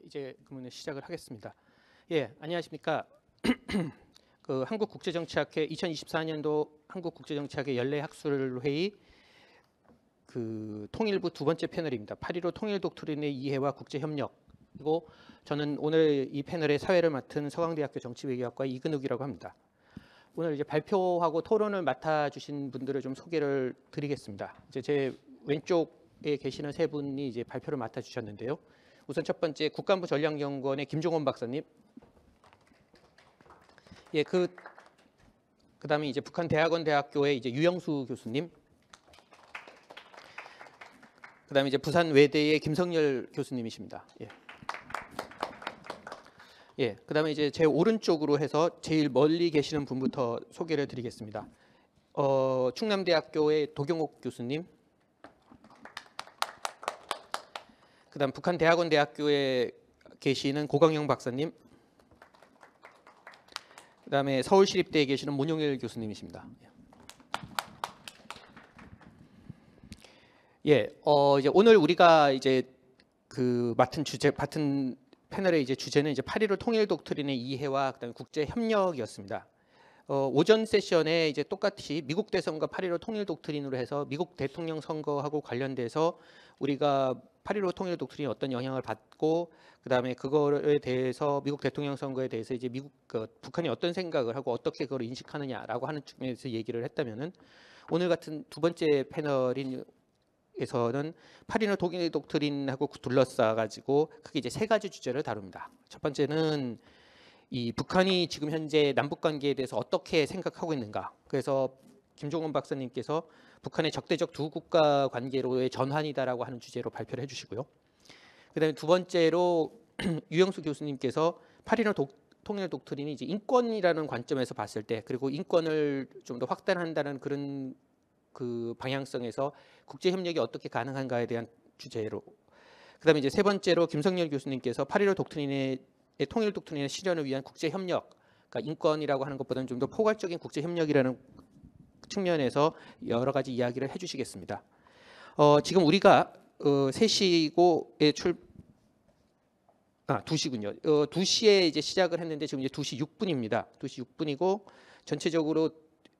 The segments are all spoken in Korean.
이제 그러면 시작을 하겠습니다. 예, 안녕하십니까? 그 한국국제정치학회 2024년도 한국국제정치학회 연례 학술 회의 그 통일부 두 번째 패널입니다. 8.15 통일 독트린의 이해와 국제 협력. 그리고 저는 오늘 이 패널의 사회를 맡은 서강대학교 정치외교학과 이근욱이라고 합니다. 오늘 이제 발표하고 토론을 맡아주신 분들을 좀 소개를 드리겠습니다. 이제 제 왼쪽에 계시는 세 분이 이제 발표를 맡아주셨는데요. 우선 첫 번째 국가안보 전략연구원의 김종원 박사님. 예, 그다음에 이제 북한대학원 대학교의 이제 유영수 교수님. 그다음에 이제 부산 외대의 김성열 교수님이십니다. 예. 예, 그다음에 이제 제 오른쪽으로 해서 제일 멀리 계시는 분부터 소개를 드리겠습니다. 충남대학교의 도경옥 교수님. 그다음 북한대학원 대학교에 계시는 고강영 박사님. 그다음에 서울시립대에 계시는 문용일 교수님이십니다. 예, 이제 오늘 우리가 이제 그 맡은 패널의 이제 주제는 이제 8.15 통일 독트린의 이해와 그다음에 국제 협력이었습니다. 오전 세션에 이제 똑같이 미국 대선과 8.15 통일 독트린으로 해서 미국 대통령 선거하고 관련돼서 우리가 8.15 통일 독트린이 어떤 영향을 받고 그다음에 그거에 대해서 미국 대통령 선거에 대해서 이제 북한이 어떤 생각을 하고 어떻게 그걸 인식하느냐라고 하는 측면에서 얘기를 했다면은 오늘 같은 두 번째 패널인 에서는 8.15 통일 독트린하고 둘러싸가지고 크게 이제 세 가지 주제를 다룹니다. 첫 번째는 이 북한이 지금 현재 남북 관계에 대해서 어떻게 생각하고 있는가. 그래서 김종원 박사님께서 북한의 적대적 두 국가 관계로의 전환이다라고 하는 주제로 발표를 해주시고요. 그다음에 두 번째로 유영수 교수님께서 8.15 통일 독트린이 이제 인권이라는 관점에서 봤을 때 그리고 인권을 좀 더 확단한다는 그런 그 방향성에서 국제 협력이 어떻게 가능한가에 대한 주제로, 그다음에 이제 세 번째로 김성열 교수님께서 8.15 독트린의 통일 독트린의 실현을 위한 국제 협력, 그러니까 인권이라고 하는 것보다는 좀 더 포괄적인 국제 협력이라는 측면에서 여러 가지 이야기를 해주시겠습니다. 지금 우리가 3시고에 2시군요. 2시에 이제 시작을 했는데 지금 이제 2시 6분입니다. 2시 6분이고 전체적으로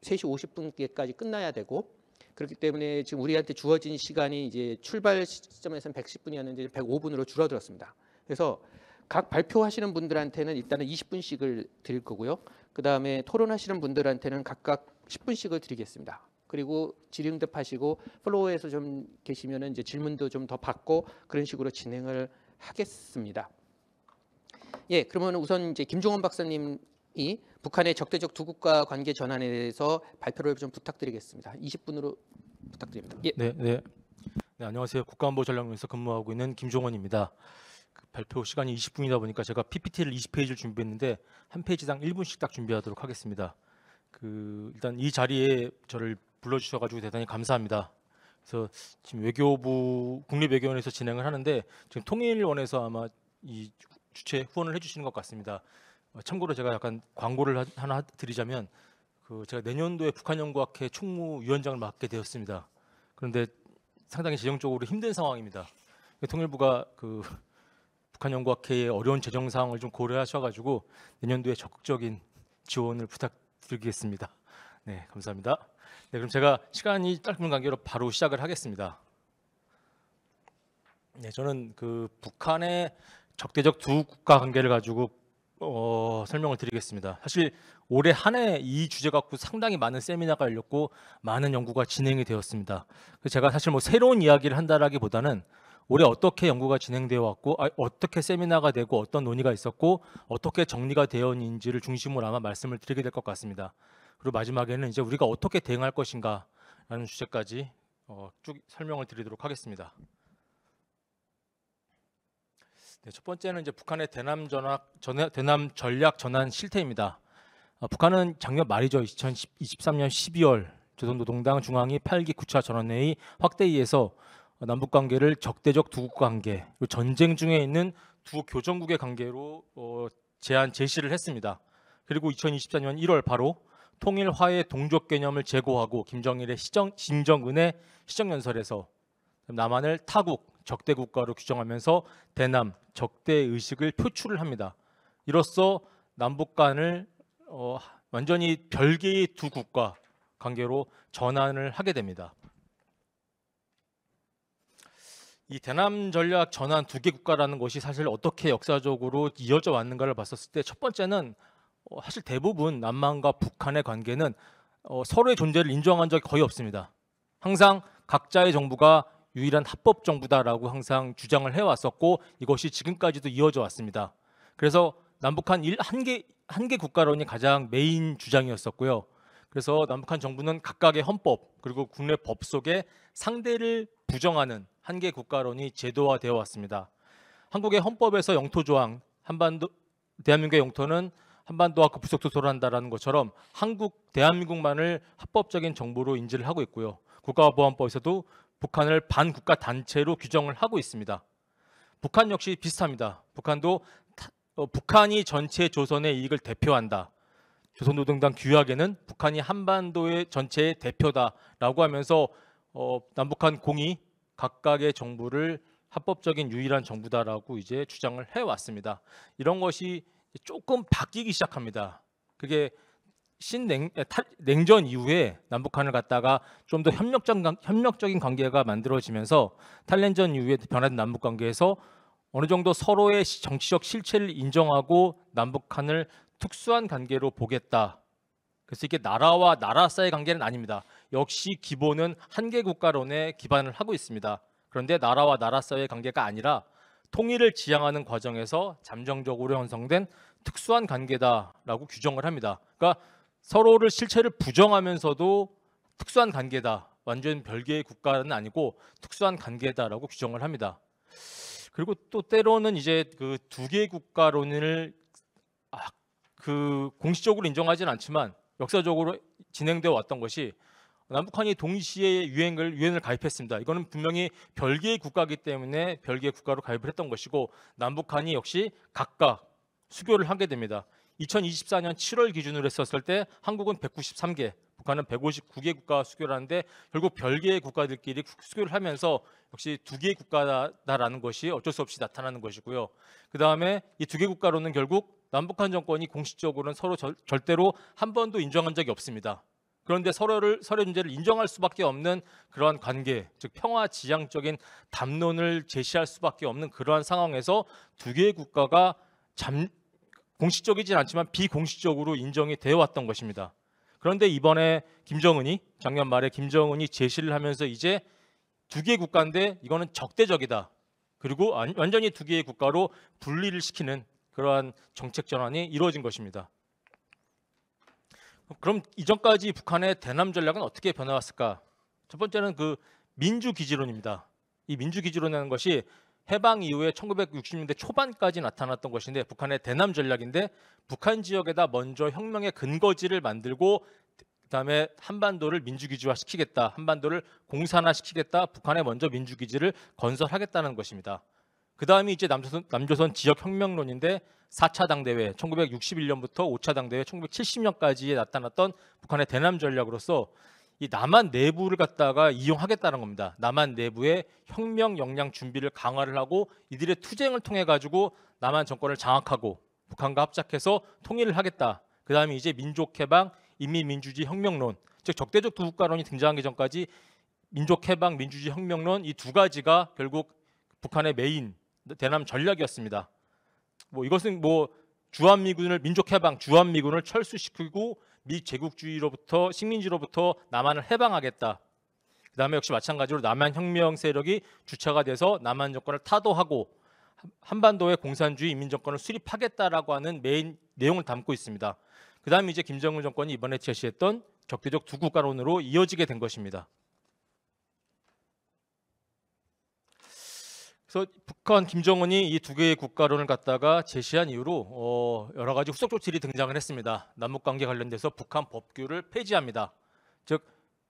3시 50분까지 끝나야 되고. 그렇기 때문에 지금 우리한테 주어진 시간이 이제 출발 시점에서는 110분이었는데 105분으로 줄어들었습니다. 그래서 각 발표하시는 분들한테는 일단은 20분씩을 드릴 거고요. 그 다음에 토론하시는 분들한테는 각각 10분씩을 드리겠습니다. 그리고 질의응답하시고 플로어에서 좀 계시면은 이제 질문도 좀 더 받고 그런 식으로 진행을 하겠습니다. 예, 그러면 우선 이제 김종원 박사님이 북한의 적대적 두 국가 관계 전환에 대해서 발표를 좀 부탁드리겠습니다. 20분으로 부탁드립니다. 예. 네, 안녕하세요. 국가안보 전략연구원에서 근무하고 있는 김종원입니다. 발표 시간이 20분이다 보니까 제가 PPT를 20페이지를 준비했는데 한 페이지당 1분씩 딱 준비하도록 하겠습니다. 일단 이 자리에 저를 불러주셔가지고 대단히 감사합니다. 그래서 지금 외교부 국립외교원에서 진행을 하는데 지금 통일원에서 아마 이 주최 후원을 해주시는 것 같습니다. 참고로 제가 약간 광고를 하나 드리자면 제가 내년도에 북한연구학회 총무위원장을 맡게 되었습니다. 그런데 상당히 재정적으로 힘든 상황입니다. 통일부가 북한연구학회의 어려운 재정 상황을 좀 고려하셔가지고 내년도에 적극적인 지원을 부탁드리겠습니다. 네, 감사합니다. 네, 그럼 제가 시간이 짧은 관계로 바로 시작을 하겠습니다. 네, 저는 북한의 적대적 두 국가 관계를 가지고 설명을 드리겠습니다. 사실 올해 한 해 이 주제 갖고 상당히 많은 세미나가 열렸고 많은 연구가 진행이 되었습니다. 그래서 제가 사실 뭐 새로운 이야기를 한다라기보다는 올해 어떻게 연구가 진행되어 왔고 어떻게 세미나가 되고 어떤 논의가 있었고 어떻게 정리가 되었는지를 중심으로 아마 말씀을 드리게 될 것 같습니다. 그리고 마지막에는 이제 우리가 어떻게 대응할 것인가라는 주제까지 쭉 설명을 드리도록 하겠습니다. 네, 첫 번째는 이제 북한의 대남 전략 전환 실태입니다. 북한은 작년 말이죠. 2023년 12월 조선노동당 중앙위 8기 9차 전원회의 확대위에서 남북 관계를 적대적 두 국가 관계, 그리고 전쟁 중에 있는 두 교전국의 관계로 제시를 했습니다. 그리고 2024년 1월 바로 통일 화해 동족 개념을 제고하고 김정일의 심정은혜 시정연설에서 남한을 타국, 적대 국가로 규정하면서 대남 적대 의식을 표출을 합니다. 이로써 남북 간을 완전히 별개의 두 국가 관계로 전환을 하게 됩니다. 이 대남 전략 전환 두 개 국가라는 것이 사실 어떻게 역사적으로 이어져 왔는가를 봤었을 때 첫 번째는 사실 대부분 남한과 북한의 관계는 서로의 존재를 인정한 적이 거의 없습니다. 항상 각자의 정부가 유일한 합법 정부다라고 항상 주장을 해왔었고 이것이 지금까지도 이어져 왔습니다. 그래서 남북한 한 개 국가론이 가장 메인 주장이었었고요. 그래서 남북한 정부는 각각의 헌법 그리고 국내 법 속에 상대를 부정하는 한 개 국가론이 제도화되어 왔습니다. 한국의 헌법에서 영토 조항, 대한민국의 영토는 한반도와 그 부속도 소란다라는 것처럼 대한민국만을 합법적인 정부로 인지를 하고 있고요. 국가보안법에서도 북한을 반국가 단체로 규정을 하고 있습니다. 북한 역시 비슷합니다. 북한도 북한이 전체 조선의 이익을 대표한다. 조선노동당 규약에는 북한이 한반도의 전체의 대표다라고 하면서 남북한 공이 각각의 정부를 합법적인 유일한 정부다라고 이제 주장을 해왔습니다. 이런 것이 조금 바뀌기 시작합니다. 그게 냉전 이후에 남북한을 갖다가 좀 더 협력적인 관계가 만들어지면서 탈냉전 이후에 변화된 남북 관계에서 어느 정도 서로의 정치적 실체를 인정하고 남북한을 특수한 관계로 보겠다. 그래서 이게 나라와 나라 사이의 관계는 아닙니다. 역시 기본은 한 개 국가론에 기반을 하고 있습니다. 그런데 나라와 나라 사이의 관계가 아니라 통일을 지향하는 과정에서 잠정적으로 형성된 특수한 관계다라고 규정을 합니다. 그러니까 서로를 실체를 부정하면서도 특수한 관계다. 완전 별개의 국가는 아니고 특수한 관계다라고 규정을 합니다. 그리고 또 때로는 이제 그 두 개 국가론을 공식적으로 인정하지는 않지만 역사적으로 진행되어 왔던 것이 남북한이 동시에 유엔을 가입했습니다. 이거는 분명히 별개의 국가이기 때문에 별개의 국가로 가입을 했던 것이고 남북한이 역시 각각 수교를 하게 됩니다. 2024년 7월 기준으로 했었을 때 한국은 193개, 북한은 159개 국가 수교를 하는데 결국 별개의 국가들끼리 수교를 하면서 역시 두 개의 국가다라는 것이 어쩔 수 없이 나타나는 것이고요. 그 다음에 이 두 개 국가로는 결국 남북한 정권이 공식적으로는 서로 절대로 한 번도 인정한 적이 없습니다. 그런데 서로의 존재를 인정할 수밖에 없는 그러한 관계, 즉 평화 지향적인 담론을 제시할 수밖에 없는 그러한 상황에서 두 개의 국가가 공식적이진 않지만 비공식적으로 인정이 되어 왔던 것입니다. 그런데 이번에 작년 말에 김정은이 제시를 하면서 이제 두 개의 국가인데 이거는 적대적이다. 그리고 완전히 두 개의 국가로 분리를 시키는 그러한 정책 전환이 이루어진 것입니다. 그럼 이전까지 북한의 대남 전략은 어떻게 변해왔을까? 첫 번째는 그 민주기지론입니다. 이 민주기지론이라는 것이 해방 이후에 1960년대 초반까지 나타났던 것인데 북한의 대남 전략인데 북한 지역에다 먼저 혁명의 근거지를 만들고 그다음에 한반도를 민주기지화시키겠다. 한반도를 공산화시키겠다. 북한에 먼저 민주기지를 건설하겠다는 것입니다. 그 다음이 이제 남조선 지역혁명론인데 4차 당대회 1961년부터 5차 당대회 1970년까지에 나타났던 북한의 대남 전략으로서 이 남한 내부를 갖다가 이용하겠다는 겁니다. 남한 내부의 혁명 역량 준비를 강화를 하고 이들의 투쟁을 통해 가지고 남한 정권을 장악하고 북한과 합작해서 통일을 하겠다. 그 다음에 이제 민족해방, 인민민주주의 혁명론, 즉 적대적 두 국가론이 등장하기 전까지 민족해방, 민주주의 혁명론 이 두 가지가 결국 북한의 메인 대남 전략이었습니다. 이것은 주한미군을 철수시키고 미 제국주의로부터 식민지로부터 남한을 해방하겠다. 그다음에 역시 마찬가지로 남한 혁명 세력이 주체가 돼서 남한 정권을 타도하고 한반도의 공산주의 인민 정권을 수립하겠다라고 하는 메인 내용을 담고 있습니다. 그다음에 이제 김정은 정권이 이번에 제시했던 적대적 두 국가론으로 이어지게 된 것입니다. 그래서 북한 김정은이 이 두 개의 국가론을 갖다가 제시한 이후로 여러 가지 후속 조치들이 등장을 했습니다. 남북 관계 관련돼서 북한 법규를 폐지합니다. 즉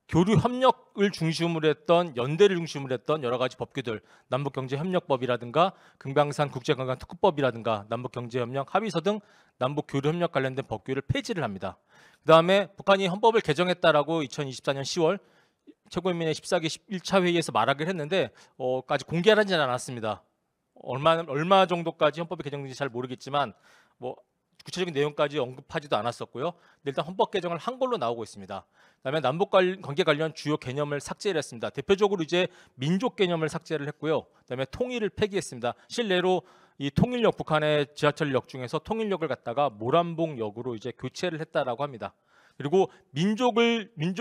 교류 협력을 중심으로 했던 연대를 중심으로 했던 여러 가지 법규들, 남북경제협력법이라든가 금강산 국제관광특구법이라든가 남북경제협력 합의서 등 남북 교류 협력 관련된 법규를 폐지를 합니다. 그 다음에 북한이 헌법을 개정했다라고 2024년 10월 최고인민회 14기 1차 회의에서 말하기를 했는데 까지 공개를 하지는 않았습니다. 얼마 정도까지 헌법이 개정된지 잘 모르겠지만 뭐 구체적인 내용까지 언급하지도 않았었고요. 일단 헌법 개정을 한 걸로 나오고 있습니다. 그다음에 남북 관계 관련 주요 개념을 삭제를 했습니다. 대표적으로 이제 민족 개념을 삭제를 했고요. 그다음에 통일을 폐기했습니다. 실례로 이 통일역, 북한의 지하철역 중에서 통일역을 갖다가 모란봉역으로 이제 교체를 했다라고 합니다. 그리고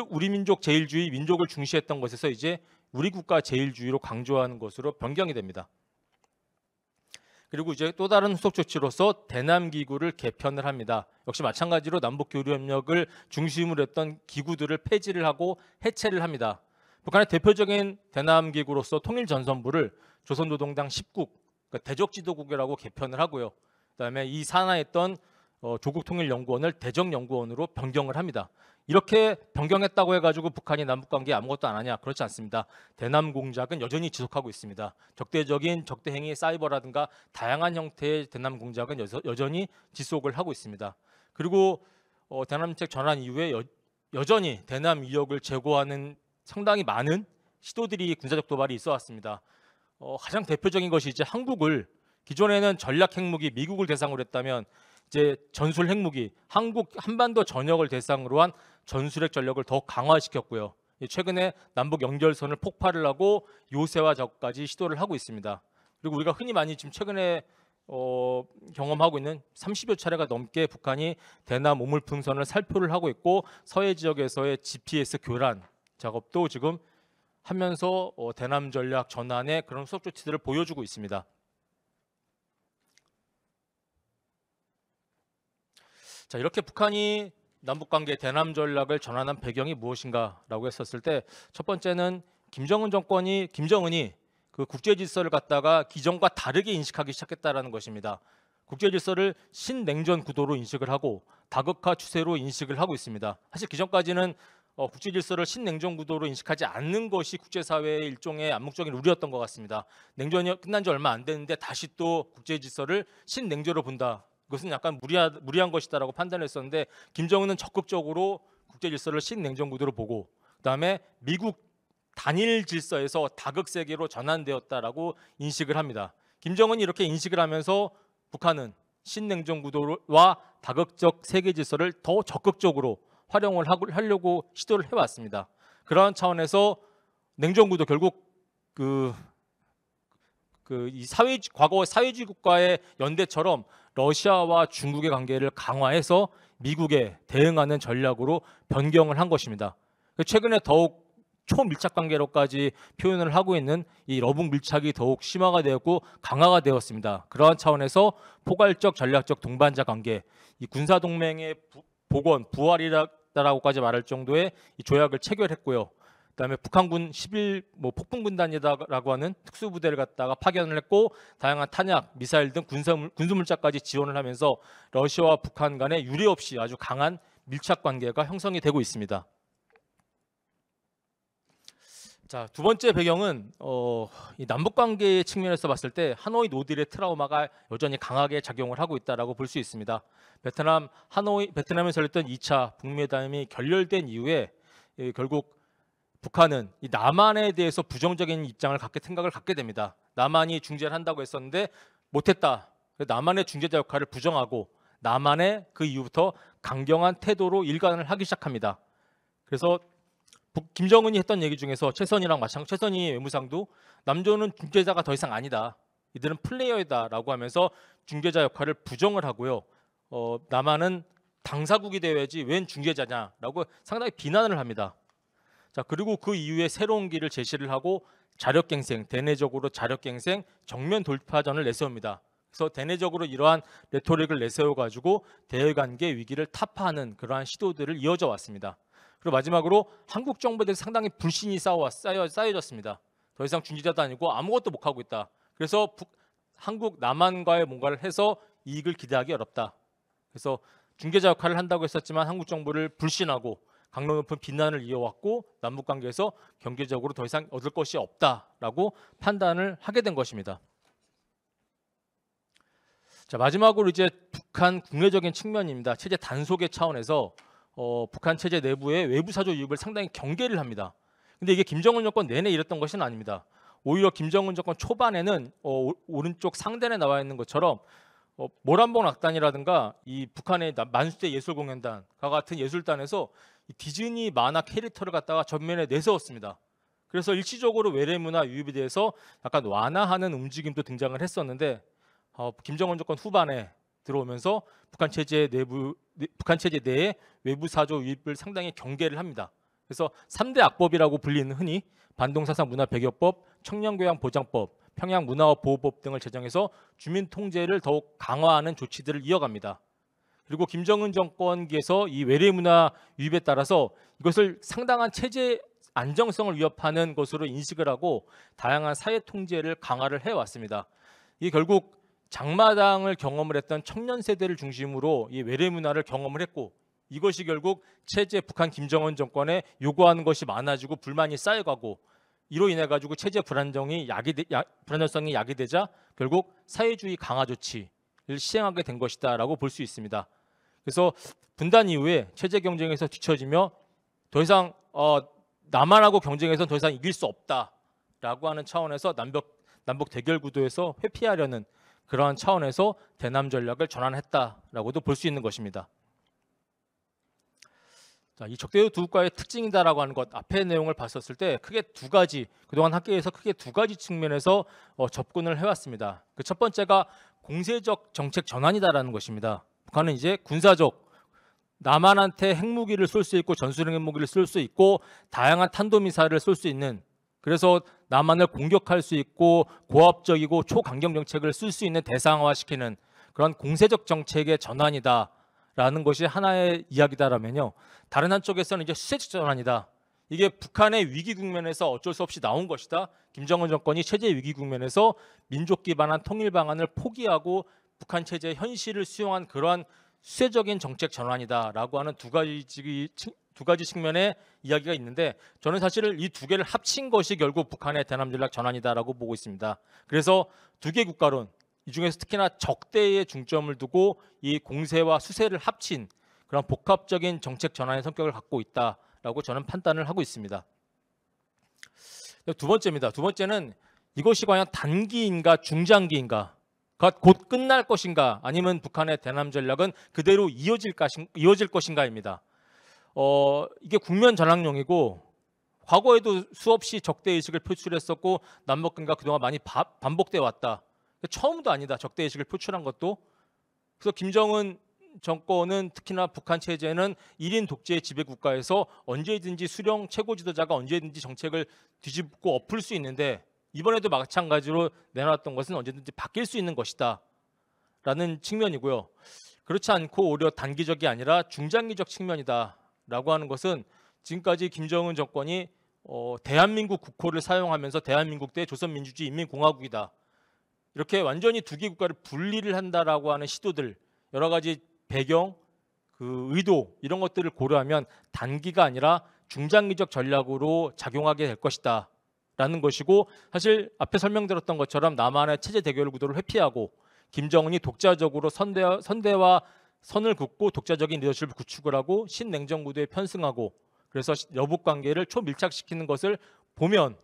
우리 민족 제일주의, 민족을 중시했던 것에서 이제 우리 국가 제일주의로 강조하는 것으로 변경이 됩니다. 그리고 이제 또 다른 후속 조치로서 대남 기구를 개편을 합니다. 역시 마찬가지로 남북 교류 협력을 중심으로 했던 기구들을 폐지를 하고 해체를 합니다. 북한의 대표적인 대남 기구로서 통일전선부를 조선노동당 10국, 그러니까 대적지도국이라고 개편을 하고요. 그다음에 이 산하했던 조국통일연구원을 대정연구원으로 변경을 합니다. 이렇게 변경했다고 해가지고 북한이 남북관계에 아무것도 안 하냐? 그렇지 않습니다. 대남 공작은 여전히 지속하고 있습니다. 적대적인 적대 행위, 사이버라든가 다양한 형태의 대남 공작은 여전히 지속을 하고 있습니다. 그리고 대남정책 전환 이후에 여전히 대남 위협을 제고하는 상당히 많은 시도들이 군사적 도발이 있어 왔습니다. 가장 대표적인 것이 이제 한국을 기존에는 전략 핵무기 미국을 대상으로 했다면 이제 전술 핵무기 한국 한반도 전역을 대상으로 한 전술핵 전력을 더 강화시켰고요. 최근에 남북 연결선을 폭발을 하고 요새화 작업까지 시도를 하고 있습니다. 그리고 우리가 흔히 많이 지금 최근에 경험하고 있는 30여 차례가 넘게 북한이 대남 우물풍선을 살포를 하고 있고 서해 지역에서의 GPS 교란 작업도 지금 하면서 대남 전략 전환의 그런 후속 조치들을 보여주고 있습니다. 자, 이렇게 북한이 남북관계 대남 전략을 전환한 배경이 무엇인가라고 했었을 때 첫 번째는 김정은이 그 국제 질서를 갖다가 기존과 다르게 인식하기 시작했다라는 것입니다. 국제 질서를 신냉전 구도로 인식을 하고 다극화 추세로 인식을 하고 있습니다. 사실 기존까지는 국제 질서를 신냉전 구도로 인식하지 않는 것이 국제사회의 일종의 암묵적인 룰이었던 것 같습니다. 냉전이 끝난 지 얼마 안 됐는데 다시 또 국제 질서를 신냉전으로 본다. 그것은 약간 무리한 것이다라고 판단했었는데 김정은은 적극적으로 국제 질서를 신냉전 구도로 보고 그다음에 미국 단일 질서에서 다극 세계로 전환되었다라고 인식을 합니다. 김정은이 이렇게 인식을 하면서 북한은 신냉전 구도와 다극적 세계 질서를 더 적극적으로 활용을 하려고 시도를 해왔습니다. 그러한 차원에서 냉전 구도 결국 과거 사회주의 국가의 연대처럼 러시아와 중국의 관계를 강화해서 미국에 대응하는 전략으로 변경을 한 것입니다. 최근에 더욱 초밀착 관계로까지 표현을 하고 있는 이 러북 밀착이 더욱 심화가 되었고 강화가 되었습니다. 그러한 차원에서 포괄적 전략적 동반자 관계, 이 군사 동맹의 복원, 부활이라고까지 말할 정도의 이 조약을 체결했고요. 그다음에 북한군 11 폭풍군단이라고 하는 특수부대를 갖다가 파견을 했고 다양한 탄약, 미사일 등 군수물자까지 지원을 하면서 러시아와 북한 간의 유례 없이 아주 강한 밀착 관계가 형성이 되고 있습니다. 자, 두 번째 배경은 이 남북 관계의 측면에서 봤을 때 하노이 노딜의 트라우마가 여전히 강하게 작용을 하고 있다라고 볼 수 있습니다. 베트남에서 열렸던 2차 북미회담이 결렬된 이후에 결국 북한은 이 남한에 대해서 부정적인 생각을 갖게 됩니다. 남한이 중재를 한다고 했었는데 못했다. 남한의 중재자 역할을 부정하고 남한의 그 이후부터 강경한 태도로 일관을 하기 시작합니다. 그래서 김정은이 했던 얘기 중에서 최선희 외무상도 남조는 중재자가 더 이상 아니다. 이들은 플레이어이다라고 하면서 중재자 역할을 부정을 하고요. 남한은 당사국이 되어야지 웬 중재자냐라고 상당히 비난을 합니다. 자, 그리고 그 이후에 새로운 길을 제시를 하고 대내적으로 자력갱생, 정면 돌파전을 내세웁니다. 그래서 대내적으로 이러한 레토릭을 내세워가지고 대외관계 위기를 타파하는 그러한 시도들을 이어져 왔습니다. 그리고 마지막으로 한국 정부에 대해서 상당히 불신이 쌓여졌습니다. 더 이상 중재자도 아니고 아무것도 못하고 있다. 그래서 한국 남한과의 뭔가를 해서 이익을 기대하기 어렵다. 그래서 중재자 역할을 한다고 했었지만 한국 정부를 불신하고 강도 높은 비난을 이어왔고 남북관계에서 경제적으로 더 이상 얻을 것이 없다라고 판단을 하게 된 것입니다. 자, 마지막으로 이제 북한 국내적인 측면입니다. 체제 단속의 차원에서 북한 체제 내부의 외부 사조 유입을 상당히 경계를 합니다. 근데 이게 김정은 정권 내내 이랬던 것은 아닙니다. 오히려 김정은 정권 초반에는 오른쪽 상단에 나와 있는 것처럼 모란봉 악단이라든가 이 북한의 만수대 예술공연단과 같은 예술단에서 이 디즈니 만화 캐릭터를 갖다가 전면에 내세웠습니다. 그래서 일시적으로 외래 문화 유입에 대해서 약간 완화하는 움직임도 등장을 했었는데 김정은 정권 후반에 들어오면서 북한 체제 내에 외부 사조 유입을 상당히 경계를 합니다. 그래서 3대 악법이라고 불리는 흔히 반동사상 문화배교법, 청년교양보장법, 평양문화보호법 등을 제정해서 주민 통제를 더욱 강화하는 조치들을 이어갑니다. 그리고 김정은 정권기에서 이 외래 문화 유입에 따라서 이것을 상당한 체제 안정성을 위협하는 것으로 인식을 하고 다양한 사회 통제를 강화를 해왔습니다. 이게 결국 장마당을 경험을 했던 청년 세대를 중심으로 이 외래 문화를 경험을 했고 이것이 결국 체제 북한 김정은 정권에 요구하는 것이 많아지고 불만이 쌓여가고 이로 인해 가지고 체제 불안정성이 야기되자 결국 사회주의 강화 조치를 시행하게 된 것이다라고 볼 수 있습니다. 그래서 분단 이후에 체제 경쟁에서 뒤처지며 더 이상 남한하고 경쟁해서는 더 이상 이길 수 없다라고 하는 차원에서 남북 대결 구도에서 회피하려는 그러한 차원에서 대남 전략을 전환했다라고도 볼 수 있는 것입니다. 자, 이 적대적 두 국가의 특징이다라고 하는 것 앞의 내용을 봤었을 때 크게 두 가지 그동안 학계에서 크게 두 가지 측면에서 접근을 해왔습니다. 그 첫 번째가 공세적 정책 전환이다라는 것입니다. 북한은 이제 군사적 남한한테 핵무기를 쏠 수 있고 전술핵 핵무기를 쏠 수 있고 다양한 탄도미사일을 쏠 수 있는 그래서 남한을 공격할 수 있고 고압적이고 초강경 정책을 쓸 수 있는 대상화시키는 그런 공세적 정책의 전환이다라는 것이 하나의 이야기다라면요. 다른 한쪽에서는 이제 수세적 전환이다. 이게 북한의 위기 국면에서 어쩔 수 없이 나온 것이다. 김정은 정권이 체제 위기 국면에서 민족 기반한 통일 방안을 포기하고 북한 체제의 현실을 수용한 그러한 수세적인 정책 전환이다라고 하는 두 가지 측면의 이야기가 있는데 저는 사실 이 두 개를 합친 것이 결국 북한의 대남 전략 전환이다라고 보고 있습니다. 그래서 두 개 국가론 이 중에서 특히나 적대에 중점을 두고 이 공세와 수세를 합친 그런 복합적인 정책 전환의 성격을 갖고 있다라고 저는 판단을 하고 있습니다. 두 번째입니다. 두 번째는 이것이 과연 단기인가 중장기인가 곧 끝날 것인가 아니면 북한의 대남 전략은 그대로 이어질 것인가입니다. 이게 국면 전환용이고 과거에도 수없이 적대의식을 표출했었고 남북관계가 그동안 많이 반복돼 왔다. 처음도 아니다. 적대의식을 표출한 것도. 그래서 김정은 정권은 특히나 북한 체제는 1인 독재 지배 국가에서 언제든지 수령 최고 지도자가 언제든지 정책을 뒤집고 엎을 수 있는데 이번에도 마찬가지로 내놨던 것은 언제든지 바뀔 수 있는 것이다 라는 측면이고요. 그렇지 않고 오히려 단기적이 아니라 중장기적 측면이다라고 하는 것은 지금까지 김정은 정권이 대한민국 국호를 사용하면서 대한민국 대 조선민주주의 인민공화국이다. 이렇게 완전히 두 개 국가를 분리를 한다라고 하는 시도들 여러 가지 배경, 그 의도 이런 것들을 고려하면 단기가 아니라 중장기적 전략으로 작용하게 될 것이다 라는 것이고 사실 앞에 설명드렸던 것처럼 남한의 체제 대결 구도를 회피하고 김정은이 독자적으로 선대와 선을 긋고 독자적인 리더십을 구축을 하고 신냉전 구도에 편승하고 그래서 여북 관계를 초밀착시키는 것을 보면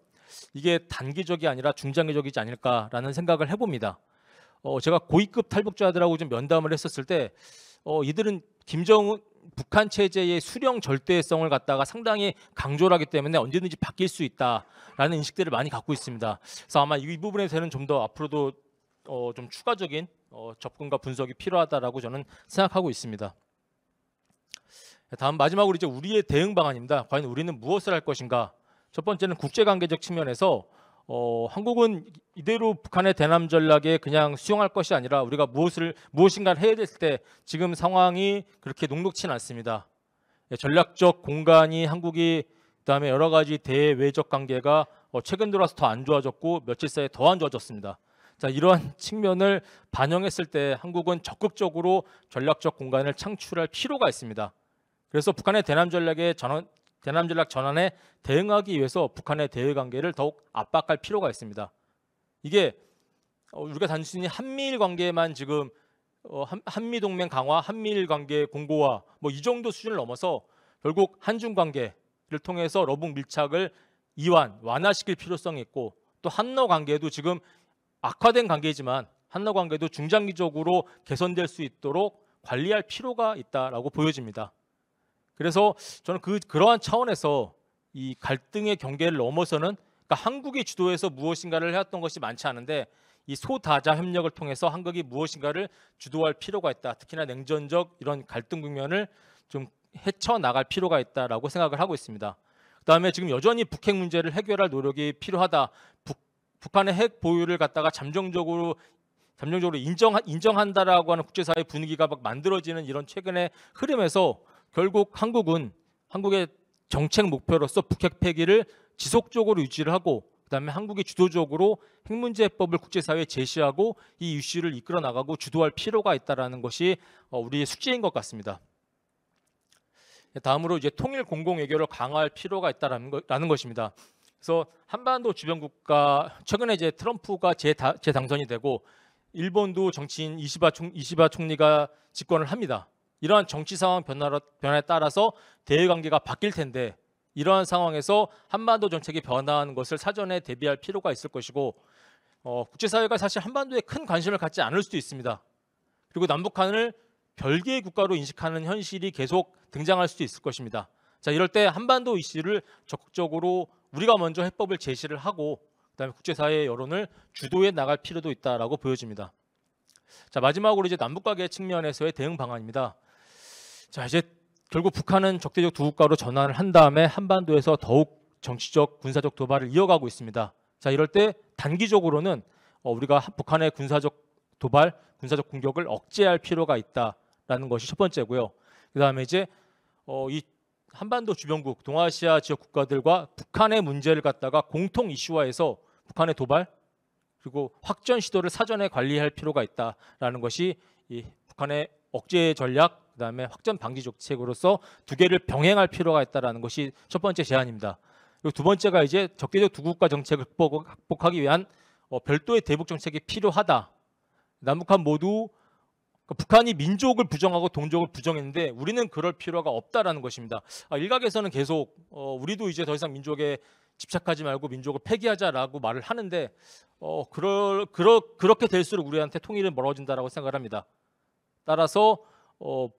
이게 단기적이 아니라 중장기적이지 않을까라는 생각을 해봅니다. 제가 고위급 탈북자들하고 좀 면담을 했었을 때 이들은 김정은 북한 체제의 수령 절대성을 갖다가 상당히 강조를 하기 때문에 언제든지 바뀔 수 있다라는 인식들을 많이 갖고 있습니다. 그래서 아마 이 부분에 대해서는 좀 더 앞으로도 좀 추가적인 접근과 분석이 필요하다라고 저는 생각하고 있습니다. 다음 마지막으로 이제 우리의 대응 방안입니다. 과연 우리는 무엇을 할 것인가? 첫 번째는 국제관계적 측면에서 한국은 이대로 북한의 대남 전략에 그냥 수용할 것이 아니라 우리가 무엇인가를 해야 될 때 지금 상황이 그렇게 녹록치는 않습니다. 전략적 공간이 한국이 그다음에 여러 가지 대외적 관계가 최근 들어서 더 안 좋아졌고 며칠 사이에 더 안 좋아졌습니다. 자, 이러한 측면을 반영했을 때 한국은 적극적으로 전략적 공간을 창출할 필요가 있습니다. 그래서 북한의 대남 전략 전환에 대응하기 위해서 북한의 대외 관계를 더욱 압박할 필요가 있습니다. 이게 우리가 단순히 한미일 관계만 지금 한미 동맹 강화, 한미일 관계 공고화 뭐 이 정도 수준을 넘어서 결국 한중 관계를 통해서 러북 밀착을 완화시킬 필요성이 있고, 또 한러 관계도 지금 악화된 관계지만 한러 관계도 중장기적으로 개선될 수 있도록 관리할 필요가 있다라고 보여집니다. 그래서 저는 그러한 차원에서 이 갈등의 경계를 넘어서는, 그러니까 한국이 주도해서 무엇인가를 해왔던 것이 많지 않은데 이 소다자 협력을 통해서 한국이 무엇인가를 주도할 필요가 있다. 특히나 냉전적 이런 갈등 국면을 좀 헤쳐나갈 필요가 있다라고 생각을 하고 있습니다. 그다음에 지금 여전히 북핵 문제를 해결할 노력이 필요하다. 북한의 핵 보유를 갖다가 잠정적으로 인정한다라고 하는 국제사회 분위기가 막 만들어지는 이런 최근의 흐름에서 결국 한국의 정책 목표로서 북핵 폐기를 지속적으로 유지를 하고, 그다음에 한국이 주도적으로 핵 문제 해법을 국제사회에 제시하고 이 이슈를 이끌어 나가고 주도할 필요가 있다라는 것이 우리의 숙제인 것 같습니다. 다음으로 이제 통일 공공 외교를 강화할 필요가 있다라는 것입니다. 그래서 한반도 주변 국가, 최근에 이제 트럼프가 재당선이 되고 일본도 정치인 이시바 총리가 집권을 합니다. 이러한 정치 상황 변화에 따라서 대외 관계가 바뀔 텐데, 이러한 상황에서 한반도 정책이 변화하는 것을 사전에 대비할 필요가 있을 것이고, 국제사회가 사실 한반도에 큰 관심을 갖지 않을 수도 있습니다. 그리고 남북한을 별개의 국가로 인식하는 현실이 계속 등장할 수도 있을 것입니다. 자, 이럴 때 한반도 이슈를 적극적으로 우리가 먼저 해법을 제시를 하고, 그다음에 국제사회의 여론을 주도해 나갈 필요도 있다라고 보여집니다. 자, 마지막으로 이제 남북관계 측면에서의 대응 방안입니다. 자, 이제 결국 북한은 적대적 두 국가로 전환을 한 다음에 한반도에서 더욱 정치적 군사적 도발을 이어가고 있습니다. 자, 이럴 때 단기적으로는 우리가 북한의 군사적 도발, 군사적 공격을 억제할 필요가 있다라는 것이 첫 번째고요. 그다음에 이제 이 한반도 주변국, 동아시아 지역 국가들과 북한의 문제를 갖다가 공통 이슈화해서 북한의 도발 그리고 확전 시도를 사전에 관리할 필요가 있다라는 것이 이 북한의 억제 전략, 그다음에 확전 방지 정책으로서 두 개를 병행할 필요가 있다라는 것이 첫 번째 제안입니다. 그리고 두 번째가 이제 적대적 두 국가 정책을 극복하기 위한 별도의 대북 정책이 필요하다. 남북한 모두 북한이 민족을 부정하고 동족을 부정했는데 우리는 그럴 필요가 없다라는 것입니다. 일각에서는 계속 우리도 이제 더 이상 민족에 집착하지 말고 민족을 폐기하자라고 말을 하는데 그렇게 될수록 우리한테 통일은 멀어진다라고 생각을 합니다. 따라서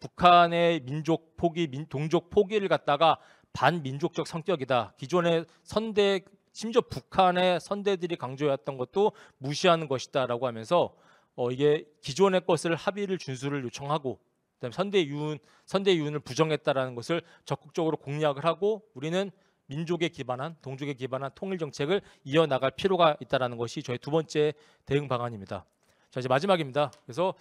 북한의 민족 포기, 동족 포기를 갖다가 반민족적 성격이다. 기존의 선대, 심지어 북한의 선대들이 강조해왔던 것도 무시하는 것이다라고 하면서 이게 기존의 것을 합의를 준수를 요청하고, 그다음에 선대유운을 부정했다라는 것을 적극적으로 공략을 하고 우리는 민족에 기반한, 동족에 기반한 통일 정책을 이어나갈 필요가 있다라는 것이 저희 두 번째 대응 방안입니다. 자, 이제 마지막입니다. 그래서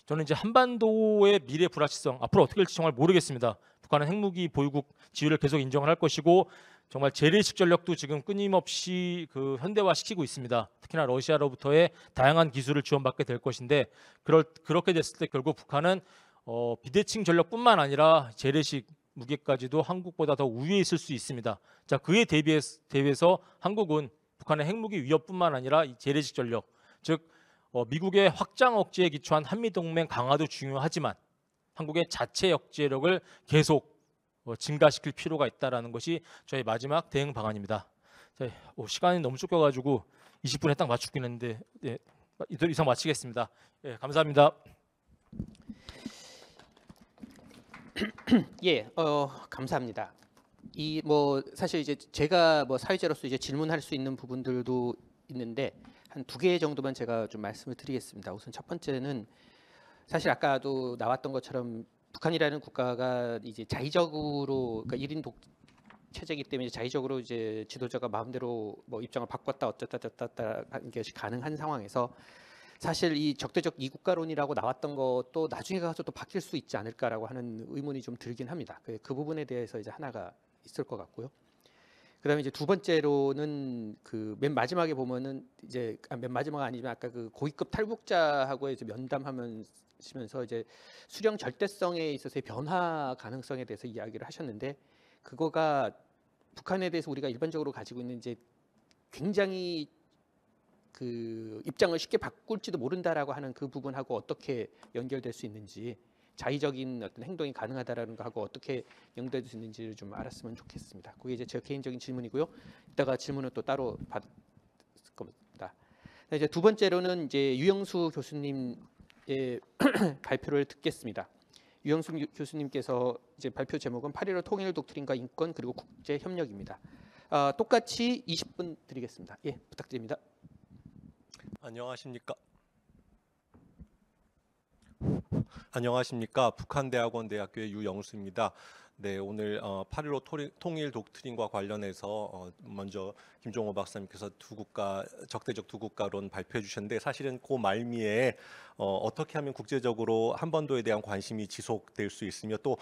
저는 이제 한반도의 미래 불확실성 앞으로 어떻게 될지 정말 모르겠습니다. 북한은 핵무기 보유국 지위를 계속 인정을 할 것이고 정말 재래식 전력도 지금 끊임없이 현대화시키고 있습니다. 특히나 러시아로부터의 다양한 기술을 지원받게 될 것인데 그렇게 됐을 때 결국 북한은 비대칭 전력뿐만 아니라 재래식 무기까지도 한국보다 더 우위에 있을 수 있습니다. 자, 그에 대비해서 한국은 북한의 핵무기 위협뿐만 아니라 이 재래식 전력, 즉 미국의 확장 억제에 기초한 한미동맹 강화도 중요하지만 한국의 자체 억제력을 계속 증가시킬 필요가 있다라는 것이 저희 마지막 대응 방안입니다. 자, 시간이 너무 쫓겨가지고 20분에 딱 맞추긴 했는데 이상 마치겠습니다. 감사합니다. 예, 감사합니다. 사실 이제 제가 사회자로서 이제 질문할 수 있는 부분들도 있는데 한 두 개 정도만 제가 좀 말씀을 드리겠습니다. 우선 첫 번째는 사실 아까도 나왔던 것처럼 북한이라는 국가가 이제 자의적으로, 그러니까 1인 체제이기 때문에 자의적으로 이제 지도자가 마음대로 입장을 바꿨다 어쩌다 하는 것이 가능한 상황에서 사실 이 적대적 이국가론이라고 나왔던 것도 나중에 가서 또 바뀔 수 있지 않을까라고 하는 의문이 좀 들긴 합니다. 그 부분에 대해서 이제 하나가 있을 것 같고요. 그다음에 이제 두 번째로는 맨 마지막에 보면은 이제 맨 마지막 아니지만 아까 고위급 탈북자하고 이제 면담하면서 이제 수령 절대성에 있어서의 변화 가능성에 대해서 이야기를 하셨는데 그거가 북한에 대해서 우리가 일반적으로 가지고 있는 이제 굉장히 입장을 쉽게 바꿀지도 모른다라고 하는 그 부분하고 어떻게 연결될 수 있는지 자의적인 어떤 행동이 가능하다라는 거하고 어떻게 연결될 수 있는지를 좀 알았으면 좋겠습니다. 그게 이제 제 개인적인 질문이고요. 이따가 질문은 또 따로 받을 겁니다. 이제 두 번째로는 이제 유영수 교수님의 발표를 듣겠습니다. 유영수 교수님께서 이제 발표 제목은 8.15 통일 독트린과 인권 그리고 국제 협력입니다. 똑같이 20분 드리겠습니다. 예, 부탁드립니다. 안녕하십니까? 안녕하십니까? 북한대학원대학교의 유영수입니다. 네, 오늘 8.15 통일 독트린과 관련해서 먼저 김종호 박사님께서 적대적 두 국가론 발표해 주셨는데, 사실은 그 말미에 어떻게 하면 국제적으로 한반도에 대한 관심이 지속될 수 있으며 또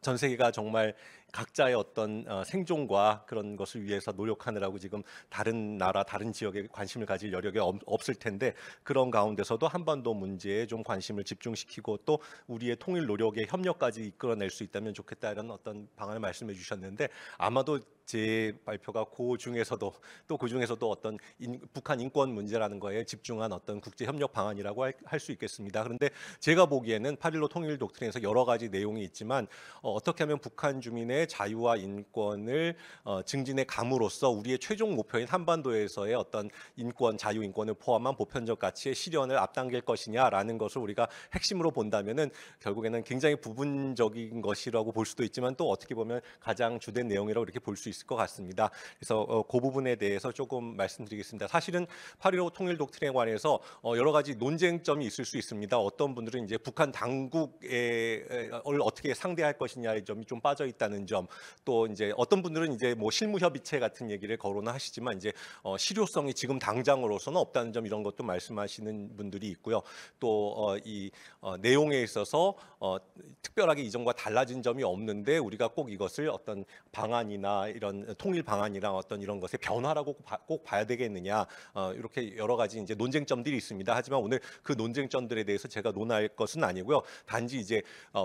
전 세계가 정말 각자의 어떤 생존과 그런 것을 위해서 노력하느라고 지금 다른 나라, 다른 지역에 관심을 가질 여력이 없을 텐데, 그런 가운데서도 한반도 문제에 좀 관심을 집중시키고 또 우리의 통일 노력의 협력까지 이끌어낼 수 있다면 좋겠다, 이런 어떤 방안을 말씀해 주셨는데, 아마도 제 발표가 그 중에서도 어떤 북한 인권 문제라는 거에 집중한 어떤 국제 협력 방안이라고 할 수 있겠습니다. 그런데 제가 보기에는 8.15 통일 독트린에서 여러 가지 내용이 있지만 어떻게 하면 북한 주민의 자유와 인권을 증진해 감으로써 우리의 최종 목표인 한반도에서의 어떤 인권, 자유, 인권을 포함한 보편적 가치의 실현을 앞당길 것이냐라는 것을 우리가 핵심으로 본다면은 결국에는 굉장히 부분적인 것이라고 볼 수도 있지만 또 어떻게 보면 가장 주된 내용이라고 이렇게 볼 수 있을 것 같습니다. 그래서 그 부분에 대해서 조금 말씀드리겠습니다. 사실은 8.15 통일 독트린에 관해서 여러 가지 논쟁점이 있을 수 있습니다. 어떤 분들은 이제 북한 당국을 어떻게 상대할 것이냐의 점이 좀 빠져 있다는 점, 또 이제 어떤 분들은 이제 뭐 실무 협의체 같은 얘기를 거론하시지만 이제 실효성이 지금 당장으로서는 없다는 점, 이런 것도 말씀하시는 분들이 있고요. 또 이 내용에 있어서 특별하게 이전과 달라진 점이 없는데 우리가 꼭 이것을 어떤 방안이나 이런 통일 방안이랑 어떤 이런 것의 변화라고 꼭 봐야 되겠느냐, 이렇게 여러 가지 이제 논쟁점들이 있습니다. 하지만 오늘 그 논쟁점들에 대해서 제가 논할 것은 아니고요. 단지 이제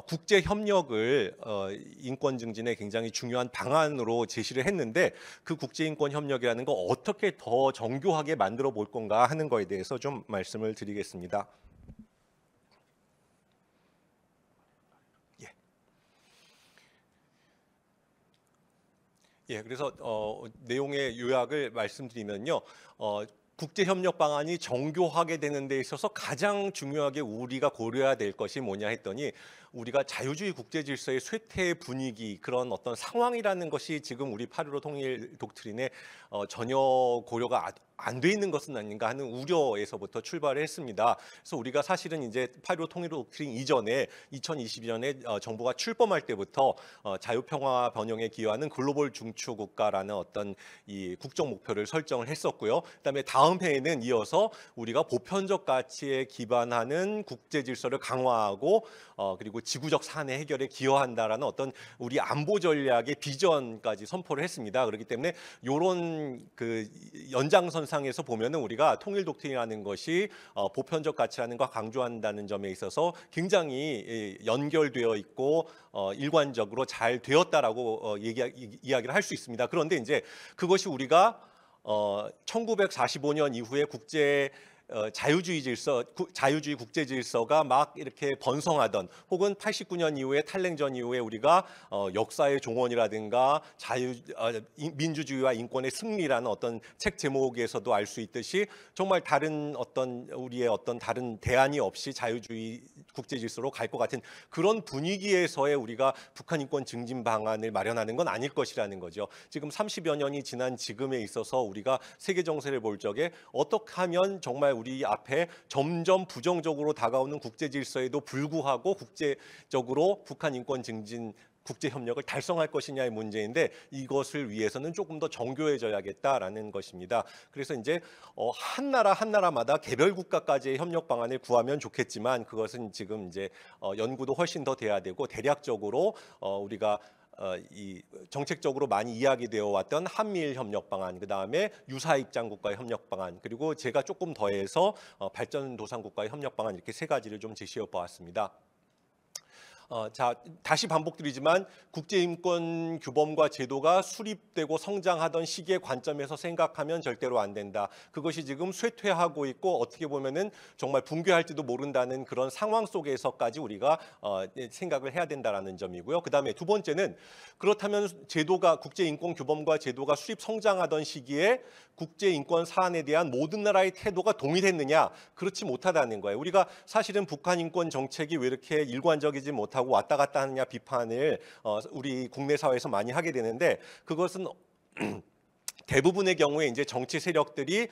국제 협력을 인권 증진에 굉장히 중요한 방안으로 제시를 했는데, 그 국제 인권 협력이라는 거 어떻게 더 정교하게 만들어 볼 건가 하는 거에 대해서 좀 말씀을 드리겠습니다. 예, 그래서 내용의 요약을 말씀드리면요. 국제 협력 방안이 정교하게 되는 데 있어서 가장 중요하게 우리가 고려해야 될 것이 뭐냐 했더니, 우리가 자유주의 국제 질서의 쇠퇴 분위기, 그런 어떤 상황이라는 것이 지금 우리 8.15 통일 독트린에 전혀 고려가 안 돼 있는 것은 아닌가 하는 우려에서부터 출발을 했습니다. 그래서 우리가 사실은 이제 8.15 통일 독트린 이전에 2022년에 정부가 출범할 때부터 자유평화 번영에 기여하는 글로벌 중추 국가라는 어떤 이 국정 목표를 설정을 했었고요. 그다음에 다음 해에는 이어서 우리가 보편적 가치에 기반하는 국제 질서를 강화하고 그리고 지구적 산해 해결에 기여한다라는 어떤 우리 안보 전략의 비전까지 선포를 했습니다. 그렇기 때문에 이런 그 연장선상에서 보면은 우리가 통일 독트린이라는 것이 보편적 가치라는 걸 강조한다는 점에 있어서 굉장히 연결되어 있고 일관적으로 잘 되었다라고 이야기를 할 수 있습니다. 그런데 이제 그것이 우리가 1945년 이후에 자유주의 국제 질서가 막 이렇게 번성하던, 혹은 89년 이후에 탈냉전 이후에 우리가 역사의 종언이라든가 민주주의와 인권의 승리라는 어떤 책 제목에서도 알 수 있듯이 정말 다른 어떤 우리의 어떤 다른 대안이 없이 자유주의 국제 질서로 갈 것 같은 그런 분위기에서의 우리가 북한 인권 증진 방안을 마련하는 건 아닐 것이라는 거죠. 지금 30여 년이 지난 지금에 있어서 우리가 세계 정세를 볼 적에 어떻게 하면 정말 우리 앞에 점점 부정적으로 다가오는 국제 질서에도 불구하고 국제적으로 북한 인권 증진 국제 협력을 달성할 것이냐의 문제인데, 이것을 위해서는 조금 더 정교해져야겠다라는 것입니다. 그래서 이제 한 나라마다 개별 국가까지의 협력 방안을 구하면 좋겠지만, 그것은 지금 이제 연구도 훨씬 더 돼야 되고, 대략적으로 우리가 이 정책적으로 많이 이야기되어 왔던 한미일 협력 방안, 그다음에 유사 입장 국가의 협력 방안, 그리고 제가 조금 더해서 발전도상 국가의 협력 방안, 이렇게 세 가지를 좀 제시해 보았습니다. 자, 다시 반복드리지만 국제인권 규범과 제도가 수립되고 성장하던 시기의 관점에서 생각하면 절대로 안 된다. 그것이 지금 쇠퇴하고 있고 어떻게 보면은 정말 붕괴할지도 모른다는 그런 상황 속에서까지 우리가 생각을 해야 된다라는 점이고요. 그다음에 두 번째는 그렇다면 국제인권 규범과 제도가 수립 성장하던 시기에 국제인권 사안에 대한 모든 나라의 태도가 동일했느냐? 그렇지 못하다는 거예요. 우리가 사실은 북한 인권 정책이 왜 이렇게 일관적이지 못하고 왔다 갔다 하느냐 비판을 우리 국내 사회에서 많이 하게 되는데 그것은 대부분의 경우에 이제 정치 세력들이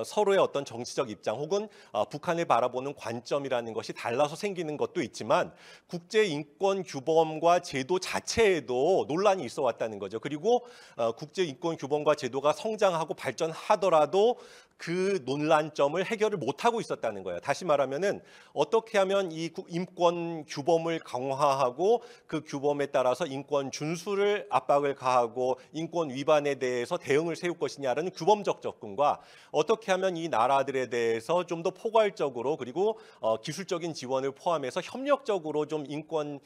서로의 어떤 정치적 입장 혹은 북한을 바라보는 관점이라는 것이 달라서 생기는 것도 있지만 국제 인권 규범과 제도 자체에도 논란이 있어 왔다는 거죠. 그리고 국제 인권 규범과 제도가 성장하고 발전하더라도 그 논란점을 해결을 못하고 있었다는 거예요. 다시 말하면은 어떻게 하면 이 인권 규범을 강화하고 그 규범에 따라서 인권 준수를 압박을 가하고 인권 위반에 대해서 대응을 세울 것이냐라는 규범적 접근과 어떻게 하면 이 나라들에 대해서 좀 더 포괄적으로 그리고 기술적인 지원을 포함해서 협력적으로 좀 인권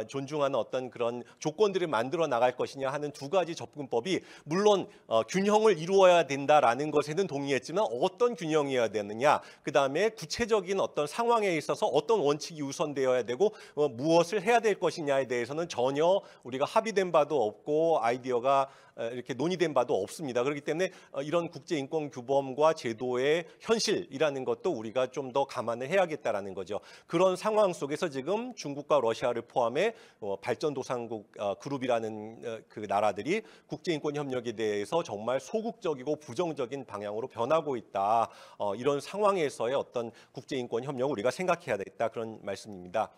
존중하는 어떤 그런 조건들을 만들어 나갈 것이냐 하는 두 가지 접근법이 물론 균형을 이루어야 된다라는 것에는 동의했지만 어떤 균형이어야 되느냐, 그 다음에 구체적인 어떤 상황에 있어서 어떤 원칙이 우선되어야 되고 무엇을 해야 될 것이냐에 대해서는 전혀 우리가 합의된 바도 없고 아이디어가 이렇게 논의된 바도 없습니다. 그렇기 때문에 이런 국제인권 규범과 제도의 현실이라는 것도 우리가 좀 더 감안을 해야겠다라는 거죠. 그런 상황 속에서 지금 중국과 러시아를 포함해 발전도상국 그룹이라는 그 나라들이 국제인권 협력에 대해서 정말 소극적이고 부정적인 방향으로 변하고 있다. 이런 상황에서의 어떤 국제인권 협력을 우리가 생각해야 되겠다 그런 말씀입니다.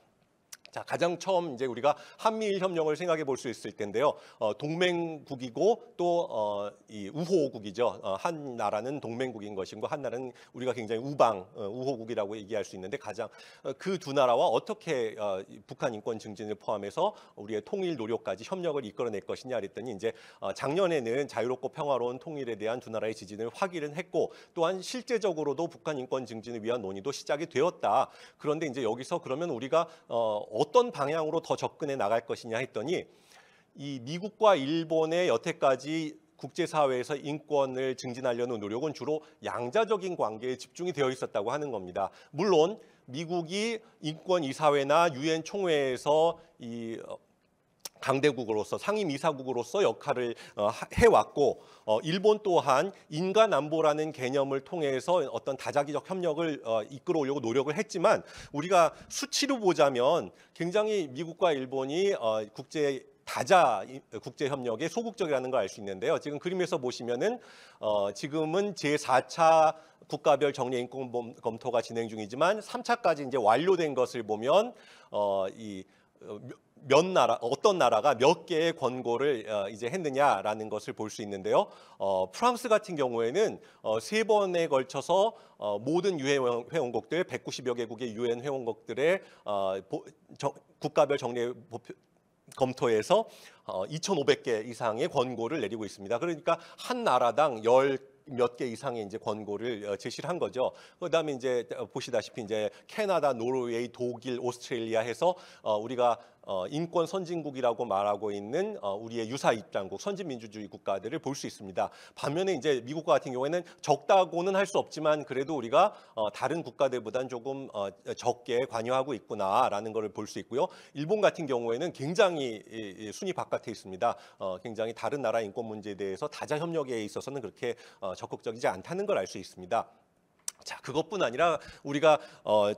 자, 가장 처음 이제 우리가 한미일 협력을 생각해 볼 수 있을 텐데요. 동맹국이고 또 이 우호국이죠. 한 나라는 동맹국인 것이고 한 나라는 우리가 굉장히 우호국이라고 얘기할 수 있는데 가장 그 두 나라와 어떻게 북한 인권 증진을 포함해서 우리의 통일 노력까지 협력을 이끌어낼 것이냐 그랬더니 이제 작년에는 자유롭고 평화로운 통일에 대한 두 나라의 지지를 확인을 했고 또한 실제적으로도 북한 인권 증진을 위한 논의도 시작이 되었다. 그런데 이제 여기서 그러면 우리가 어떤 방향으로 더 접근해 나갈 것이냐 했더니 이 미국과 일본의 여태까지 국제사회에서 인권을 증진하려는 노력은 주로 양자적인 관계에 집중이 되어 있었다고 하는 겁니다. 물론 미국이 인권이사회나 유엔 총회에서 이 강대국으로서 상임이사국으로서 역할을 해왔고 일본 또한 인간안보라는 개념을 통해서 어떤 다자기적 협력을 이끌어오려고 노력을 했지만 우리가 수치로 보자면 굉장히 미국과 일본이 국제 협력에 소극적이라는 걸 알 수 있는데요. 지금 그림에서 보시면은 지금은 제4차 국가별 정례 인권 검토가 진행 중이지만 3차까지 이제 완료된 것을 보면 어떤 나라가 몇 개의 권고를 이제 했느냐라는 것을 볼 수 있는데요. 프랑스 같은 경우에는 3번에 걸쳐서 모든 유엔 회원국들 190여 개국의 유엔 회원국들의 국가별 정례 검토에서 2,500개 이상의 권고를 내리고 있습니다. 그러니까 한 나라당 몇 개 이상의 이제 권고를 제시를 한 거죠. 그다음에 이제 보시다시피 이제 캐나다, 노르웨이, 독일, 오스트레일리아 해서 우리가 인권 선진국이라고 말하고 있는 우리의 유사 입장국, 선진민주주의 국가들을 볼 수 있습니다. 반면에 이제 미국 같은 경우에는 적다고는 할 수 없지만 그래도 우리가 다른 국가들보다는 조금 적게 관여하고 있구나라는 것을 볼 수 있고요. 일본 같은 경우에는 굉장히 순위 바깥에 있습니다. 굉장히 다른 나라 인권 문제에 대해서 다자 협력에 있어서는 그렇게 적극적이지 않다는 걸 알 수 있습니다. 자, 그것뿐 아니라 우리가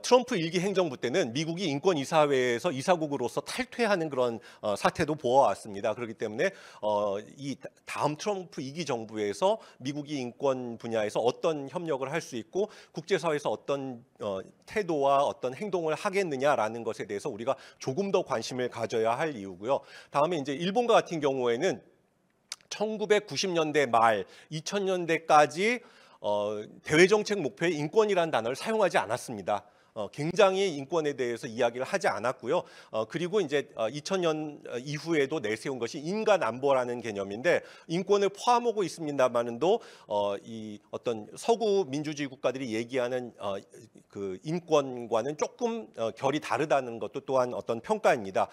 트럼프 1기 행정부 때는 미국이 인권이사회에서 이사국으로서 탈퇴하는 그런 사태도 보아왔습니다. 그렇기 때문에 이 다음 트럼프 2기 정부에서 미국이 인권 분야에서 어떤 협력을 할 수 있고 국제사회에서 어떤 태도와 어떤 행동을 하겠느냐라는 것에 대해서 우리가 조금 더 관심을 가져야 할 이유고요. 다음에 이제 일본과 같은 경우에는 1990년대 말 2000년대까지 대외정책 목표에 인권이라는 단어를 사용하지 않았습니다. 굉장히 인권에 대해서 이야기를 하지 않았고요. 그리고 이제 2000년 이후에도 내세운 것이 인간 안보라는 개념인데 인권을 포함하고 있습니다만은도 이 어떤 서구 민주주의 국가들이 얘기하는 그 인권과는 조금 결이 다르다는 것도 또한 어떤 평가입니다.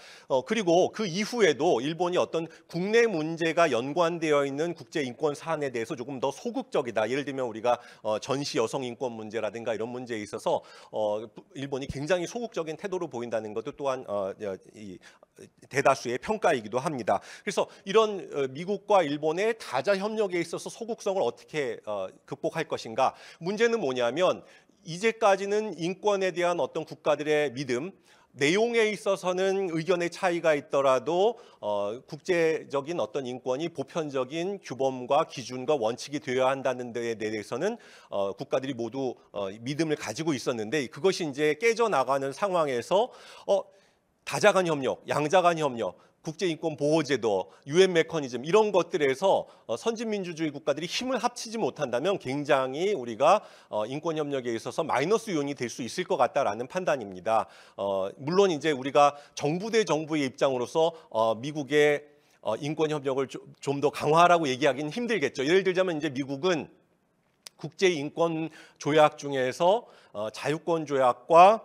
그리고 그 이후에도 일본이 어떤 국내 문제가 연관되어 있는 국제 인권 사안에 대해서 조금 더 소극적이다. 예를 들면 우리가 전시 여성 인권 문제라든가 이런 문제에 있어서 일본이 굉장히 소극적인 태도를 보인다는 것도 또한 이 대다수의 평가이기도 합니다. 그래서 이런 미국과 일본의 다자 협력에 있어서 소극성을 어떻게 극복할 것인가? 문제는 뭐냐면 이제까지는 인권에 대한 어떤 국가들의 믿음, 내용에 있어서는 의견의 차이가 있더라도 국제적인 어떤 인권이 보편적인 규범과 기준과 원칙이 되어야 한다는 데에 대해서는 국가들이 모두 믿음을 가지고 있었는데 그것이 이제 깨져나가는 상황에서 다자 간 협력, 양자 간 협력, 국제인권보호제도, UN 메커니즘 이런 것들에서 선진민주주의 국가들이 힘을 합치지 못한다면 굉장히 우리가 인권협력에 있어서 마이너스 요인이 될 수 있을 것 같다라는 판단입니다. 물론 이제 우리가 정부 대 정부의 입장으로서 미국의 인권협력을 좀 더 강화하라고 얘기하기는 힘들겠죠. 예를 들자면 이제 미국은 국제인권조약 중에서 자유권조약과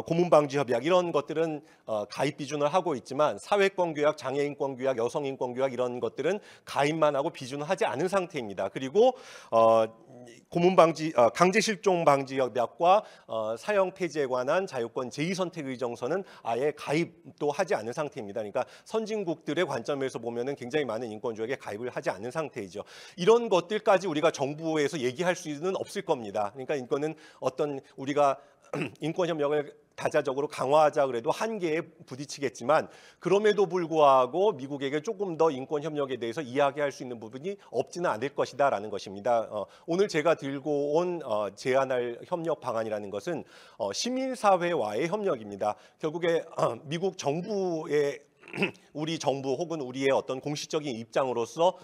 고문방지협약 이런 것들은 가입 비준을 하고 있지만 사회권규약, 장애인권규약, 여성인권규약 이런 것들은 가입만 하고 비준을 하지 않은 상태입니다. 그리고 고문방지, 강제실종방지협약과 사형 폐지에 관한 자유권 제2선택의정서는 아예 가입도 하지 않은 상태입니다. 그러니까 선진국들의 관점에서 보면은 굉장히 많은 인권조약에 가입을 하지 않은 상태이죠. 이런 것들까지 우리가 정부에서 얘기할 수는 없을 겁니다. 그러니까 이거는 어떤 우리가 인권협력을 다자적으로 강화하자 그래도 한계에 부딪히겠지만 그럼에도 불구하고 미국에게 조금 더 인권협력에 대해서 이야기할 수 있는 부분이 없지는 않을 것이다라는 것입니다. 오늘 제가 들고 온 제안할 협력 방안이라는 것은 시민사회와의 협력입니다. 결국에 미국 정부의 우리 정부 혹은 우리의 어떤 공식적인 입장으로서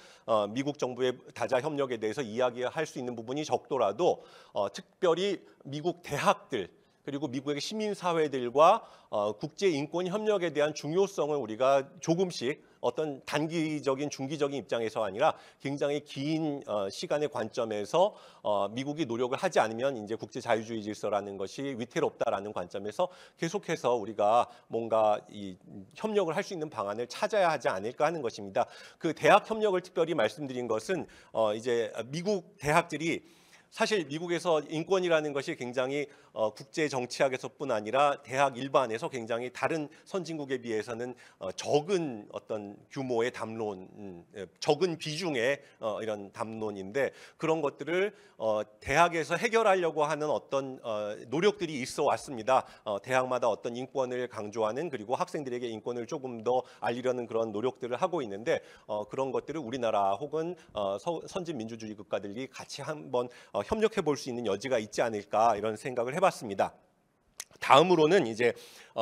미국 정부의 다자 협력에 대해서 이야기할 수 있는 부분이 적더라도 특별히 미국 대학들 그리고 미국의 시민사회들과 국제인권협력에 대한 중요성을 우리가 조금씩 어떤 단기적인 중기적인 입장에서 아니라 굉장히 긴 시간의 관점에서 미국이 노력을 하지 않으면 이제 국제 자유주의 질서라는 것이 위태롭다라는 관점에서 계속해서 우리가 뭔가 이 협력을 할 수 있는 방안을 찾아야 하지 않을까 하는 것입니다. 그 대학 협력을 특별히 말씀드린 것은 이제 미국 대학들이 사실 미국에서 인권이라는 것이 굉장히 국제 정치학에서뿐 아니라 대학 일반에서 굉장히 다른 선진국에 비해서는 적은 어떤 규모의 담론, 적은 비중의 이런 담론인데 그런 것들을 대학에서 해결하려고 하는 어떤 노력들이 있어 왔습니다. 대학마다 어떤 인권을 강조하는 그리고 학생들에게 인권을 조금 더 알리려는 그런 노력들을 하고 있는데 그런 것들을 우리나라 혹은 선진 민주주의 국가들이 같이 한번 협력해 볼 수 있는 여지가 있지 않을까 이런 생각을 해봤습니다. 다음으로는 이제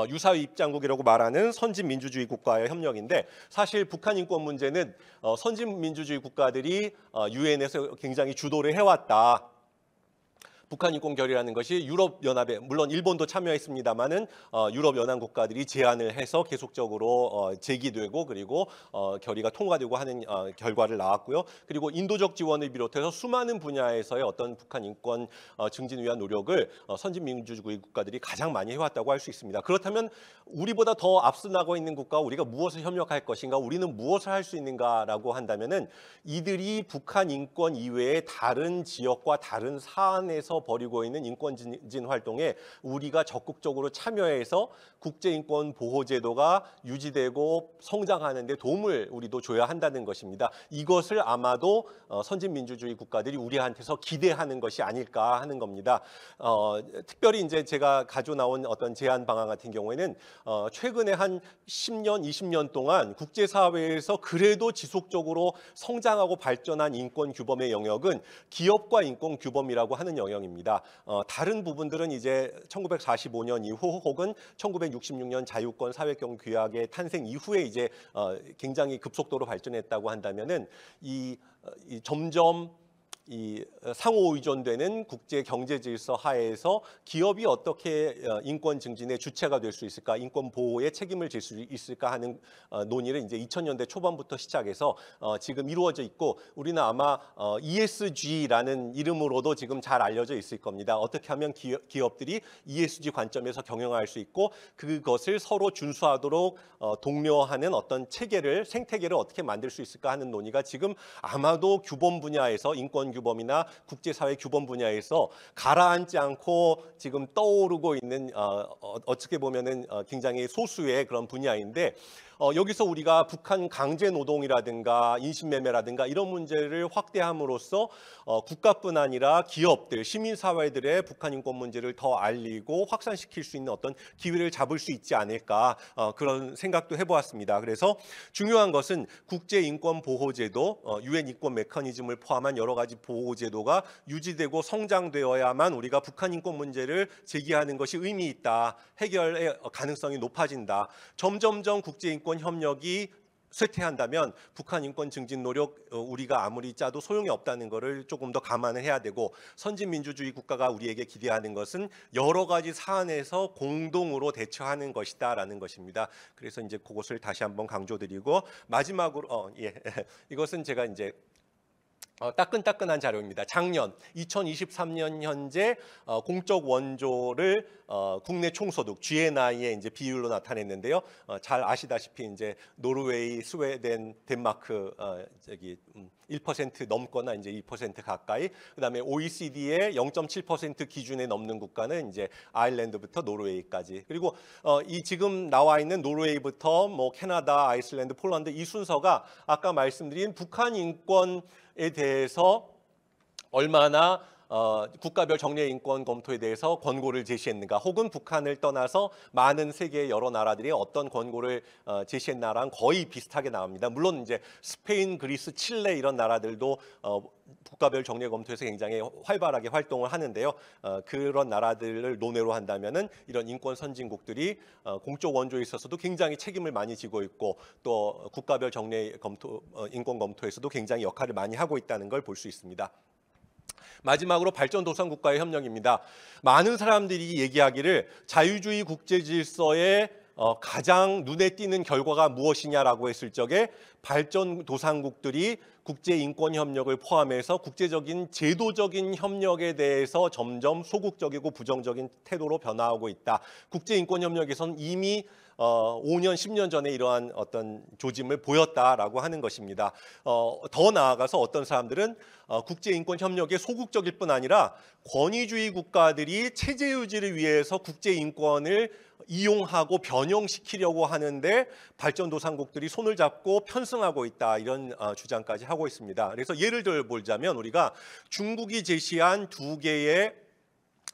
유사의 입장국이라고 말하는 선진 민주주의 국가의 협력인데 사실 북한 인권 문제는 선진 민주주의 국가들이 유엔에서 굉장히 주도를 해왔다. 북한 인권 결의라는 것이 유럽 연합에 물론 일본도 참여했습니다만은 유럽 연합 국가들이 제안을 해서 계속적으로 제기되고 그리고 결의가 통과되고 하는 결과를 낳았고요. 그리고 인도적 지원을 비롯해서 수많은 분야에서의 어떤 북한 인권 증진을 위한 노력을 선진 민주주의 국가들이 가장 많이 해왔다고 할 수 있습니다. 그렇다면 우리보다 더 앞서 나고 있는 국가와 우리가 무엇을 협력할 것인가, 우리는 무엇을 할 수 있는가라고 한다면은 이들이 북한 인권 이외의 다른 지역과 다른 사안에서 벌이고 있는 인권 증진 활동에 우리가 적극적으로 참여해서 국제인권 보호제도가 유지되고 성장하는 데 도움을 우리도 줘야 한다는 것입니다. 이것을 아마도 선진 민주주의 국가들이 우리한테서 기대하는 것이 아닐까 하는 겁니다. 특별히 이제 제가 가져 나온 어떤 제안 방안 같은 경우에는 최근에 한 10년, 20년 동안 국제사회에서 그래도 지속적으로 성장하고 발전한 인권 규범의 영역은 기업과 인권 규범이라고 하는 영역입니다. 다른 부분들은 이제 1945년 이후 혹은 1966년 자유권 사회권 규약의 탄생 이후에 이제 굉장히 급속도로 발전했다고 한다면은 이 점점 이 상호 의존되는 국제 경제 질서 하에서 기업이 어떻게 인권 증진의 주체가 될 수 있을까, 인권 보호에 책임을 질 수 있을까 하는 논의를 이제 2000년대 초반부터 시작해서 지금 이루어져 있고, 우리는 아마 ESG라는 이름으로도 지금 잘 알려져 있을 겁니다. 어떻게 하면 기업들이 ESG 관점에서 경영할 수 있고 그것을 서로 준수하도록 독려하는 어떤 체계를, 생태계를 어떻게 만들 수 있을까 하는 논의가 지금 아마도 규범 분야에서, 인권 규범이나 국제사회 규범 분야에서 가라앉지 않고 지금 떠오르고 있는 어떻게 보면은 굉장히 소수의 그런 분야인데, 여기서 우리가 북한 강제 노동이라든가 인신매매라든가 이런 문제를 확대함으로써 국가뿐 아니라 기업들, 시민사회들의 북한 인권 문제를 더 알리고 확산시킬 수 있는 어떤 기회를 잡을 수 있지 않을까, 그런 생각도 해보았습니다. 그래서 중요한 것은 국제인권보호제도, UN 인권 메커니즘을 포함한 여러 가지 보호제도가 유지되고 성장되어야만 우리가 북한 인권 문제를 제기하는 것이 의미 있다, 해결의 가능성이 높아진다. 점점점 국제인권 협력이 쇠퇴한다면 북한 인권 증진 노력 우리가 아무리 짜도 소용이 없다는 것을 조금 더 감안을 해야 되고, 선진민주주의 국가가 우리에게 기대하는 것은 여러 가지 사안에서 공동으로 대처하는 것이다라는 것입니다. 그래서 이제 그것을 다시 한번 강조드리고, 마지막으로 이것은 제가 이제 따끈따끈한 자료입니다. 작년 2023년 현재 공적 원조를 국내 총소득 GNI의 이제 비율로 나타냈는데요. 잘 아시다시피 이제 노르웨이, 스웨덴, 덴마크 1% 넘거나 이제 2% 가까이, 그다음에 OECD의 0.7% 기준에 넘는 국가는 이제 아일랜드부터 노르웨이까지, 그리고 이 지금 나와 있는 노르웨이부터 뭐 캐나다, 아이슬란드, 폴란드 이 순서가 아까 말씀드린 북한 인권에 대해서 얼마나 국가별 정례 인권 검토에 대해서 권고를 제시했는가, 혹은 북한을 떠나서 많은 세계의 여러 나라들이 어떤 권고를 제시했나랑 거의 비슷하게 나옵니다. 물론 이제 스페인, 그리스, 칠레 이런 나라들도 국가별 정례 검토에서 굉장히 활발하게 활동을 하는데요. 그런 나라들을 논외로 한다면은 이런 인권 선진국들이 공적 원조에 있어서도 굉장히 책임을 많이 지고 있고, 또 국가별 정례 검토, 인권 검토에서도 굉장히 역할을 많이 하고 있다는 걸 볼 수 있습니다. 마지막으로 발전도상국가의 협력입니다. 많은 사람들이 얘기하기를 자유주의 국제 질서의 가장 눈에 띄는 결과가 무엇이냐라고 했을 적에 발전도상국들이 국제인권협력을 포함해서 국제적인 제도적인 협력에 대해서 점점 소극적이고 부정적인 태도로 변화하고 있다. 국제인권협력에서는 이미 5년, 10년 전에 이러한 어떤 조짐을 보였다라고 하는 것입니다. 더 나아가서 어떤 사람들은 국제인권협력에 소극적일 뿐 아니라 권위주의 국가들이 체제 유지를 위해서 국제인권을 이용하고 변형시키려고 하는데 발전도상국들이 손을 잡고 편승하고 있다, 이런 주장까지 하고 있습니다. 그래서 예를 들어보자면 우리가 중국이 제시한 두 개의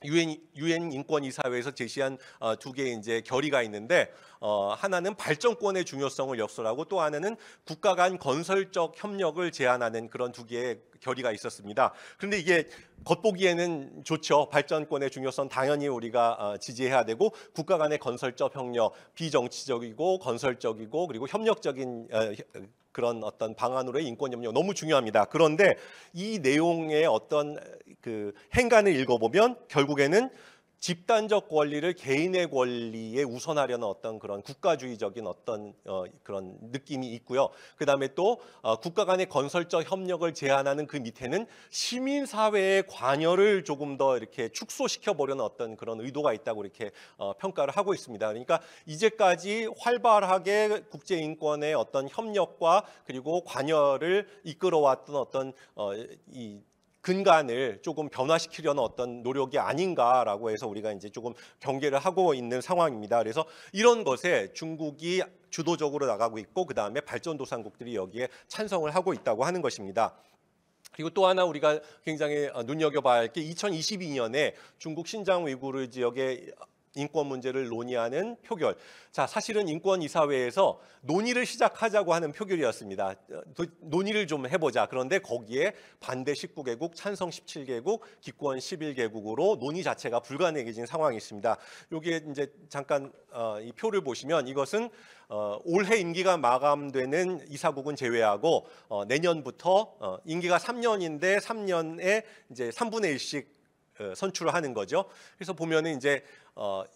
UN 인권이사회에서 제시한 두 개의 이제 결의가 있는데, 하나는 발전권의 중요성을 역설하고 또 하나는 국가 간 건설적 협력을 제한하는 그런 두 개의 결의가 있었습니다. 그런데 이게 겉보기에는 좋죠. 발전권의 중요성 당연히 우리가 지지해야 되고, 국가 간의 건설적 협력, 비정치적이고 건설적이고 그리고 협력적인 그런 어떤 방안으로의 인권 협력 너무 중요합니다. 그런데 이 내용의 어떤 그 행간을 읽어보면 결국에는 집단적 권리를 개인의 권리에 우선하려는 어떤 그런 국가주의적인 어떤 그런 느낌이 있고요. 그다음에 또 국가 간의 건설적 협력을 제한하는 그 밑에는 시민사회의 관여를 조금 더 이렇게 축소시켜 보려는 어떤 그런 의도가 있다고 이렇게 평가를 하고 있습니다. 그러니까 이제까지 활발하게 국제인권의 어떤 협력과 그리고 관여를 이끌어왔던 어떤 이 근간을 조금 변화시키려는 어떤 노력이 아닌가라고 해서 우리가 이제 조금 경계를 하고 있는 상황입니다. 그래서 이런 것에 중국이 주도적으로 나가고 있고, 그 다음에 발전도상국들이 여기에 찬성을 하고 있다고 하는 것입니다. 그리고 또 하나 우리가 굉장히 눈여겨봐야 할 게 2022년에 중국 신장 위구르 지역에 인권 문제를 논의하는 표결. 자, 사실은 인권이사회에서 논의를 시작하자고 하는 표결이었습니다. 논의를 좀 해보자. 그런데 거기에 반대 19개국, 찬성 17개국, 기권 11개국으로 논의 자체가 불가능해진 상황이 있습니다. 여기에 이제 잠깐 이 표를 보시면 이것은 올해 임기가 마감되는 이사국은 제외하고 내년부터 임기가 3년인데 3년에 이제 3분의 1씩 선출을 하는 거죠. 그래서 보면은 이제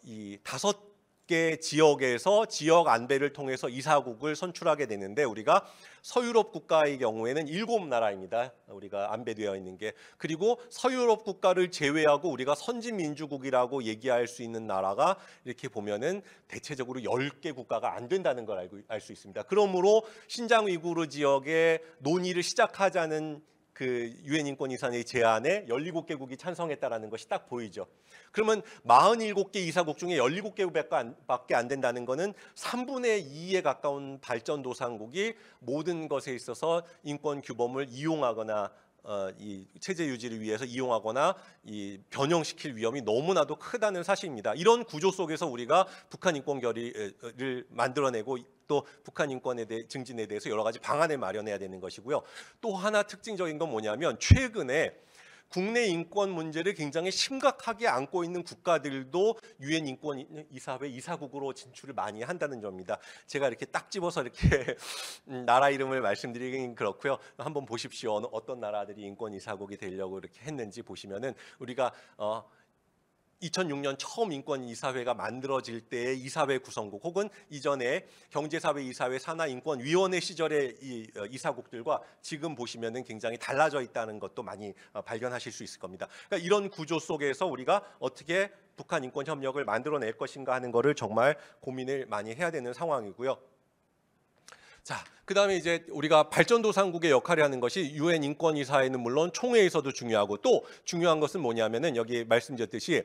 이 5개 지역에서 지역 안배를 통해서 이사국을 선출하게 되는데 우리가 서유럽 국가의 경우에는 7나라입니다. 우리가 안배되어 있는 게. 그리고 서유럽 국가를 제외하고 우리가 선진민주국이라고 얘기할 수 있는 나라가 이렇게 보면은 대체적으로 10개 국가가 안 된다는 걸 알 수 있습니다. 그러므로 신장 위구르 지역에 논의를 시작하자는 그 유엔 인권이사회의 제안에 17개국이 찬성했다라는 것이 딱 보이죠. 그러면 47개 이사국 중에 17개국밖에 안 된다는 것은 3분의 2에 가까운 발전도상국이 모든 것에 있어서 인권 규범을 이용하거나 이 체제 유지를 위해서 이용하거나 이 변형시킬 위험이 너무나도 크다는 사실입니다. 이런 구조 속에서 우리가 북한 인권 결의를 만들어내고 또 북한 인권에 대해 증진에 대해서 여러 가지 방안을 마련해야 되는 것이고요. 또 하나 특징적인 건 뭐냐면 최근에 국내 인권 문제를 굉장히 심각하게 안고 있는 국가들도 유엔 인권이사회 이사국으로 진출을 많이 한다는 점입니다. 제가 이렇게 딱 집어서 이렇게 나라 이름을 말씀드리긴 그렇고요. 한번 보십시오. 어떤 나라들이 인권이사국이 되려고 이렇게 했는지 보시면은 우리가 2006년 처음 인권이사회가 만들어질 때의 이사회 구성국 혹은 이전에 경제사회이사회 산하인권위원회 시절의 이 이사국들과 지금 보시면은 굉장히 달라져 있다는 것도 많이 발견하실 수 있을 겁니다. 그러니까 이런 구조 속에서 우리가 어떻게 북한 인권 협력을 만들어낼 것인가 하는 것을 정말 고민을 많이 해야 되는 상황이고요. 자, 그다음에 이제 우리가 발전도상국의 역할을 하는 것이 유엔 인권이사회는 물론 총회에서도 중요하고 또 중요한 것은 뭐냐면은 여기 말씀드렸듯이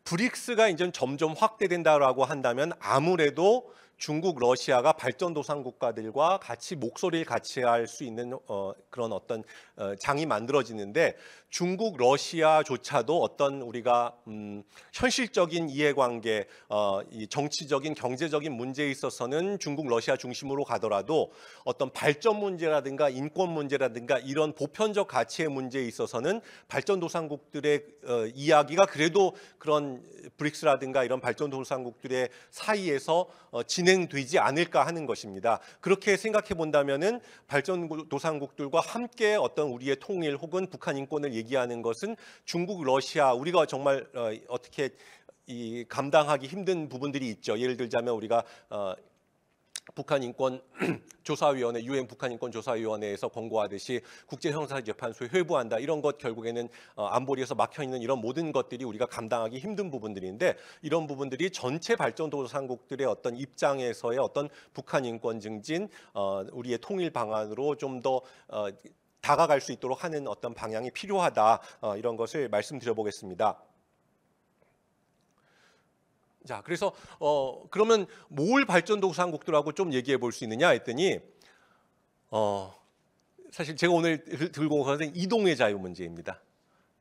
브릭스가 이제 점점 확대된다라고 한다면 아무래도 중국, 러시아가 발전도상 국가들과 같이 목소리를 같이 할 수 있는 그런 어떤 장이 만들어지는데 중국, 러시아조차도 어떤 우리가 현실적인 이해관계, 이 정치적인, 경제적인 문제에 있어서는 중국, 러시아 중심으로 가더라도 어떤 발전 문제라든가 인권 문제라든가 이런 보편적 가치의 문제에 있어서는 발전도상국들의 이야기가 그래도 그런 브릭스라든가 이런 발전도상국들의 사이에서 진행되지 않을까 하는 것입니다. 그렇게 생각해 본다면은 발전도상국들과 함께 어떤 우리의 통일 혹은 북한 인권을 얘기하는 것은 중국, 러시아 우리가 정말 어떻게 이 감당하기 힘든 부분들이 있죠. 예를 들자면 우리가 북한 인권 조사위원회, 유엔 북한 인권 조사위원회에서 권고하듯이 국제형사재판소에 회부한다. 이런 것 결국에는 안보리에서 막혀 있는 이런 모든 것들이 우리가 감당하기 힘든 부분들인데 이런 부분들이 전체 발전도상국들의 어떤 입장에서의 어떤 북한 인권 증진, 우리의 통일 방안으로 좀 더 다가갈 수 있도록 하는 어떤 방향이 필요하다. 이런 것을 말씀드려보겠습니다. 자, 그래서 그러면 뭘 발전도상국들하고 좀 얘기해 볼 수 있느냐 했더니 사실 제가 오늘 들고 온 것은 이동의 자유 문제입니다.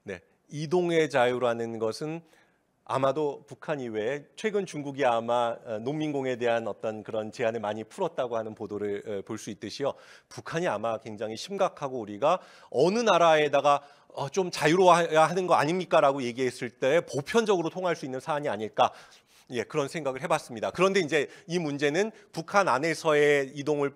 네, 이동의 자유라는 것은 아마도 북한 이외에 최근 중국이 아마 농민공에 대한 어떤 그런 제한을 많이 풀었다고 하는 보도를 볼 수 있듯이요. 북한이 아마 굉장히 심각하고 우리가 어느 나라에다가 좀 자유로워야 하는 거 아닙니까라고 얘기했을 때 보편적으로 통할 수 있는 사안이 아닐까. 예, 그런 생각을 해봤습니다. 그런데 이제 이 문제는 북한 안에서의 이동을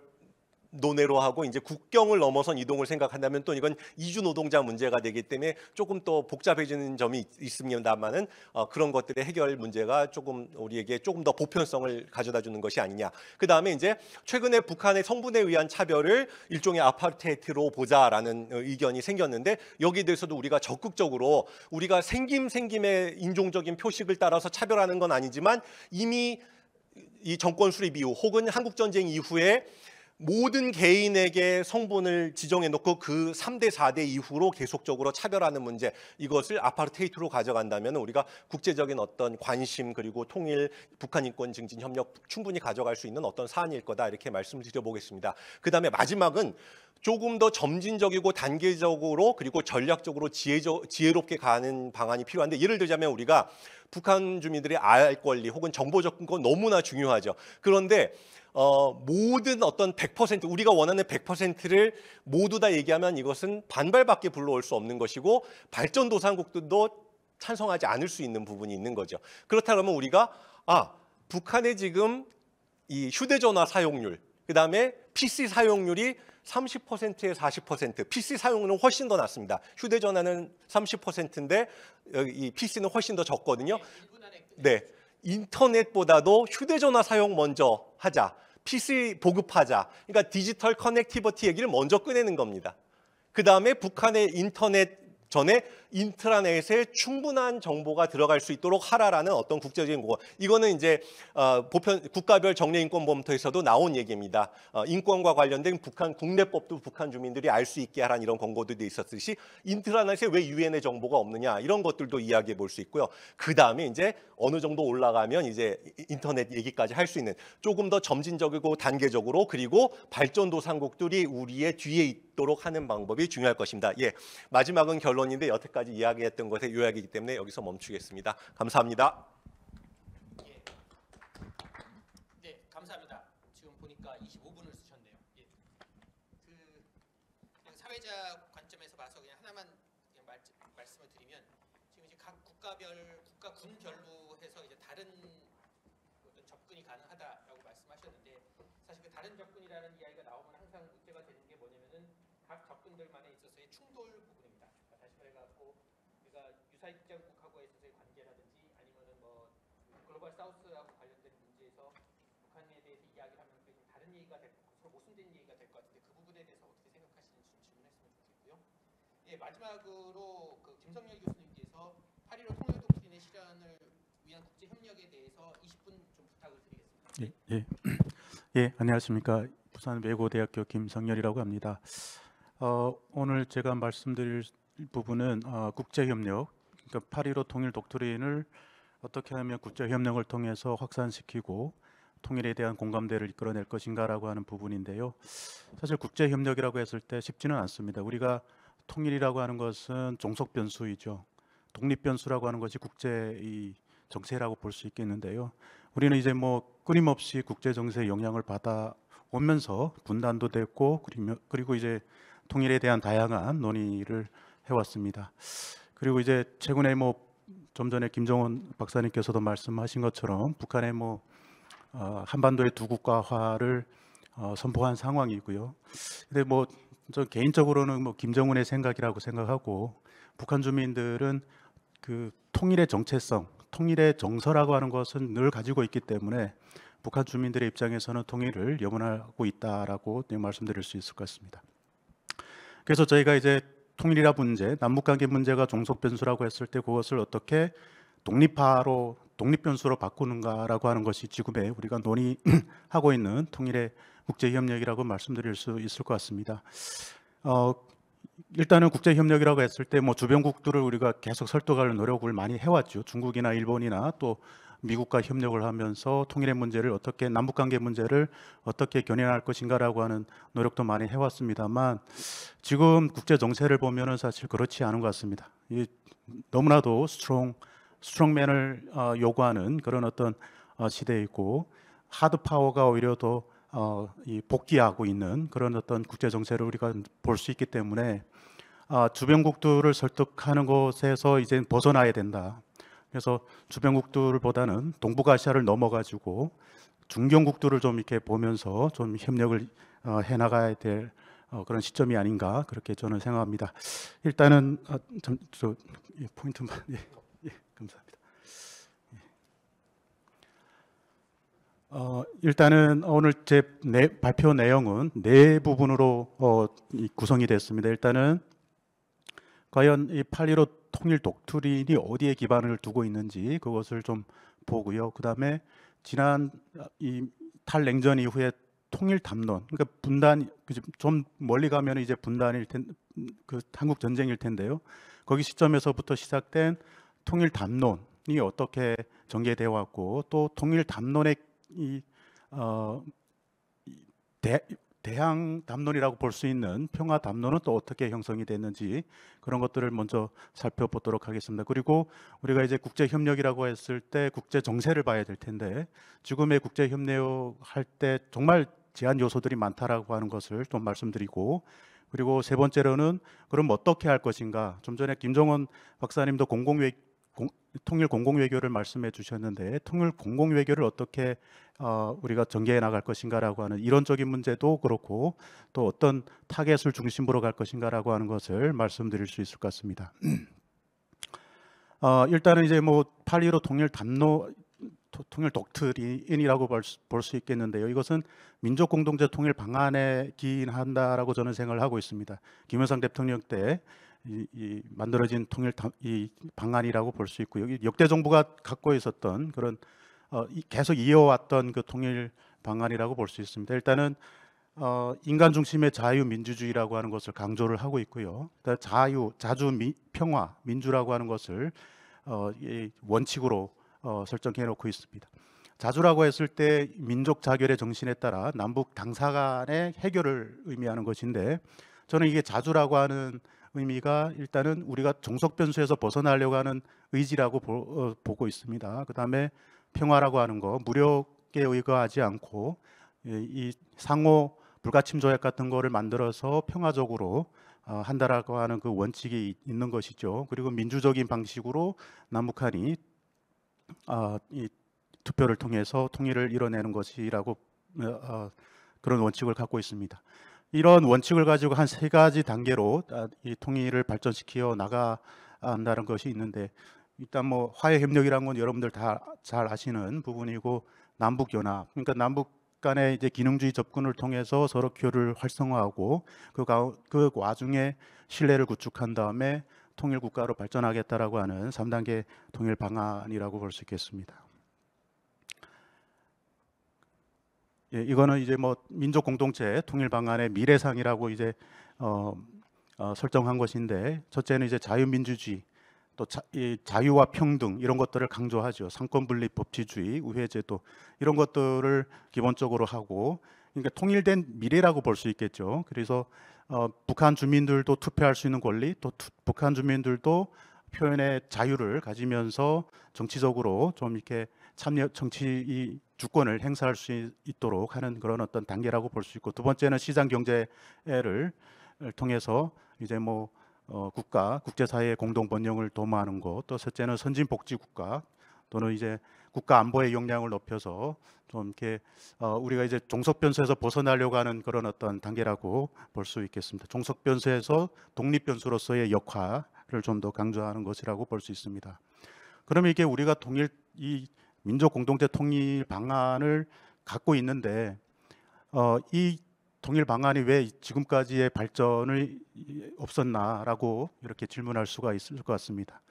논외로 하고 이제 국경을 넘어선 이동을 생각한다면 또 이건 이주 노동자 문제가 되기 때문에 조금 또 복잡해지는 점이 있습니다만은 그런 것들의 해결 문제가 조금 우리에게 조금 더 보편성을 가져다 주는 것이 아니냐. 그 다음에 이제 최근에 북한의 성분에 의한 차별을 일종의 아파르테이트로 보자라는 의견이 생겼는데 여기에 대해서도 우리가 적극적으로 우리가 생김의 인종적인 표식을 따라서 차별하는 건 아니지만 이미 이 정권 수립 이후 혹은 한국 전쟁 이후에 모든 개인에게 성분을 지정해 놓고 그 3대 4대 이후로 계속적으로 차별하는 문제, 이것을 아파르테이트로 가져간다면 우리가 국제적인 어떤 관심 그리고 통일, 북한 인권 증진 협력 충분히 가져갈 수 있는 어떤 사안일 거다, 이렇게 말씀드려 보겠습니다. 그다음에 마지막은 조금 더 점진적이고 단계적으로 그리고 전략적으로 지혜롭게 가는 방안이 필요한데, 예를 들자면 우리가 북한 주민들의 알 권리 혹은 정보 접근권 너무나 중요하죠. 그런데 모든 어떤 100%, 우리가 원하는 100%를 모두 다 얘기하면 이것은 반발밖에 불러올 수 없는 것이고 발전도상국들도 찬성하지 않을 수 있는 부분이 있는 거죠. 그렇다면 우리가 북한의 지금 이 휴대전화 사용률, 그다음에 PC 사용률이 30%에 40%, PC 사용률은 훨씬 더 낮습니다. 휴대전화는 30%인데 이 PC는 훨씬 더 적거든요. 네, 인터넷보다도 휴대전화 사용 먼저 하자, PC 보급하자. 그러니까 디지털 커넥티비티 얘기를 먼저 꺼내는 겁니다. 그 다음에 북한의 인터넷 전에 인트라넷에 충분한 정보가 들어갈 수 있도록 하라라는 어떤 국제적인 거. 이거는 이제 보편 국가별 정례인권범토에서도 나온 얘기입니다. 인권과 관련된 북한 국내법도 북한 주민들이 알 수 있게 하라는 이런 권고들도 있었듯이 인트라넷에 왜 유엔의 정보가 없느냐, 이런 것들도 이야기해 볼 수 있고요. 그 다음에 이제 어느 정도 올라가면 이제 인터넷 얘기까지 할 수 있는, 조금 더 점진적이고 단계적으로 그리고 발전도상국들이 우리의 뒤에 있도록 하는 방법이 중요할 것입니다. 예, 마지막은 결론인데 여태까지 이야기했던 것의 요약이기 때문에 여기서 멈추겠습니다. 감사합니다. 예. 네, 감사합니다. 지금 보니까 25분을 쓰셨네요. 예. 그냥 사회자 관점에서 봐서 그냥 하나만 그냥 말씀을 드리면, 지금 이제 각 국가군별로 해서 이제 다른 어떤 접근이 가능하다라고 말씀하셨는데, 사실 그 다른 접근이라는 이야기가 나오면 항상 문제가 되는 게 뭐냐면은 각 접근들만에 있어서의 충돌 부분입니다. 다시 말해갖고 우리가 유사입장국하고 있어서의 관계라든지 아니면은 뭐 글로벌 사우스하고 관련된 문제에서 북한에 대해서 이야기를 하면 그게 좀 다른 얘기가 될, 서로 모순된 얘기가 될 것 같은데, 그 부분에 대해서 어떻게 생각하시는지 좀 질문했으면 좋겠고요. 예, 마지막으로 그 김성열 교수님께서 8.15 통일 독트린의 실현을 위한 국제 협력에 대해서 20분 좀 부탁을 드리겠습니다. 예, 안녕하십니까. 부산 외고대학교 김성열이라고 합니다. 오늘 제가 말씀드릴 부분은 국제협력, 그러니까 8.15 통일 독트린을 어떻게 하면 국제협력을 통해서 확산시키고 통일에 대한 공감대를 이끌어낼 것인가라고 하는 부분인데요. 사실 국제협력이라고 했을 때 쉽지는 않습니다. 우리가 통일이라고 하는 것은 종속 변수이죠. 독립 변수라고 하는 것이 국제 이 정세라고 볼 수 있겠는데요. 우리는 이제 뭐 끊임없이 국제 정세의 영향을 받아 오면서 분단도 됐고, 그리고 이제 통일에 대한 다양한 논의를 해왔습니다. 그리고 이제 최근에 뭐 좀 전에 김정원 박사님께서도 말씀하신 것처럼 북한의 뭐 한반도의 두 국가화를 선포한 상황이고요. 근데 뭐 저 개인적으로는 뭐 김정은의 생각이라고 생각하고, 북한 주민들은 그 통일의 정체성, 통일의 정서라고 하는 것은 늘 가지고 있기 때문에 북한 주민들의 입장에서는 통일을 염원하고 있다라고 말씀드릴 수 있을 것 같습니다. 그래서 저희가 이제 통일이라 문제, 남북관계 문제가 종속 변수라고 했을 때 그것을 어떻게 독립 변수로 바꾸는가라고 하는 것이 지금의 우리가 논의하고 있는 통일의 국제 협력이라고 말씀드릴 수 있을 것 같습니다. 일단은 국제 협력이라고 했을 때 뭐 주변국들을 우리가 계속 설득할 노력을 많이 해왔죠. 중국이나 일본이나 또 미국과 협력을 하면서 통일의 문제를 어떻게, 남북관계 문제를 어떻게 견인할 것인가라고 하는 노력도 많이 해왔습니다만, 지금 국제 정세를 보면은 사실 그렇지 않은 것 같습니다. 너무나도 스트롱맨을 요구하는 그런 어떤 시대이고, 하드 파워가 오히려 더 복귀하고 있는 그런 어떤 국제 정세를 우리가 볼 수 있기 때문에 주변국들을 설득하는 것에서 이제 벗어나야 된다. 그래서 주변국들보다는 동북아시아를 넘어가지고 중견국들을 좀 이렇게 보면서 좀 협력을 해나가야 될 그런 시점이 아닌가, 그렇게 저는 생각합니다. 일단은 포인트만 감사합니다. 일단은 오늘 제 발표 내용은 네 부분으로 구성이 됐습니다. 일단은 과연 이 8.15 통일 독트린이 어디에 기반을 두고 있는지 그것을 좀 보고요. 그 다음에 지난 이 탈냉전 이후에 통일 담론, 그러니까 분단, 좀 멀리 가면 이제 분단일 그 한국 전쟁일 텐데요. 거기 시점에서부터 시작된 통일 담론이 어떻게 전개되어 왔고, 또 통일 담론의 이 대항 담론이라고 볼 수 있는 평화 담론은 또 어떻게 형성이 됐는지 그런 것들을 먼저 살펴보도록 하겠습니다. 그리고 우리가 이제 국제 협력이라고 했을 때 국제 정세를 봐야 될 텐데, 지금의 국제 협력 할 때 정말 제한 요소들이 많다라고 하는 것을 좀 말씀드리고, 그리고 세 번째로는 그럼 어떻게 할 것인가. 좀 전에 김종원 박사님도 통일 공공외교를 말씀해 주셨는데, 통일 공공외교를 어떻게 우리가 전개해 나갈 것인가라고 하는 이론적인 문제도 그렇고, 또 어떤 타겟을 중심으로 갈 것인가라고 하는 것을 말씀드릴 수 있을 것 같습니다. 일단은 이제 뭐 8.15 통일 독트린이라고 볼 수 있겠는데요. 이것은 민족 공동체 통일 방안에 기인한다라고 저는 생각을 하고 있습니다. 김영삼 대통령 때 만들어진 이 방안이라고 볼 수 있고요. 역대 정부가 갖고 있었던 그런 계속 이어왔던 그 통일 방안이라고 볼 수 있습니다. 일단은 인간 중심의 자유민주주의라고 하는 것을 강조를 하고 있고요. 평화, 민주라고 하는 것을 원칙으로 설정해 놓고 있습니다. 자주라고 했을 때 민족 자결의 정신에 따라 남북 당사 간의 해결을 의미하는 것인데, 저는 이게 자주라고 하는 의미가 일단은 우리가 종속 변수에서 벗어나려고 하는 의지라고 보고 있습니다. 그 다음에 평화라고 하는 거, 무력에 의거하지 않고 이 상호 불가침 조약 같은 거를 만들어서 평화적으로 한다라고 하는 그 원칙이 있는 것이죠. 그리고 민주적인 방식으로 남북한이 이 투표를 통해서 통일을 이뤄내는 것이라고 그런 원칙을 갖고 있습니다. 이런 원칙을 가지고 한 3가지 단계로 이 통일을 발전시켜 나가 한다는 것이 있는데, 일단 뭐 화해 협력이라는 건 여러분들 다 잘 아시는 부분이고, 남북 연합, 그러니까 남북 간의 이제 기능주의 접근을 통해서 서로 교류를 활성화하고 그 와중에 신뢰를 구축한 다음에 통일 국가로 발전하겠다라고 하는 3단계 통일 방안이라고 볼 수 있겠습니다. 예, 이거는 이제 뭐 민족 공동체 통일 방안의 미래상이라고 이제 설정한 것인데, 첫째는 이제 자유민주주의, 또 자유와 평등 이런 것들을 강조하죠. 상권분립, 법치주의, 우회제도 이런 것들을 기본적으로 하고, 그러니까 통일된 미래라고 볼 수 있겠죠. 그래서 북한 주민들도 투표할 수 있는 권리, 또 북한 주민들도 표현의 자유를 가지면서 정치적으로 좀 이렇게 정치 주권을 행사할 수 있도록 하는 그런 어떤 단계라고 볼 수 있고, 두 번째는 시장 경제를 통해서 이제 뭐 국제사회의 공동 번영을 도모하는 것, 또 셋째는 선진 복지 국가 또는 이제 국가 안보의 역량을 높여서 좀 이렇게 우리가 이제 종속 변수에서 벗어나려고 하는 그런 어떤 단계라고 볼 수 있겠습니다. 종속 변수에서 독립 변수로서의 역할을 좀 더 강조하는 것이라고 볼 수 있습니다. 그러면 이게 우리가 이 민족 공동체 통일 방안을 갖고 있는데, 이 통일 방안이 왜 지금까지의 발전을 없었나라고 이렇게 질문할 수가 있을 것 같습니다.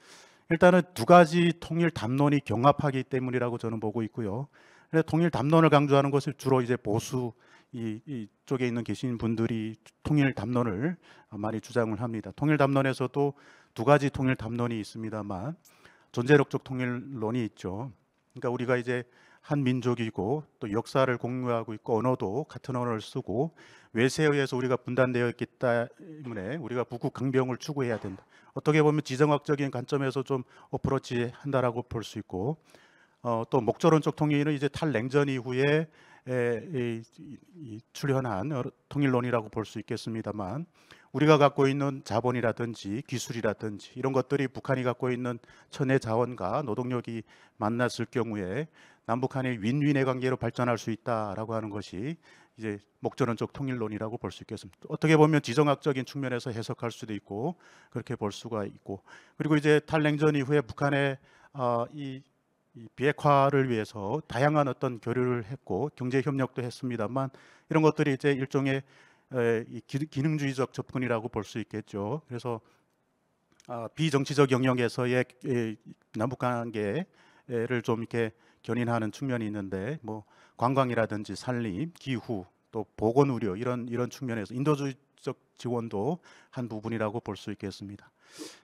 일단은 2가지 통일 담론이 경합하기 때문이라고 저는 보고 있고요. 그래서 통일 담론을 강조하는 것을 주로 이제 보수 이쪽에 있는 계신 분들이 통일 담론을 많이 주장을 합니다. 통일 담론에서도 2가지 통일 담론이 있습니다만, 존재력적 통일론이 있죠. 그러니까 우리가 이제 한 민족이고 또 역사를 공유하고 있고 언어도 같은 언어를 쓰고 외세에 의해서 우리가 분단되어 있기 때문에 우리가 북극 강병을 추구해야 된다. 어떻게 보면 지정학적인 관점에서 좀 어프로치 한다라고 볼 수 있고, 또 목조론적 통일은 이제 탈냉전 이후에 출현한 통일론이라고 볼 수 있겠습니다만, 우리가 갖고 있는 자본이라든지 기술이라든지 이런 것들이 북한이 갖고 있는 천혜 자원과 노동력이 만났을 경우에 남북한이 윈윈의 관계로 발전할 수 있다라고 하는 것이 이제 목전론적 통일론이라고 볼 수 있겠습니다. 어떻게 보면 지정학적인 측면에서 해석할 수도 있고 그렇게 볼 수가 있고, 그리고 이제 탈냉전 이후에 북한의 이 비핵화를 위해서 다양한 어떤 교류를 했고 경제 협력도 했습니다만, 이런 것들이 이제 일종의 기능주의적 접근이라고 볼 수 있겠죠. 그래서 비정치적 영역에서의 남북 관계를 좀 이렇게 견인하는 측면이 있는데, 뭐 관광이라든지 산림, 기후, 또 보건 의료 이런 측면에서 인도주의적 지원도 한 부분이라고 볼 수 있겠습니다.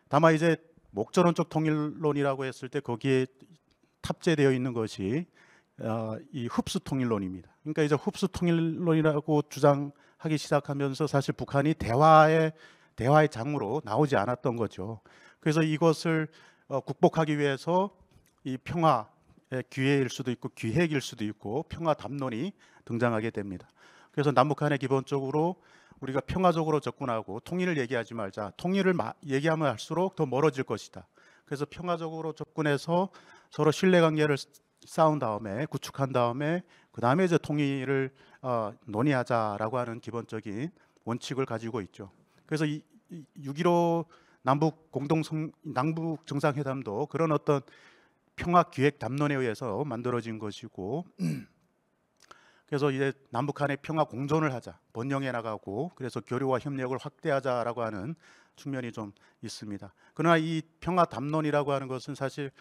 다만 이제 목적론적 통일론이라고 했을 때 거기에 탑재되어 있는 것이 이 흡수 통일론입니다. 그러니까 이제 흡수 통일론이라고 주장하기 시작하면서 사실 북한이 대화의 장으로 나오지 않았던 거죠. 그래서 이것을 극복하기 위해서 이 평화의 기회일 수도 있고 기획일 수도 있고 평화 담론이 등장하게 됩니다. 그래서 남북한에 기본적으로 우리가 평화적으로 접근하고 통일을 얘기하지 말자. 통일을 얘기하면 할수록 더 멀어질 것이다. 그래서 평화적으로 접근해서 서로 신뢰관계를 쌓은 다음에 구축한 다음에 그 다음에 이제 통일을 논의하자라고 하는 기본적인 원칙을 가지고 있죠. 그래서 6.15 남북 정상회담도 그런 어떤 평화 기획 담론에 의해서 만들어진 것이고, 그래서 이제 남북한의 평화 공존을 하자, 번영해 나가고, 그래서 교류와 협력을 확대하자라고 하는 측면이 좀 있습니다. 그러나 이 평화 담론이라고 하는 것은 사실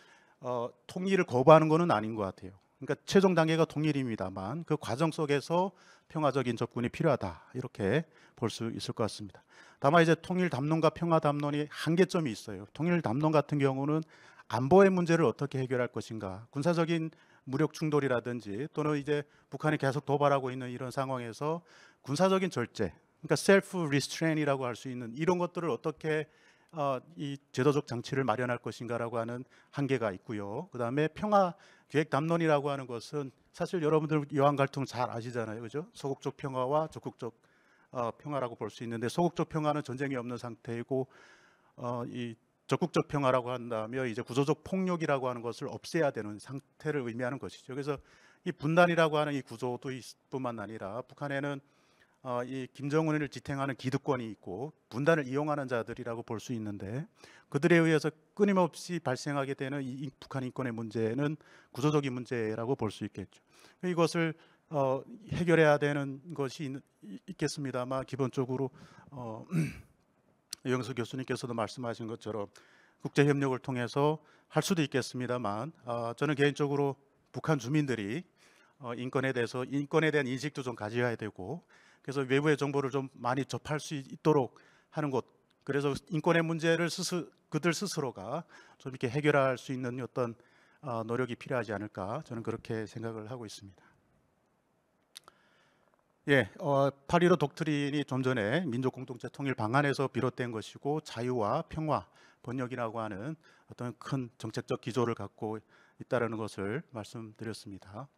통일을 거부하는 것은 아닌 것 같아요. 그러니까 최종 단계가 통일입니다만 그 과정 속에서 평화적인 접근이 필요하다, 이렇게 볼 수 있을 것 같습니다. 다만 이제 통일 담론과 평화 담론이 한계점이 있어요. 통일 담론 같은 경우는 안보의 문제를 어떻게 해결할 것인가, 군사적인 무력 충돌이라든지 또는 이제 북한이 계속 도발하고 있는 이런 상황에서 군사적인 절제, 그러니까 셀프 리스트레인이라고 할 수 있는 이런 것들을 어떻게 이 제도적 장치를 마련할 것인가라고 하는 한계가 있고요. 그다음에 평화 기획 담론이라고 하는 것은 사실 여러분들 여한 갈등 잘 아시잖아요, 그죠? 소극적 평화와 적극적 평화라고 볼 수 있는데, 소극적 평화는 전쟁이 없는 상태이고 이 적극적 평화라고 한다면 이제 구조적 폭력이라고 하는 것을 없애야 되는 상태를 의미하는 것이죠. 그래서 이 분단이라고 하는 이 구조도 뿐만 아니라 북한에는 이 김정은을 지탱하는 기득권이 있고 분단을 이용하는 자들이라고 볼 수 있는데, 그들에 의해서 끊임없이 발생하게 되는 이 북한 인권의 문제는 구조적인 문제라고 볼 수 있겠죠. 이것을 해결해야 되는 것이 있겠습니다만, 기본적으로 영수 교수님께서도 말씀하신 것처럼 국제 협력을 통해서 할 수도 있겠습니다만, 저는 개인적으로 북한 주민들이 인권에 대한 인식도 좀 가져야 되고, 그래서 외부의 정보를 좀 많이 접할 수 있도록 하는 것, 그래서 인권의 문제를 그들 스스로가 좀 이렇게 해결할 수 있는 어떤 노력이 필요하지 않을까, 저는 그렇게 생각을 하고 있습니다. 예, 8.15 독트린이 좀 전에 민족 공동체 통일 방안에서 비롯된 것이고, 자유와 평화, 번영이라고 하는 어떤 큰 정책적 기조를 갖고 있다는 것을 말씀드렸습니다.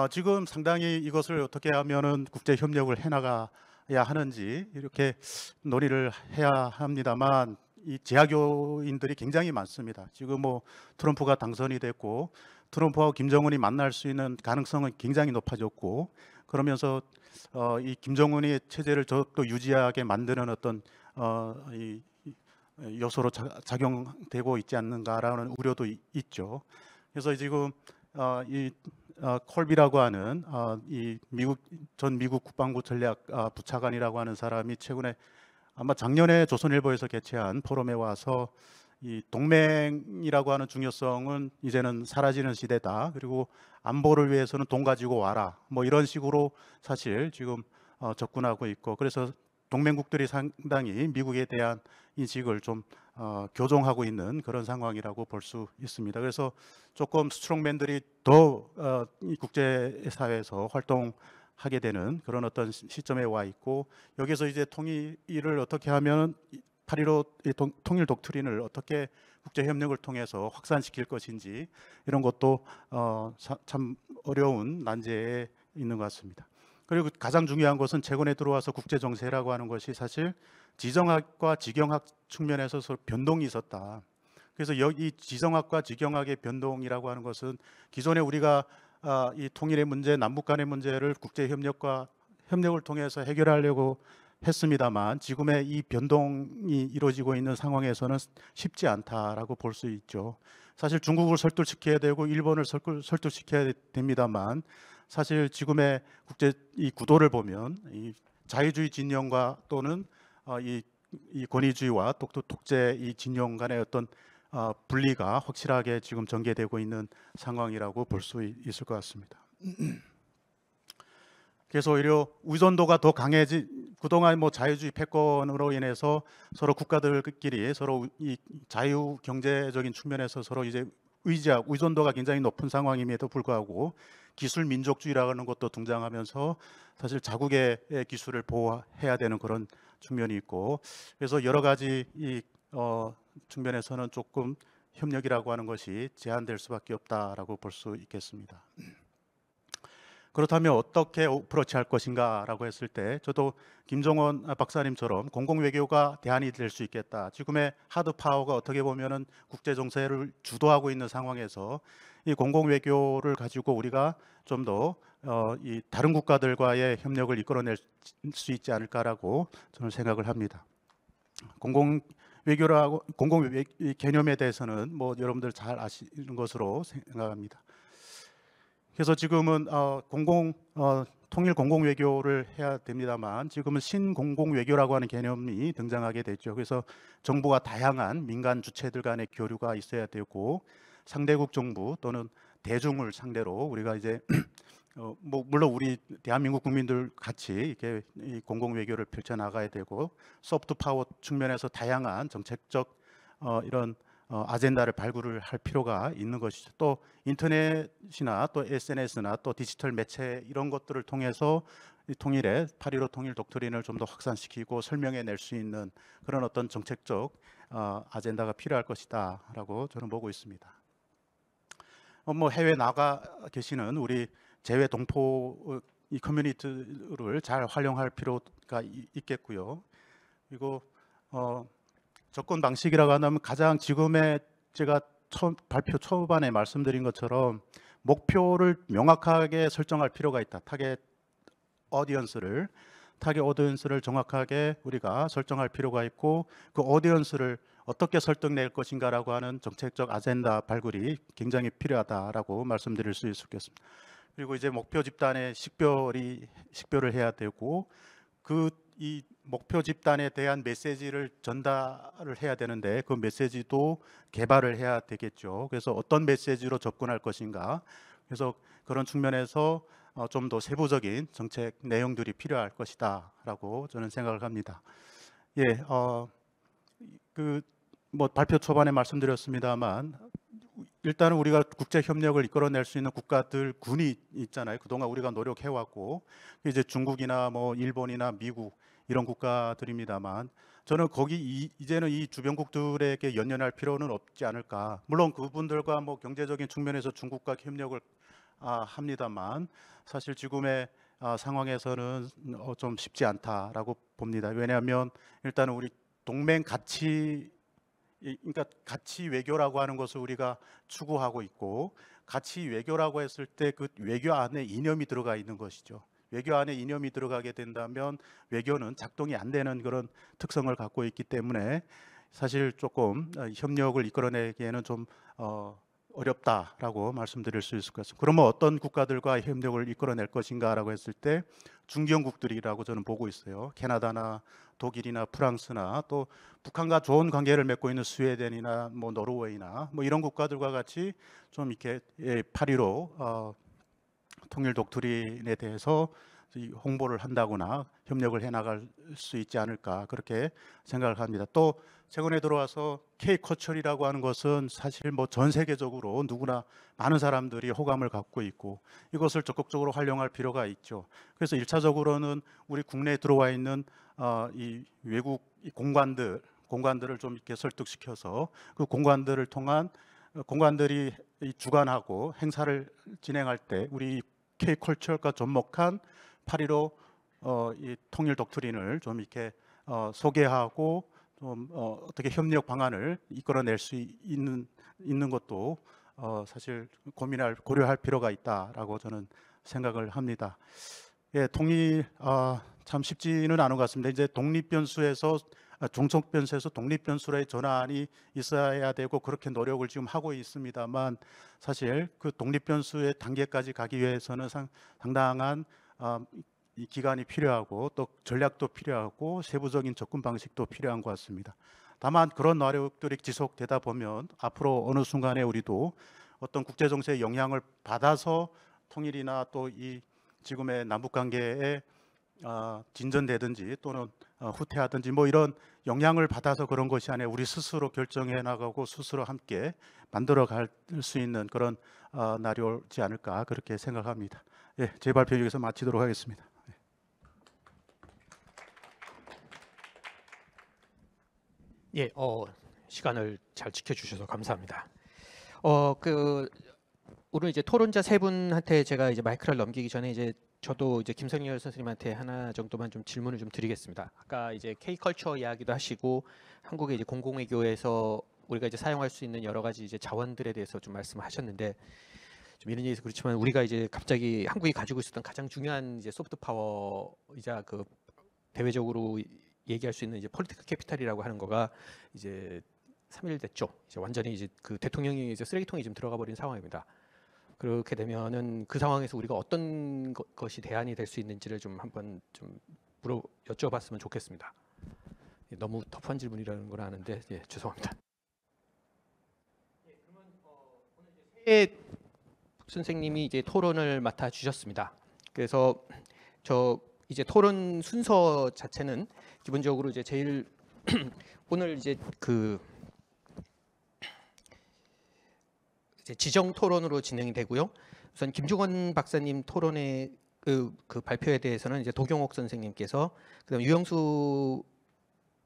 지금 상당히 이것을 어떻게 하면은 국제 협력을 해나가야 하는지 이렇게 논의를 해야 합니다만, 이 제약 요인들이 굉장히 많습니다. 지금 뭐 트럼프가 당선이 됐고 트럼프와 김정은이 만날 수 있는 가능성은 굉장히 높아졌고, 그러면서 이 김정은의 체제를 또 유지하게 만드는 어떤 이 요소로 작용되고 있지 않는가라는 우려도 있죠. 그래서 지금 이 콜비라고 하는 이 전 미국 국방부 전략 부차관이라고 하는 사람이 최근에 아마 작년에 조선일보에서 개최한 포럼에 와서 이 동맹이라고 하는 중요성은 이제는 사라지는 시대다, 그리고 안보를 위해서는 돈 가지고 와라, 뭐 이런 식으로 사실 지금 접근하고 있고, 그래서 동맹국들이 상당히 미국에 대한 인식을 좀 교정하고 있는 그런 상황이라고 볼 수 있습니다. 그래서 조금 스트롱맨들이 더 이 국제사회에서 활동하게 되는 그런 어떤 시점에 와 있고, 여기서 이제 통일을 어떻게 하면 8.15 통일 독트린을 어떻게 국제협력을 통해서 확산시킬 것인지, 이런 것도 참 어려운 난제에 있는 것 같습니다. 그리고 가장 중요한 것은 최근에 들어와서 국제정세라고 하는 것이 사실 지정학과 지경학 측면에서 서로 변동이 있었다. 그래서 여기 지정학과 지경학의 변동이라고 하는 것은 기존에 우리가 이 통일의 문제, 남북 간의 문제를 국제협력과 협력을 통해서 해결하려고 했습니다만, 지금의 이 변동이 이루어지고 있는 상황에서는 쉽지 않다라고 볼 수 있죠. 사실 중국을 설득시켜야 되고 일본을 설득시켜야 됩니다만, 사실 지금의 국제 이 구도를 보면 이 자유주의 진영과 또는 이 권위주의와 독재 이 진영 간의 어떤 분리가 확실하게 지금 전개되고 있는 상황이라고 볼 수 있을 것 같습니다. 그래서 오히려 의존도가 더 그동안 뭐 자유주의 패권으로 인해서 서로 국가들끼리 서로 이 자유 경제적인 측면에서 서로 이제 의존도가 굉장히 높은 상황임에도 불구하고 기술 민족주의라는 것도 등장하면서 사실 자국의 기술을 보호해야 되는 그런 측면이 있고, 그래서 여러 가지 측면에서는 조금 협력이라고 하는 것이 제한될 수밖에 없다라고 볼 수 있겠습니다. 그렇다면 어떻게 어프로치할 것인가라고 했을 때, 저도 김종원 박사님처럼 공공외교가 대안이 될 수 있겠다. 지금의 하드 파워가 어떻게 보면은 국제 정세를 주도하고 있는 상황에서 이 공공외교를 가지고 우리가 좀 더 이 다른 국가들과의 협력을 이끌어낼 수 있지 않을까라고 저는 생각을 합니다. 공공외교라고 개념에 대해서는 뭐 여러분들 잘 아시는 것으로 생각합니다. 그래서 지금은 통일 공공외교를 해야 됩니다만, 지금은 신공공외교라고 하는 개념이 등장하게 됐죠. 그래서 정부가 다양한 민간 주체들 간의 교류가 있어야 되고, 상대국 정부 또는 대중을 상대로 우리가 이제 뭐 물론 우리 대한민국 국민들 같이 이렇게 이 공공외교를 펼쳐 나가야 되고, 소프트 파워 측면에서 다양한 정책적 이런 아젠다를 발굴을 할 필요가 있는 것이죠. 또 인터넷이나 또 SNS나 또 디지털 매체 이런 것들을 통해서 이 통일의 8.15 통일 독트린을 좀 더 확산시키고 설명해 낼 수 있는 그런 어떤 정책적 아젠다가 필요할 것이다라고 저는 보고 있습니다. 뭐 해외 나가 계시는 우리 재외 동포 이 커뮤니티를 잘 활용할 필요가 있겠고요. 그리고 접근 방식이라고 한다면 가장 지금의 제가 발표 초반에 말씀드린 것처럼 목표를 명확하게 설정할 필요가 있다. 타겟 오디언스를 정확하게 우리가 설정할 필요가 있고, 그 오디언스를 어떻게 설득낼 것인가라고 하는 정책적 아젠다 발굴이 굉장히 필요하다라고 말씀드릴 수 있겠습니다. 그리고 이제 목표 집단의 식별을 해야 되고, 이 목표 집단에 대한 메시지를 전달을 해야 되는데 그 메시지도 개발을 해야 되겠죠. 그래서 어떤 메시지로 접근할 것인가, 그래서 그런 측면에서 좀 더 세부적인 정책 내용들이 필요할 것이다라고 저는 생각을 합니다. 예, 뭐 발표 초반에 말씀드렸습니다만, 일단은 우리가 국제 협력을 이끌어낼 수 있는 군이 있잖아요. 그동안 우리가 노력해왔고, 이제 중국이나 뭐 일본이나 미국 이런 국가들입니다만, 저는 이제는 이 주변국들에게 연연할 필요는 없지 않을까. 물론 그분들과 뭐 경제적인 측면에서 중국과 협력을 합니다만, 사실 지금의 상황에서는 좀 쉽지 않다라고 봅니다. 왜냐하면 일단은 우리 동맹 그러니까 가치 외교라고 하는 것을 우리가 추구하고 있고, 가치 외교라고 했을 때 그 외교 안에 이념이 들어가 있는 것이죠. 외교 안에 이념이 들어가게 된다면 외교는 작동이 안 되는 그런 특성을 갖고 있기 때문에 사실 조금 협력을 이끌어내기에는 좀 어렵다라고 말씀드릴 수 있을 것 같습니다. 그러면 어떤 국가들과 협력을 이끌어낼 것인가라고 했을 때 중견국들이라고 저는 보고 있어요. 캐나다나 독일이나 프랑스나 또 북한과 좋은 관계를 맺고 있는 스웨덴이나 뭐 노르웨이나 뭐 이런 국가들과 같이 좀 이렇게 8.15 통일 독트린에 대해서 홍보를 한다거나 협력을 해나갈 수 있지 않을까, 그렇게 생각을 합니다. 또 최근에 들어와서 K-커처리라고 하는 것은 사실 뭐 전 세계적으로 누구나 많은 사람들이 호감을 갖고 있고, 이것을 적극적으로 활용할 필요가 있죠. 그래서 1차적으로는 우리 국내에 들어와 있는 이 외국 공관들을 좀 이렇게 설득시켜서 그 공관들을 통한 공관들이 주관하고 행사를 진행할 때 우리 K-컬처가 접목한 8.15 이 통일 독트린을 좀 이렇게 소개하고 좀 어떻게 협력 방안을 이끌어낼 수 있는 것도 사실 고려할 필요가 있다라고 저는 생각을 합니다. 예, 통일 참 쉽지는 않은 것 같습니다. 이제 종속 변수에서 독립 변수로의 전환이 있어야 되고, 그렇게 노력을 지금 하고 있습니다만, 사실 그 독립 변수의 단계까지 가기 위해서는 상당한 이 기간이 필요하고 또 전략도 필요하고 세부적인 접근 방식도 필요한 것 같습니다. 다만 그런 노력들이 지속되다 보면 앞으로 어느 순간에 우리도 어떤 국제 정세의 영향을 받아서 통일이나 또 이 지금의 남북 관계에 진전되든지 또는 후퇴하든지 뭐 이런 영향을 받아서 그런 것이 아니라 우리 스스로 결정해 나가고 스스로 함께 만들어 갈 수 있는 그런 날이 오지 않을까 그렇게 생각합니다. 예, 제 발표 여기서 마치도록 하겠습니다. 예, 시간을 잘 지켜주셔서 감사합니다. 오늘 이제 토론자 세 분한테 제가 이제 마이크를 넘기기 전에 이제 저도 이제 김성열 선생님한테 하나 정도만 좀 질문을 좀 드리겠습니다. 아까 이제 K컬처 이야기도 하시고 한국의 이제 공공외교에서 우리가 이제 사용할 수 있는 여러 가지 이제 자원들에 대해서 좀 말씀하셨는데 좀 이런 얘기해서 그렇지만 우리가 이제 갑자기 한국이 가지고 있었던 가장 중요한 이제 소프트 파워이자 그 대외적으로 얘기할 수 있는 이제 폴리티컬 캐피탈이라고 하는 거가 이제 3일 됐죠. 이제 완전히 이제 그 대통령이 이제 쓰레기통에 지금 들어가 버린 상황입니다. 그렇게 되면은 그 상황에서 우리가 어떤 것이 대안이 될 수 있는지를 좀 한번 좀 여쭤봤으면 좋겠습니다. 너무 터프한 질문이라는 걸 아는데 예, 죄송합니다. 그러면 오늘 이제 새 선생님이 이제 토론을 맡아 주셨습니다. 그래서 저 이제 토론 순서 자체는 기본적으로 이제 제일 오늘 이제 그 이제 지정 토론으로 진행이 되고요. 우선 김종원 박사님 토론의 그 발표에 대해서는 이제 도경옥 선생님께서, 그다음 유영수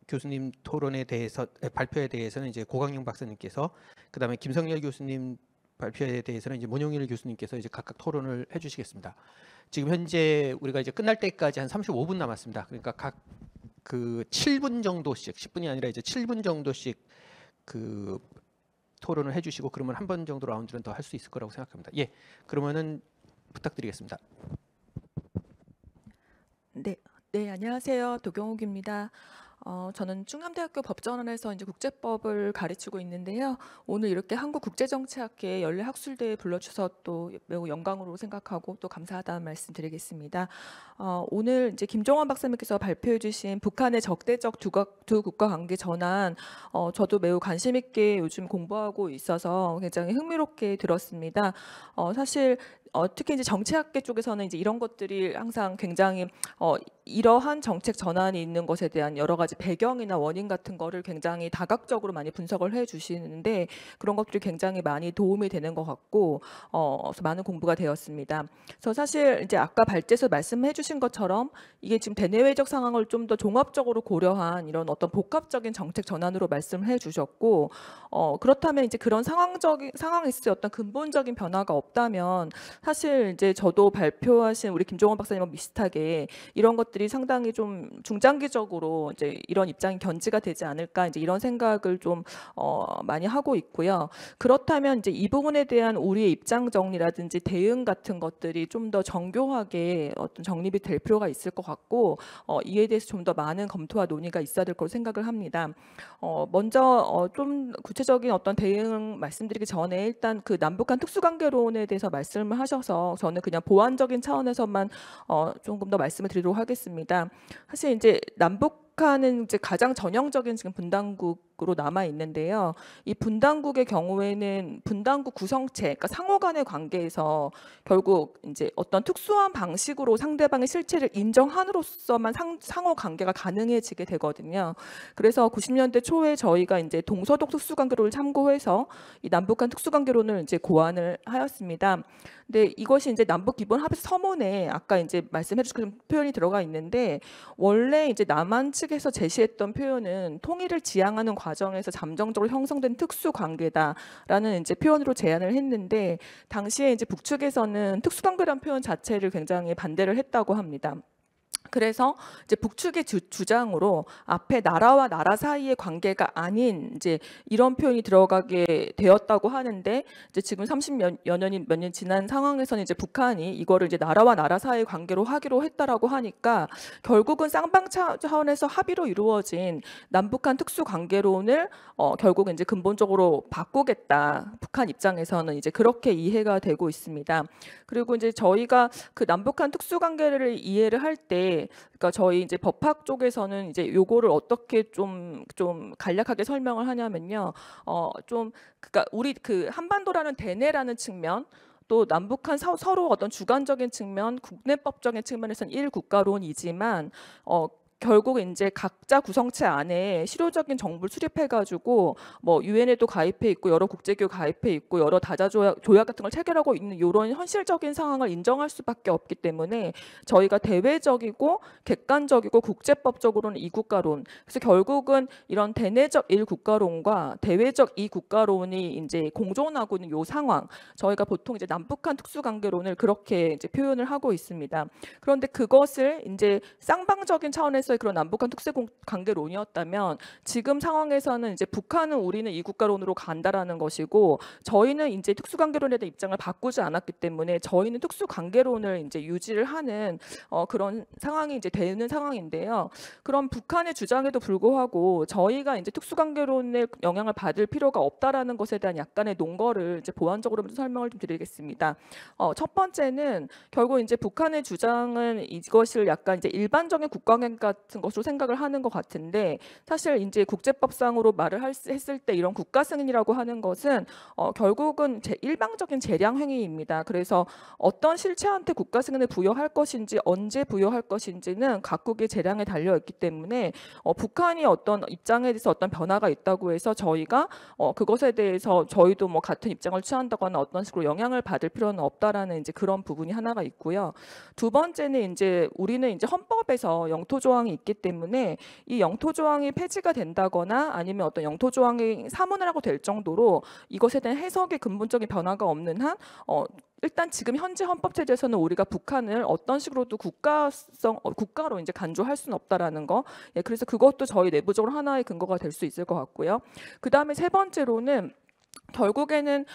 교수님 토론에 대해서 발표에 대해서는 이제 고강용 박사님께서, 그다음에 김성열 교수님 발표에 대해서는 이제 문용일 교수님께서 이제 각각 토론을 해주시겠습니다. 지금 현재 우리가 이제 끝날 때까지 한 35분 남았습니다. 그러니까 각 그 7분 정도씩, 10분이 아니라 이제 7분 정도씩 그 토론을 해주시고, 그러면 한 번 정도 라운드는 더 할 수 있을 거라고 생각합니다. 예, 그러면은 부탁드리겠습니다. 네, 안녕하세요. 도경옥입니다. 저는 충남대학교 법전원에서 이제 국제법을 가르치고 있는데요. 오늘 이렇게 한국국제정치학회 연례학술대에 불러주셔서 또 매우 영광으로 생각하고 또 감사하다는 말씀 드리겠습니다. 오늘 이제 김종원 박사님께서 발표해주신 북한의 적대적 두 국가 관계 전환, 저도 매우 관심 있게 요즘 공부하고 있어서 굉장히 흥미롭게 들었습니다. 사실 특히 이제 정치학계 쪽에서는 이제 이런 것들이 항상 굉장히 이러한 정책 전환이 있는 것에 대한 여러 가지 배경이나 원인 같은 거를 굉장히 다각적으로 많이 분석을 해주시는데, 그런 것들이 굉장히 많이 도움이 되는 것 같고 그래서 많은 공부가 되었습니다. 그래서 사실 이제 아까 발제에서 말씀해주신 것처럼 이게 지금 대내외적 상황을 좀 더 종합적으로 고려한 이런 어떤 복합적인 정책 전환으로 말씀을 해주셨고, 그렇다면 이제 그런 상황에 있을 어떤 근본적인 변화가 없다면 사실 이제 저도 발표하신 우리 김종원 박사님과 비슷하게 이런 것들이 상당히 좀 중장기적으로 이제 이런 입장이 견지가 되지 않을까, 이제 이런 생각을 좀 많이 하고 있고요. 그렇다면 이제 이 부분에 대한 우리의 입장 정리라든지 대응 같은 것들이 좀 더 정교하게 어떤 정립이 될 필요가 있을 것 같고, 이에 대해서 좀 더 많은 검토와 논의가 있어야 될 거로 생각을 합니다. 먼저 좀 구체적인 어떤 대응 말씀드리기 전에 일단 그 남북한 특수관계론에 대해서 말씀을 하셔서 저는 그냥 보완적인 차원에서만 조금 더 말씀을 드리도록 하겠습니다. 사실 이제 남북한은 이제 가장 전형적인 지금 분단국으로 남아 있는데요. 이 분단국의 경우에는 분단국 구성체, 그러니까 상호 간의 관계에서 결국 이제 어떤 특수한 방식으로 상대방의 실체를 인정함으로써만 상호 관계가 가능해지게 되거든요. 그래서 90년대 초에 저희가 이제 동서독 특수관계론을 참고해서 이 남북한 특수관계론을 이제 고안을 하였습니다. 근데 이것이 이제 남북 기본 합의 서문에 아까 이제 말씀해 주신 표현이 들어가 있는데, 원래 이제 남한 측에서 제시했던 표현은 통일을 지향하는 과정에서 잠정적으로 형성된 특수 관계다라는 이제 표현으로 제안을 했는데, 당시에 이제 북측에서는 특수관계라는 표현 자체를 굉장히 반대를 했다고 합니다. 그래서 이제 북측의 주장으로 앞에 나라와 나라 사이의 관계가 아닌 이제 이런 표현이 들어가게 되었다고 하는데, 이제 지금 30여 년이 몇 년 지난 상황에서는 이제 북한이 이거를 이제 나라와 나라 사이의 관계로 하기로 했다라고 하니까 결국은 쌍방 차원에서 합의로 이루어진 남북한 특수관계론을 결국은 이제 근본적으로 바꾸겠다, 북한 입장에서는 이제 그렇게 이해가 되고 있습니다. 그리고 이제 저희가 그 남북한 특수관계를 이해를 할 때, 그러니까 저희 이제 법학 쪽에서는 이제 요거를 어떻게 좀 간략하게 설명을 하냐면요. 그러니까 우리 그 한반도라는 대내라는 측면, 또 남북한 서로 어떤 주관적인 측면, 국내법적인 측면에서는 1국가론이지만 결국 이제 각자 구성체 안에 실효적인 정보를 수립해가지고 뭐 유엔에도 가입해 있고 여러 국제기구 가입해 있고 여러 다자 조약 같은 걸 체결하고 있는 이런 현실적인 상황을 인정할 수밖에 없기 때문에 저희가 대외적이고 객관적이고 국제법적으로는 이국가론. 그래서 결국은 이런 대내적 일국가론과 대외적 이국가론이 이제 공존하고 있는 요 상황. 저희가 보통 이제 남북한 특수관계론을 그렇게 이제 표현을 하고 있습니다. 그런데 그것을 이제 쌍방적인 차원에서 그런 남북한 특수관계론이었다면 지금 상황에서는 이제 북한은 우리는 이국가론으로 간다라는 것이고 저희는 이제 특수관계론에 대한 입장을 바꾸지 않았기 때문에 저희는 특수관계론을 이제 유지를 하는 그런 상황이 이제 되는 상황인데요. 그럼 북한의 주장에도 불구하고 저희가 이제 특수관계론의 영향을 받을 필요가 없다라는 것에 대한 약간의 논거를 이제 보완적으로 설명을 좀 드리겠습니다. 첫 번째는 결국 이제 북한의 주장은 이것을 약간 이제 일반적인 국가관 같은 것으로 생각을 하는 것 같은데 사실 이제 국제법상으로 말을 했을 때 이런 국가 승인이라고 하는 것은 결국은 일방적인 재량 행위입니다. 그래서 어떤 실체한테 국가 승인을 부여할 것인지 언제 부여할 것인지는 각국의 재량에 달려 있기 때문에 북한이 어떤 입장에 대해서 어떤 변화가 있다고 해서 저희가 그것에 대해서 저희도 뭐 같은 입장을 취한다거나 어떤 식으로 영향을 받을 필요는 없다라는 이제 그런 부분이 하나가 있고요. 두 번째는 이제 우리는 이제 헌법에서 영토 조항이 있기 때문에 이 영토 조항이 폐지가 된다거나 아니면 어떤 영토 조항이 사문화라고 될 정도로 이것에 대한 해석의 근본적인 변화가 없는 한 일단 지금 현재 헌법 체제에서는 우리가 북한을 어떤 식으로도 국가로 이제 간주할 수는 없다라는 거. 예, 그래서 그것도 저희 내부적으로 하나의 근거가 될 수 있을 것 같고요. 그 다음에 세 번째로는 결국에는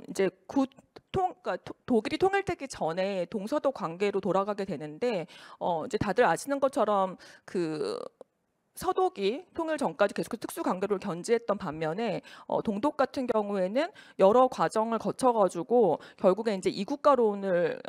이제 그러니까 독일이 통일되기 전에 동서독 관계로 돌아가게 되는데 이제 다들 아시는 것처럼 그 서독이 통일 전까지 계속 특수 관계를 견지했던 반면에 동독 같은 경우에는 여러 과정을 거쳐가지고 결국에 이제 이국가론을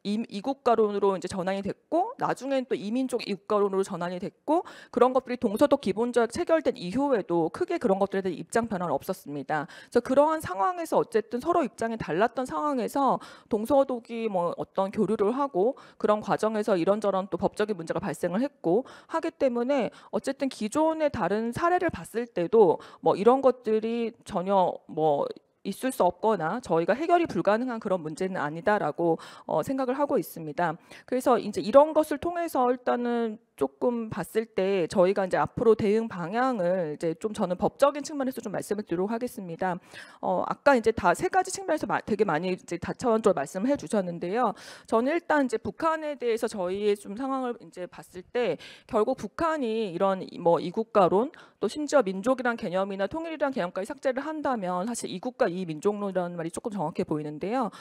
이국가론으로 이제 전환이 됐고 나중엔 또 이민족 이국가론으로 전환이 됐고 그런 것들이 동서독 기본조약 체결된 이후에도 크게 그런 것들에 대한 입장 변화는 없었습니다. 그래서 그러한 상황에서 어쨌든 서로 입장이 달랐던 상황에서 동서독이 뭐 어떤 교류를 하고 그런 과정에서 이런저런 또 법적인 문제가 발생을 했고 하기 때문에 어쨌든 기존의 다른 사례를 봤을 때도 뭐 이런 것들이 전혀 뭐 있을 수 없거나 저희가 해결이 불가능한 그런 문제는 아니다라고 생각을 하고 있습니다. 그래서 이제 이런 것을 통해서 일단은 조금 봤을 때 저희가 이제 앞으로 대응 방향을 이제 좀 저는 법적인 측면에서 좀 말씀을 드리도록 하겠습니다. 아까 이제 다 세 가지 측면에서 되게 많이 이제 다차원적으로 말씀을 해주셨는데요. 저는 일단 이제 북한에 대해서 저희의 좀 상황을 이제 봤을 때 결국 북한이 이런 뭐 이국가론 또 심지어 민족이란 개념이나 통일이란 개념까지 삭제를 한다면 사실 이국가 이민족론이라는 말이 조금 정확해 보이는데요.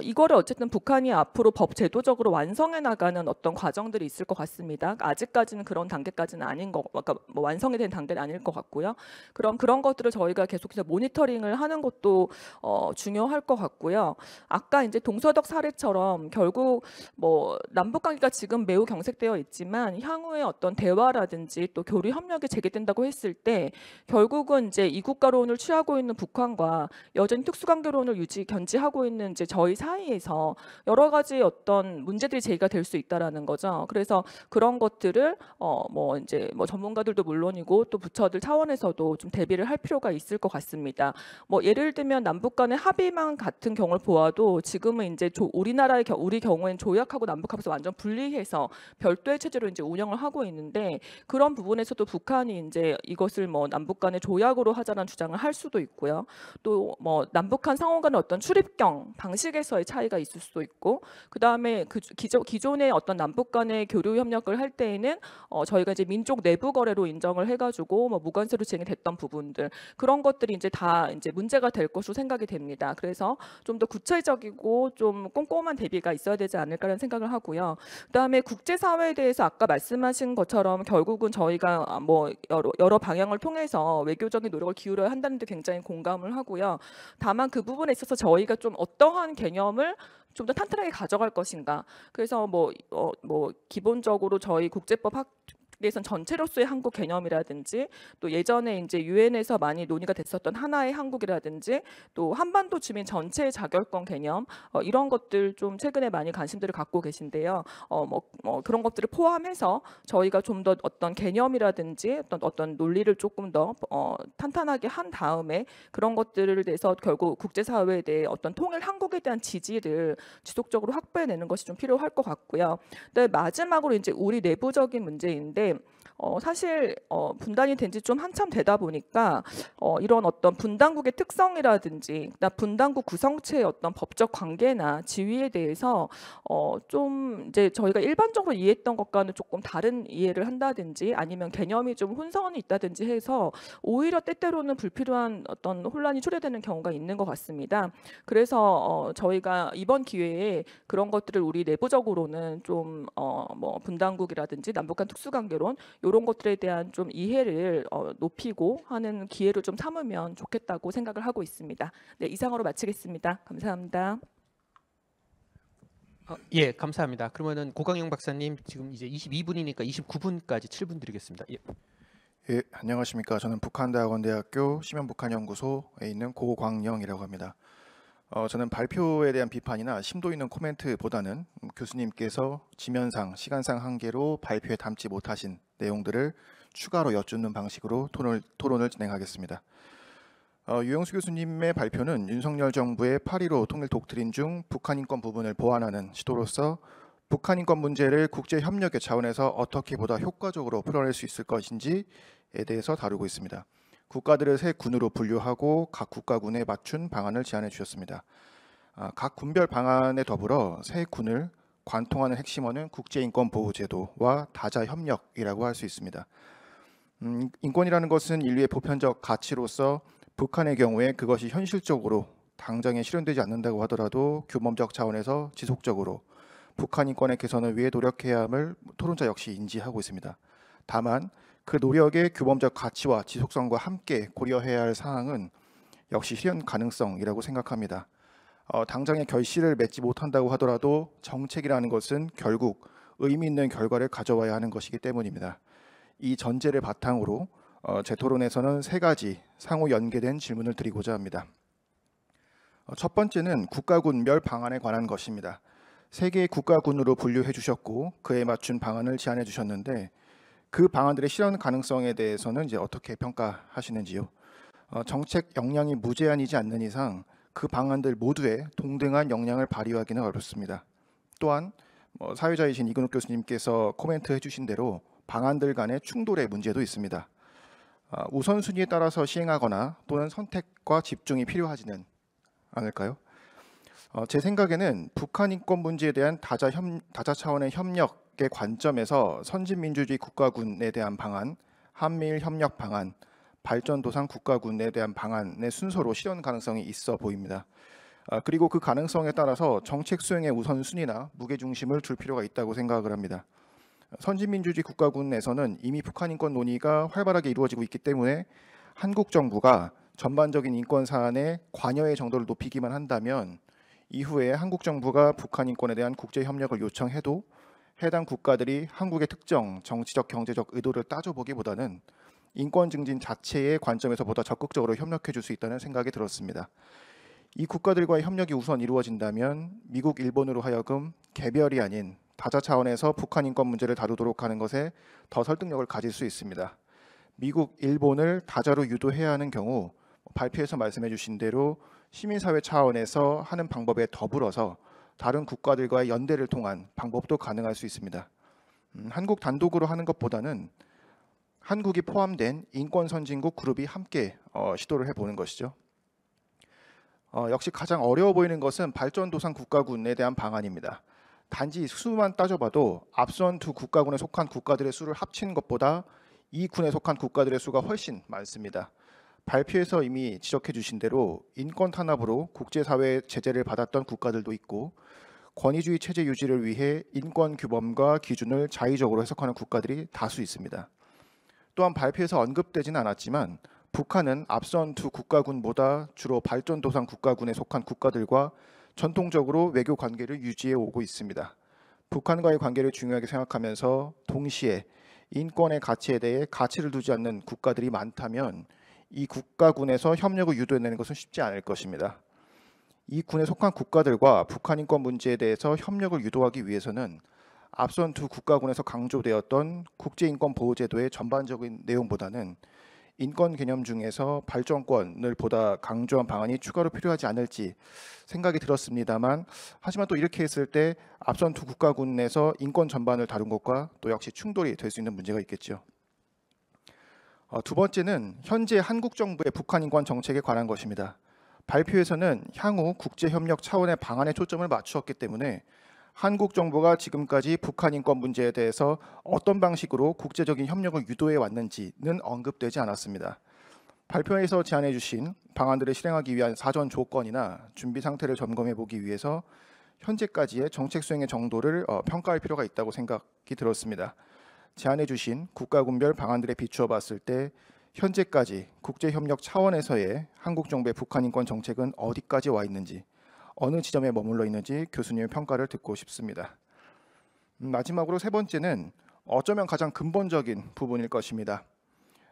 이거를 어쨌든 북한이 앞으로 법 제도적으로 완성해 나가는 어떤 과정들이 있을 것 같습니다. 아직까지는 그런 단계까지는 아닌 거, 그러니까 뭐 완성이 된 단계는 아닐 것 같고요. 그럼 그런 것들을 저희가 계속해서 모니터링을 하는 것도 중요할 것 같고요. 아까 이제 동서독 사례처럼 결국 뭐 남북 관계가 지금 매우 경색되어 있지만 향후에 어떤 대화라든지 또 교류 협력이 재개된다고 했을 때 결국은 이제 이국가론을 취하고 있는 북한과 여전히 특수관계론을 견지하고 있는 이제 저희 사이에서 여러 가지 어떤 문제들이 제기가 될 수 있다라는 거죠. 그래서 그런 것들을 뭐 이제 뭐 전문가들도 물론이고 또 부처들 차원에서도 좀 대비를 할 필요가 있을 것 같습니다. 뭐 예를 들면 남북 간의 합의만 같은 경우를 보아도 지금은 이제 우리 경우엔 조약하고 남북합에서 완전 분리해서 별도의 체제로 이제 운영을 하고 있는데 그런 부분에서도 북한이 이제 이것을 뭐 남북 간의 조약으로 하자는 주장을 할 수도 있고요. 또 뭐 남북한 상호 간의 어떤 출입경 방식에서의 차이가 있을 수도 있고 그다음에 그 기존의 어떤 남북 간의 교류 협력을 할 때에는 저희가 이제 민족 내부 거래로 인정을 해가지고 뭐 무관세로 진행됐던 부분들 그런 것들이 이제 다 이제 문제가 될 것으로 생각이 됩니다. 그래서 좀 더 구체적이고 좀 꼼꼼한 대비가 있어야 되지 않을까라는 생각을 하고요. 그다음에 국제사회에 대해서 아까 말씀하신 것처럼 결국은 저희가 뭐 여러 방향을 통해서 외교적인 노력을 기울여야 한다는 데 굉장히 공감을 하고요. 다만 그 부분에 있어서 저희가 좀 어떠한 개념을 좀 더 탄탄하게 가져갈 것인가. 그래서 뭐 기본적으로 저희 대해서는 전체로서의 한국 개념이라든지 또 예전에 이제 유엔에서 많이 논의가 됐었던 하나의 한국이라든지 또 한반도 주민 전체의 자결권 개념 이런 것들 좀 최근에 많이 관심들을 갖고 계신데요. 그런 것들을 포함해서 저희가 좀 더 어떤 개념이라든지 어떤 논리를 조금 더 탄탄하게 한 다음에 그런 것들을 대해서 결국 국제사회에 대해 어떤 통일 한국에 대한 지지를 지속적으로 확보해내는 것이 좀 필요할 것 같고요. 근데 마지막으로 이제 우리 내부적인 문제인데 사실 분단이 된 지 좀 한참 되다 보니까 이런 어떤 분단국의 특성이라든지 분단국 구성체의 어떤 법적 관계나 지위에 대해서 좀 이제 저희가 일반적으로 이해했던 것과는 조금 다른 이해를 한다든지 아니면 개념이 좀 혼선이 있다든지 해서 오히려 때때로는 불필요한 어떤 혼란이 초래되는 경우가 있는 것 같습니다. 그래서 저희가 이번 기회에 그런 것들을 우리 내부적으로는 좀 뭐 분단국이라든지 남북한 특수관계론 이런 것들에 대한 좀 이해를 높이고 하는 기회를 좀 삼으면 좋겠다고 생각을 하고 있습니다. 네, 이상으로 마치겠습니다. 감사합니다. 예, 감사합니다. 그러면은 고강영 박사님 지금 이제 22분이니까 29분까지 7분 드리겠습니다. 예. 예, 안녕하십니까. 저는 북한대학원대학교 시면북한연구소에 있는 고광영이라고 합니다. 저는 발표에 대한 비판이나 심도 있는 코멘트보다는 교수님께서 지면상, 시간상 한계로 발표에 담지 못하신 내용들을 추가로 여쭙는 방식으로 토론을 진행하겠습니다. 유영수 교수님의 발표는 윤석열 정부의 8.15 통일 독트린 중 북한 인권 부분을 보완하는 시도로서 북한 인권 문제를 국제 협력의 차원에서 어떻게 보다 효과적으로 풀어낼 수 있을 것인지에 대해서 다루고 있습니다. 국가들을 세 군으로 분류하고 각 국가군에 맞춘 방안을 제안해 주셨습니다. 각 군별 방안에 더불어 세 군을 관통하는 핵심어는 국제인권보호제도와 다자협력이라고 할 수 있습니다. 인권이라는 것은 인류의 보편적 가치로서 북한의 경우에 그것이 현실적으로 당장에 실현되지 않는다고 하더라도 규범적 차원에서 지속적으로 북한 인권의 개선을 위해 노력해야 함을 토론자 역시 인지하고 있습니다. 다만 그 노력의 규범적 가치와 지속성과 함께 고려해야 할 사항은 역시 실현 가능성이라고 생각합니다. 당장의 결실을 맺지 못한다고 하더라도 정책이라는 것은 결국 의미 있는 결과를 가져와야 하는 것이기 때문입니다. 이 전제를 바탕으로 제 토론에서는 세 가지 상호 연계된 질문을 드리고자 합니다. 첫 번째는 국가군별 방안에 관한 것입니다. 세 개의 국가군으로 분류해 주셨고 그에 맞춘 방안을 제안해 주셨는데 그 방안들의 실현 가능성에 대해서는 이제 어떻게 평가하시는지요? 정책 역량이 무제한이지 않는 이상 그 방안들 모두에 동등한 역량을 발휘하기는 어렵습니다. 또한 사회자이신 이근욱 교수님께서 코멘트해 주신 대로 방안들 간의 충돌의 문제도 있습니다. 우선순위에 따라서 시행하거나 또는 선택과 집중이 필요하지는 않을까요? 제 생각에는 북한 인권 문제에 대한 다자 차원의 협력의 관점에서 선진민주주의 국가군에 대한 방안, 한미일 협력 방안, 발전도상 국가군에 대한 방안의 순서로 실현 가능성이 있어 보입니다. 그리고 그 가능성에 따라서 정책 수행의 우선순위나 무게중심을 둘 필요가 있다고 생각을 합니다. 선진민주주의 국가군에서는 이미 북한 인권 논의가 활발하게 이루어지고 있기 때문에 한국 정부가 전반적인 인권 사안의 관여의 정도를 높이기만 한다면 이후에 한국 정부가 북한 인권에 대한 국제 협력을 요청해도 해당 국가들이 한국의 특정 정치적 경제적 의도를 따져보기보다는 인권 증진 자체의 관점에서 보다 적극적으로 협력해 줄 수 있다는 생각이 들었습니다. 이 국가들과의 협력이 우선 이루어진다면 미국, 일본으로 하여금 개별이 아닌 다자 차원에서 북한 인권 문제를 다루도록 하는 것에 더 설득력을 가질 수 있습니다. 미국, 일본을 다자로 유도해야 하는 경우 발표에서 말씀해 주신 대로 시민사회 차원에서 하는 방법에 더불어서 다른 국가들과의 연대를 통한 방법도 가능할 수 있습니다. 한국 단독으로 하는 것보다는 한국이 포함된 인권 선진국 그룹이 함께 시도를 해보는 것이죠. 역시 가장 어려워 보이는 것은 발전도상 국가군에 대한 방안입니다. 단지 수만 따져봐도 앞선 두 국가군에 속한 국가들의 수를 합친 것보다 이 군에 속한 국가들의 수가 훨씬 많습니다. 발표에서 이미 지적해 주신 대로 인권 탄압으로 국제사회 제재를 받았던 국가들도 있고 권위주의 체제 유지를 위해 인권 규범과 기준을 자의적으로 해석하는 국가들이 다수 있습니다. 또한 발표에서 언급되지는 않았지만 북한은 앞선 두 국가군보다 주로 발전도상 국가군에 속한 국가들과 전통적으로 외교 관계를 유지해 오고 있습니다. 북한과의 관계를 중요하게 생각하면서 동시에 인권의 가치에 대해 가치를 두지 않는 국가들이 많다면 이 국가군에서 협력을 유도해내는 것은 쉽지 않을 것입니다. 이 군에 속한 국가들과 북한 인권 문제에 대해서 협력을 유도하기 위해서는 앞선 두 국가군에서 강조되었던 국제인권보호제도의 전반적인 내용보다는 인권 개념 중에서 발전권을 보다 강조한 방안이 추가로 필요하지 않을지 생각이 들었습니다만, 하지만 또 이렇게 했을 때 앞선 두 국가군에서 인권 전반을 다룬 것과 또 역시 충돌이 될 수 있는 문제가 있겠죠. 두 번째는 현재 한국 정부의 북한 인권 정책에 관한 것입니다. 발표에서는 향후 국제협력 차원의 방안에 초점을 맞추었기 때문에 한국 정부가 지금까지 북한 인권 문제에 대해서 어떤 방식으로 국제적인 협력을 유도해 왔는지는 언급되지 않았습니다. 발표에서 제안해 주신 방안들을 실행하기 위한 사전 조건이나 준비 상태를 점검해 보기 위해서 현재까지의 정책 수행의 정도를 평가할 필요가 있다고 생각이 들었습니다. 제안해 주신 국가군별 방안들에 비추어 봤을 때 현재까지 국제협력 차원에서의 한국 정부의 북한 인권 정책은 어디까지 와 있는지, 어느 지점에 머물러 있는지 교수님의 평가를 듣고 싶습니다. 마지막으로 세 번째는 어쩌면 가장 근본적인 부분일 것입니다.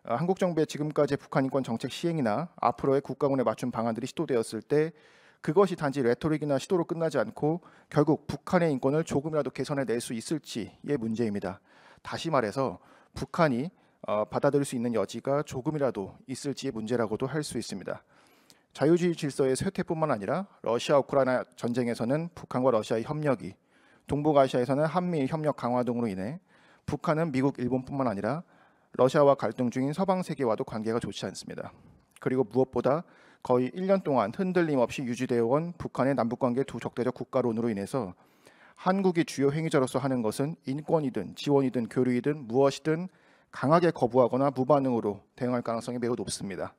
한국 정부의 지금까지의 북한 인권 정책 시행이나 앞으로의 국가군에 맞춘 방안들이 시도되었을 때 그것이 단지 레토릭이나 시도로 끝나지 않고 결국 북한의 인권을 조금이라도 개선해낼 수 있을지의 문제입니다. 다시 말해서 북한이 받아들일 수 있는 여지가 조금이라도 있을지의 문제라고도 할 수 있습니다. 자유주의 질서의 쇠퇴뿐만 아니라 러시아 우크라이나 전쟁에서는 북한과 러시아의 협력이, 동북아시아에서는 한미일 협력 강화 등으로 인해 북한은 미국, 일본뿐만 아니라 러시아와 갈등 중인 서방 세계와도 관계가 좋지 않습니다. 그리고 무엇보다 거의 1년 동안 흔들림 없이 유지되어 온 북한의 남북관계 두 적대적 국가론으로 인해서 한국이 주요 행위자로서 하는 것은 인권이든 지원이든 교류이든 무엇이든 강하게 거부하거나 무반응으로 대응할 가능성이 매우 높습니다.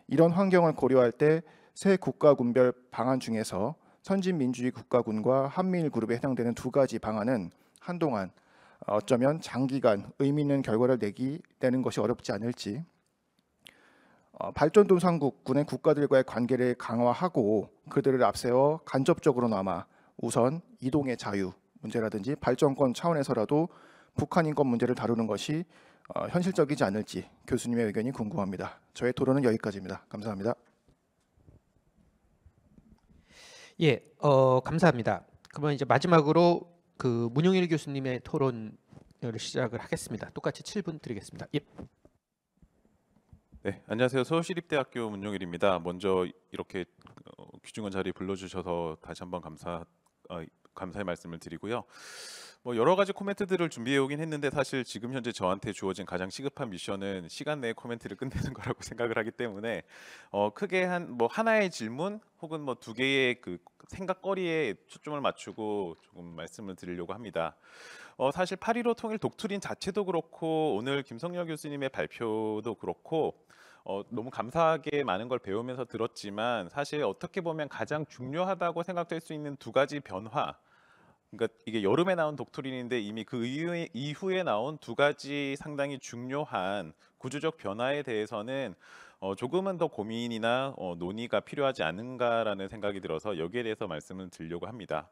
이런 환경을 고려할 때 새 국가군별 방안 중에서 선진민주주의 국가군과 한미일 그룹에 해당되는 두 가지 방안은 한동안 어쩌면 장기간 의미 있는 결과를 내는 것이 어렵지 않을지, 발전도상국군의 국가들과의 관계를 강화하고 그들을 앞세워 간접적으로나마 우선 이동의 자유 문제라든지 발전권 차원에서라도 북한 인권 문제를 다루는 것이 현실적이지 않을지 교수님의 의견이 궁금합니다. 저의 토론은 여기까지입니다. 감사합니다. 예, 감사합니다. 그러면 이제 마지막으로 그 문용일 교수님의 토론을 시작을 하겠습니다. 똑같이 7분 드리겠습니다. 예. 네, 안녕하세요. 서울시립대학교 문용일입니다. 먼저 이렇게 귀중한 자리에 불러주셔서 다시 한번 감사의 말씀을 드리고요. 뭐 여러 가지 코멘트들을 준비해 오긴 했는데 사실 지금 현재 저한테 주어진 가장 시급한 미션은 시간 내에 코멘트를 끝내는 거라고 생각을 하기 때문에 크게 하나의 질문 혹은 뭐 두 개의 그 생각거리에 초점을 맞추고 조금 말씀을 드리려고 합니다. 사실 8.15 통일 독트린 자체도 그렇고 오늘 김성열 교수님의 발표도 그렇고 너무 감사하게 많은 걸 배우면서 들었지만 사실 어떻게 보면 가장 중요하다고 생각될 수 있는 두 가지 변화, 그러니까 이게 여름에 나온 독트린인데 이미 그 이후에 나온 두 가지 상당히 중요한 구조적 변화에 대해서는 조금은 더 고민이나 논의가 필요하지 않은가라는 생각이 들어서 여기에 대해서 말씀을 드리려고 합니다.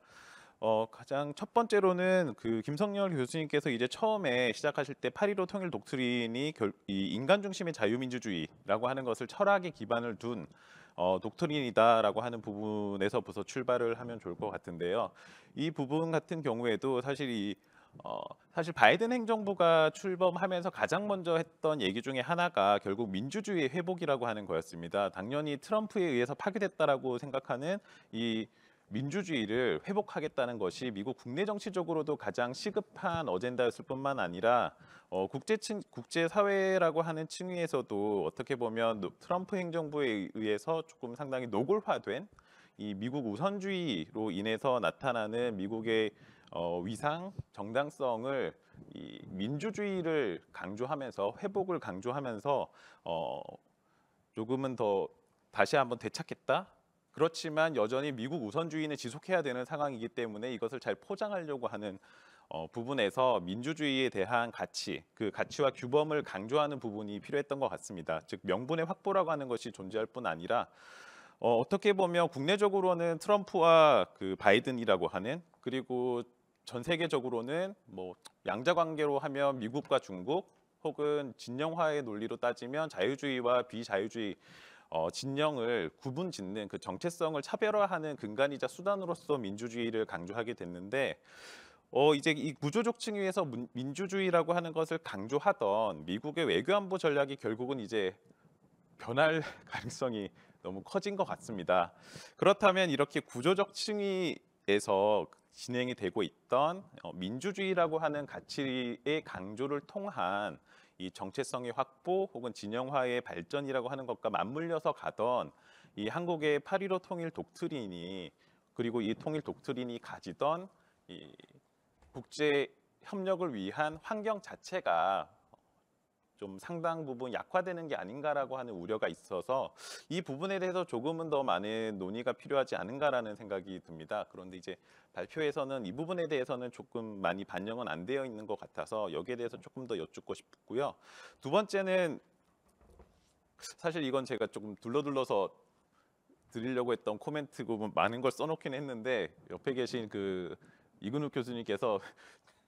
가장 첫 번째로는 그 김성열 교수님께서 이제 처음에 시작하실 때 8.15 통일 독트린이 이 인간 중심의 자유민주주의라고 하는 것을 철학에 기반을 둔 독트린이다라고 하는 부분에서부터 출발을 하면 좋을 것 같은데요. 이 부분 같은 경우에도 사실 사실 바이든 행정부가 출범하면서 가장 먼저 했던 얘기 중에 하나가 결국 민주주의의 회복이라고 하는 거였습니다. 당연히 트럼프에 의해서 파괴됐다라고 생각하는 이 민주주의를 회복하겠다는 것이 미국 국내 정치적으로도 가장 시급한 어젠다였을 뿐만 아니라 국제사회라고 하는 층위에서도 어떻게 보면 트럼프 행정부에 의해서 조금 상당히 노골화된 이 미국 우선주의로 인해서 나타나는 미국의 위상, 정당성을 이 민주주의를 강조하면서 회복을 강조하면서 조금은 더 다시 한번 되찾겠다. 그렇지만 여전히 미국 우선주의는 지속해야 되는 상황이기 때문에 이것을 잘 포장하려고 하는 부분에서 민주주의에 대한 가치, 그 가치와 규범을 강조하는 부분이 필요했던 것 같습니다. 즉 명분의 확보라고 하는 것이 존재할 뿐 아니라 어떻게 보면 국내적으로는 트럼프와 그 바이든이라고 하는, 그리고 전 세계적으로는 뭐 양자 관계로 하면 미국과 중국 혹은 진영화의 논리로 따지면 자유주의와 비자유주의 진영을 구분짓는 그 정체성을 차별화하는 근간이자 수단으로서 민주주의를 강조하게 됐는데 이제 이 구조적 층위에서 민주주의라고 하는 것을 강조하던 미국의 외교안보 전략이 결국은 이제 변할 가능성이 너무 커진 것 같습니다. 그렇다면 이렇게 구조적 층위에서 진행이 되고 있던 민주주의라고 하는 가치의 강조를 통한 이 정체성의 확보 혹은 진영화의 발전이라고 하는 것과 맞물려서 가던 이 한국의 8.15 통일 독트린이 그리고 이 통일 독트린이 가지던 이 국제 협력을 위한 환경 자체가 좀 상당 부분 약화되는 게 아닌가라고 하는 우려가 있어서 이 부분에 대해서 조금은 더 많은 논의가 필요하지 않은가라는 생각이 듭니다. 그런데 이제 발표에서는 이 부분에 대해서는 조금 많이 반영은 안 되어 있는 것 같아서 여기에 대해서 조금 더 여쭙고 싶고요. 두 번째는 사실 이건 제가 조금 둘러서 드리려고 했던 코멘트 부분 많은 걸 써놓긴 했는데 옆에 계신 그 이근욱 교수님께서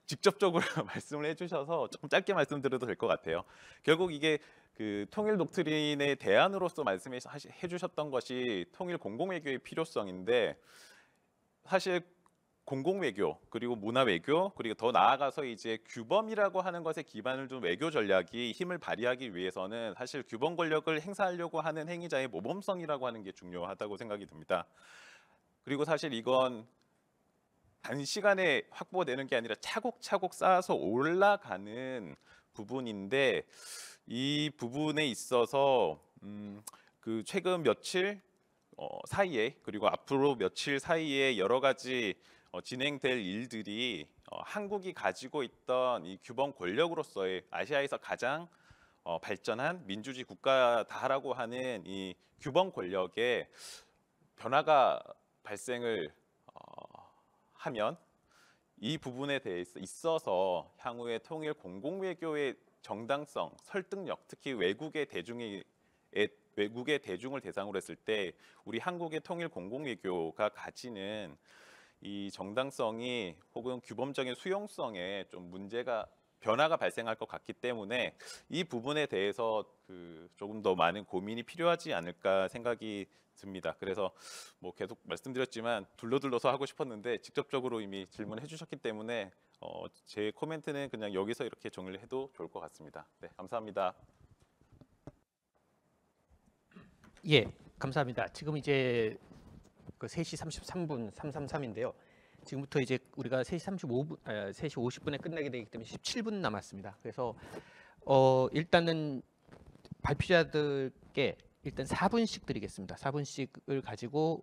직접적으로 말씀을 해주셔서 조금 짧게 말씀드려도 될 것 같아요. 결국 이게 그 통일 독트린의 대안으로서 말씀해 주셨던 것이 통일 공공외교의 필요성인데 사실 공공외교 그리고 문화외교 그리고 더 나아가서 이제 규범이라고 하는 것에 기반을 둔 외교 전략이 힘을 발휘하기 위해서는 사실 규범 권력을 행사하려고 하는 행위자의 모범성이라고 하는 게 중요하다고 생각이 듭니다. 그리고 사실 이건 단시간에 확보되는 게 아니라 차곡차곡 쌓아서 올라가는 부분인데 이 부분에 있어서 그 최근 며칠 사이에 그리고 앞으로 며칠 사이에 여러 가지 진행될 일들이 한국이 가지고 있던 이 규범 권력으로서의 아시아에서 가장 발전한 민주주의 국가다라고 하는 이 규범 권력에 변화가 발생을 하면 이 부분에 대해서 있어서 향후의 통일 공공외교의 정당성, 설득력, 특히 외국의 대중을 대상으로 했을 때 우리 한국의 통일 공공외교가 가지는 이 정당성이 혹은 규범적인 수용성에 좀 변화가 발생할 것 같기 때문에 이 부분에 대해서 조금 더 많은 고민이 필요하지 않을까 생각이 듭니다. 그래서 뭐 계속 말씀드렸지만 둘러서 하고 싶었는데 직접적으로 이미 질문해 주셨기 때문에 제 코멘트는 그냥 여기서 이렇게 정리를 해도 좋을 것 같습니다. 네, 감사합니다. 예, 감사합니다. 지금 이제 그 3시 33분 333인데요. 지금부터 이제 우리가 3시 50분에 끝나게 되기 때문에 17분 남았습니다. 그래서 일단은 발표자들께 일단 4분씩 드리겠습니다. 4분씩을 가지고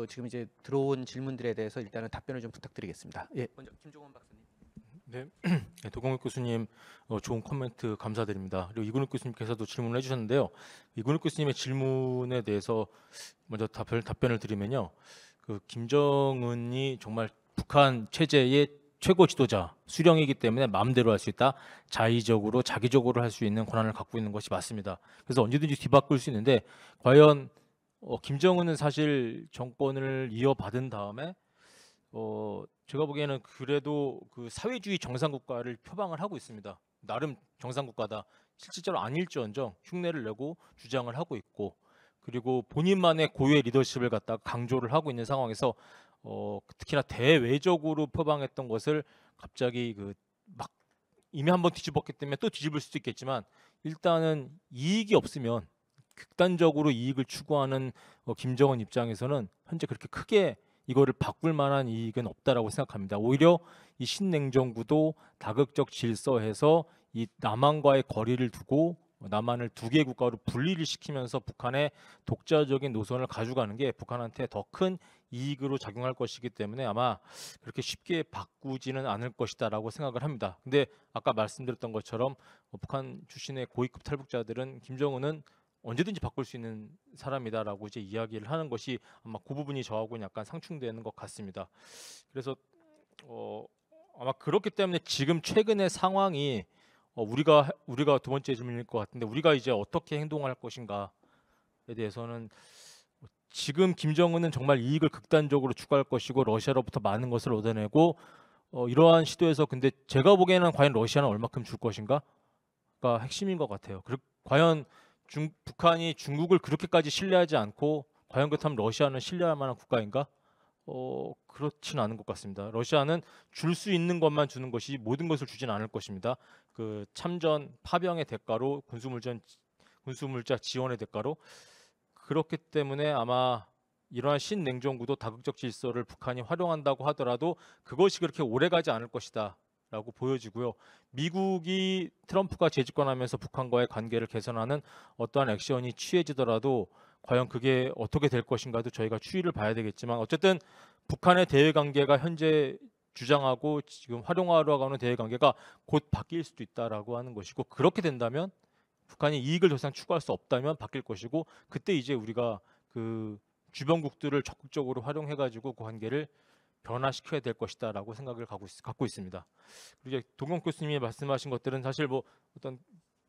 지금 이제 들어온 질문들에 대해서 일단은 답변을 좀 부탁드리겠습니다. 예, 먼저 김종원 박사님. 네, 도경욱 교수님 좋은 코멘트 감사드립니다. 그리고 이근욱 교수님께서도 질문을 해주셨는데요. 이근욱 교수님의 질문에 대해서 먼저 답변을 드리면요. 그 김정은이 정말 북한 체제의 최고 지도자, 수령이기 때문에 마음대로 할 수 있다. 자의적으로 자기적으로 할 수 있는 권한을 갖고 있는 것이 맞습니다. 그래서 언제든지 뒤바꿀 수 있는데 과연 김정은은 사실 정권을 이어받은 다음에 제가 보기에는 그래도 그 사회주의 정상국가를 표방을 하고 있습니다. 나름 정상국가다. 실질적으로 아닐지언정 흉내를 내고 주장을 하고 있고 그리고 본인만의 고유의 리더십을 갖다가 강조를 하고 있는 상황에서 특히나 대외적으로 표방했던 것을 갑자기 막 이미 한번 뒤집었기 때문에 또 뒤집을 수도 있겠지만 일단은 이익이 없으면 극단적으로 이익을 추구하는 김정은 입장에서는 현재 그렇게 크게 이거를 바꿀 만한 이익은 없다라고 생각합니다. 오히려 이 신냉정구도 다극적 질서에서 이 남한과의 거리를 두고 남한을 두 개 국가로 분리를 시키면서 북한의 독자적인 노선을 가져가는 게 북한한테 더 큰 이익으로 작용할 것이기 때문에 아마 그렇게 쉽게 바꾸지는 않을 것이다라고 생각을 합니다. 근데 아까 말씀드렸던 것처럼 북한 출신의 고위급 탈북자들은 김정은은 언제든지 바꿀 수 있는 사람이다라고 이제 이야기를 하는 것이 아마 그 부분이 저하고는 약간 상충되는 것 같습니다. 그래서 아마 그렇기 때문에 지금 최근의 상황이 우리가 두 번째 질문일 것 같은데 우리가 이제 어떻게 행동할 것인가에 대해서는 지금 김정은은 정말 이익을 극단적으로 추구할 것이고 러시아로부터 많은 것을 얻어내고 이러한 시도에서 근데 제가 보기에는 과연 러시아는 얼마큼 줄 것인가가 핵심인 것 같아요. 과연 북한이 중국을 그렇게까지 신뢰하지 않고 과연 그렇다면 러시아는 신뢰할 만한 국가인가? 그렇지는 않은 것 같습니다. 러시아는 줄 수 있는 것만 주는 것이 모든 것을 주진 않을 것입니다. 그 참전 파병의 대가로 군수물자 지원의 대가로 그렇기 때문에 아마 이러한 신냉전구도 다극적 질서를 북한이 활용한다고 하더라도 그것이 그렇게 오래가지 않을 것이다 라고 보여지고요. 미국이 트럼프가 재집권하면서 북한과의 관계를 개선하는 어떠한 액션이 취해지더라도 과연 그게 어떻게 될 것인가도 저희가 추이를 봐야 되겠지만 어쨌든 북한의 대외관계가 현재 주장하고 지금 활용하러 가는 대외관계가 곧 바뀔 수도 있다라고 하는 것이고 그렇게 된다면 북한이 이익을 더 이상 추구할 수 없다면 바뀔 것이고 그때 이제 우리가 그 주변국들을 적극적으로 활용해가지고 그 관계를 변화시켜야 될 것이다라고 생각을 갖고 있습니다. 그리고 이제 동영 교수님이 말씀하신 것들은 사실 뭐 어떤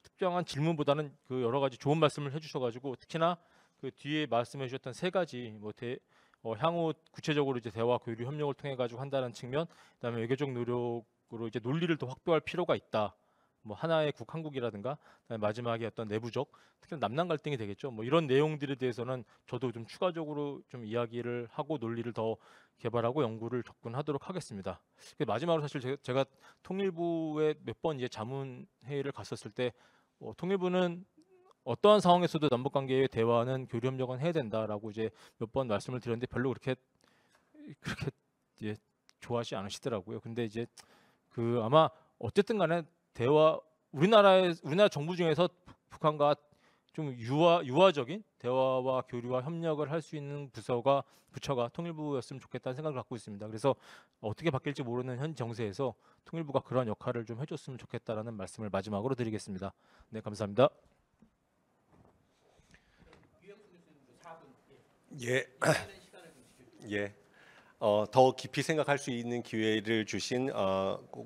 특정한 질문보다는 그 여러 가지 좋은 말씀을 해주셔가지고 특히나 그 뒤에 말씀해주셨던 세 가지 뭐 향후 구체적으로 이제 대화 교류 협력을 통해 가지고 한다는 측면, 그다음에 외교적 노력으로 이제 논리를 더 확보할 필요가 있다. 뭐 하나의 한국이라든가 그다음에 마지막에 어떤 내부적 특히 남남 갈등이 되겠죠. 뭐 이런 내용들에 대해서는 저도 좀 추가적으로 좀 이야기를 하고 논리를 더 개발하고 연구를 접근하도록 하겠습니다. 마지막으로 사실 제가 통일부에 몇 번 이제 자문 회의를 갔었을 때 통일부는 어떠한 상황에서도 남북 관계의 대화는 교류 협력은 해야 된다라고 이제 몇 번 말씀을 드렸는데 별로 그렇게 이제 좋아하지 않으시더라고요. 근데 이제 그 아마 어쨌든 간에 우리나라 정부 중에서 북한과 좀 유화적인 대화와 교류와 협력을 할 수 있는 부처가 통일부였으면 좋겠다는 생각을 갖고 있습니다. 그래서 어떻게 바뀔지 모르는 현 정세에서 통일부가 그런 역할을 좀 해줬으면 좋겠다라는 말씀을 마지막으로 드리겠습니다. 네, 감사합니다. 예. 예. 더 깊이 생각할 수 있는 기회를 주신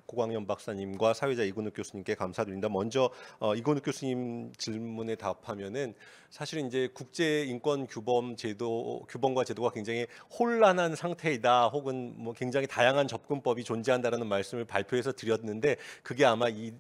고광현 박사님과 사회자 이건욱 교수님께 감사드립니다. 먼저 이건욱 교수님 질문에 답하면은 사실은 이제 국제 인권 규범과 제도가 굉장히 혼란한 상태이다, 혹은 뭐 굉장히 다양한 접근법이 존재한다라는 말씀을 발표해서 드렸는데 그게 아마 이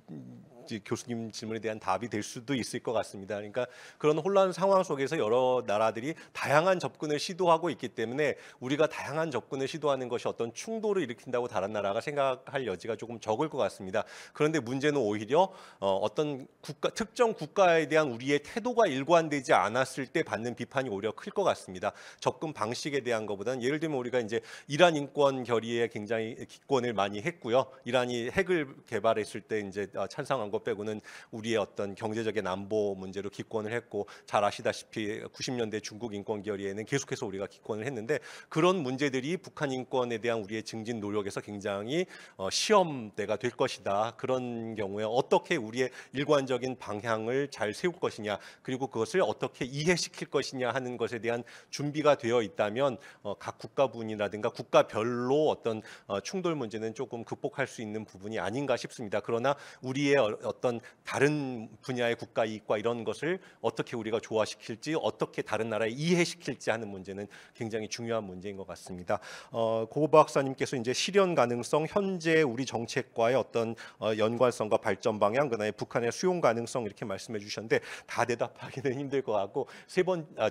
교수님 질문에 대한 답이 될 수도 있을 것 같습니다. 그러니까 그런 혼란 상황 속에서 여러 나라들이 다양한 접근을 시도하고 있기 때문에 우리가 다양한 접근을 시도하는 것이 어떤 충돌을 일으킨다고 다른 나라가 생각할 여지가 조금 적을 것 같습니다. 그런데 문제는 오히려 어떤 특정 국가에 대한 우리의 태도가 일관되지 않았을 때 받는 비판이 오히려 클 것 같습니다. 접근 방식에 대한 것보다는 예를 들면 우리가 이제 이란 인권 결의에 굉장히 기권을 많이 했고요. 이란이 핵을 개발했을 때 이제 찬성한 것 빼고는 우리의 어떤 경제적인 안보 문제로 기권을 했고, 잘 아시다시피 90년대 중국 인권 결의에는 계속해서 우리가 기권을 했는데 그런 문제들이 북한 인권에 대한 우리의 증진 노력에서 굉장히 시험대가 될 것이다. 그런 경우에 어떻게 우리의 일관적인 방향을 잘 세울 것이냐, 그리고 그것을 어떻게 이해시킬 것이냐 하는 것에 대한 준비가 되어 있다면 각 국가분이라든가 국가별로 어떤 충돌 문제는 조금 극복할 수 있는 부분이 아닌가 싶습니다. 그러나 우리의 어떤 다른 분야의 국가 이익과 이런 것을 어떻게 우리가 조화시킬지, 어떻게 다른 나라에 이해시킬지 하는 문제는 굉장히 중요한 문제인 것 같습니다. 고 박사님께서 이제 실현 가능성, 현재 우리 정책과의 어떤 연관성과 발전 방향, 그다음에 북한의 수용 가능성 이렇게 말씀해 주셨는데 다 대답하기는 힘들 것 같고,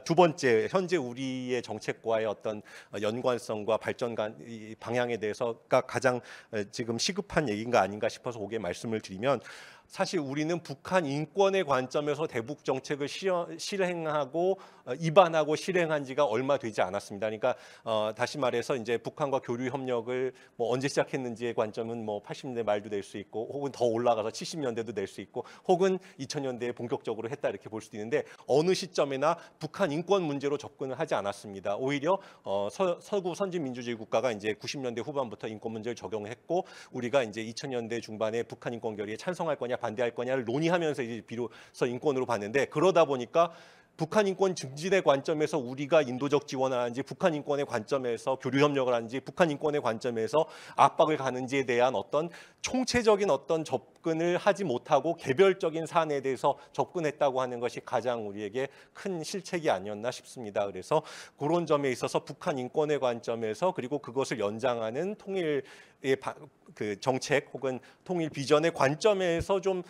두 번째 현재 우리의 정책과의 어떤 연관성과 발전 방향에 대해서가 가장 지금 시급한 얘기인가 아닌가 싶어서 그게 말씀을 드리면, 사실 우리는 북한 인권의 관점에서 대북 정책을 실행하고 입안하고 실행한 지가 얼마 되지 않았습니다. 그러니까 다시 말해서 이제 북한과 교류 협력을 뭐 언제 시작했는지의 관점은 뭐 80년대 말도 될 수 있고, 혹은 더 올라가서 70년대도 될 수 있고, 혹은 2000년대에 본격적으로 했다 이렇게 볼 수도 있는데, 어느 시점에나 북한 인권 문제로 접근을 하지 않았습니다. 오히려 서구 선진 민주주의 국가가 이제 90년대 후반부터 인권 문제를 적용했고, 우리가 이제 2000년대 중반에 북한 인권 결의에 찬성할 거냐 반대할 거냐를 논의하면서 이제 비로소 인권으로 봤는데, 그러다 보니까 북한 인권 증진의 관점에서 우리가 인도적 지원을 하는지, 북한 인권의 관점에서 교류 협력을 하는지, 북한 인권의 관점에서 압박을 가는지에 대한 어떤 총체적인 어떤 접근을 하지 못하고 개별적인 사안에 대해서 접근했다고 하는 것이 가장 우리에게 큰 실책이 아니었나 싶습니다. 그래서 그런 점에 있어서 북한 인권의 관점에서, 그리고 그것을 연장하는 통일 그 정책 혹은 통일 비전의 관점에서 좀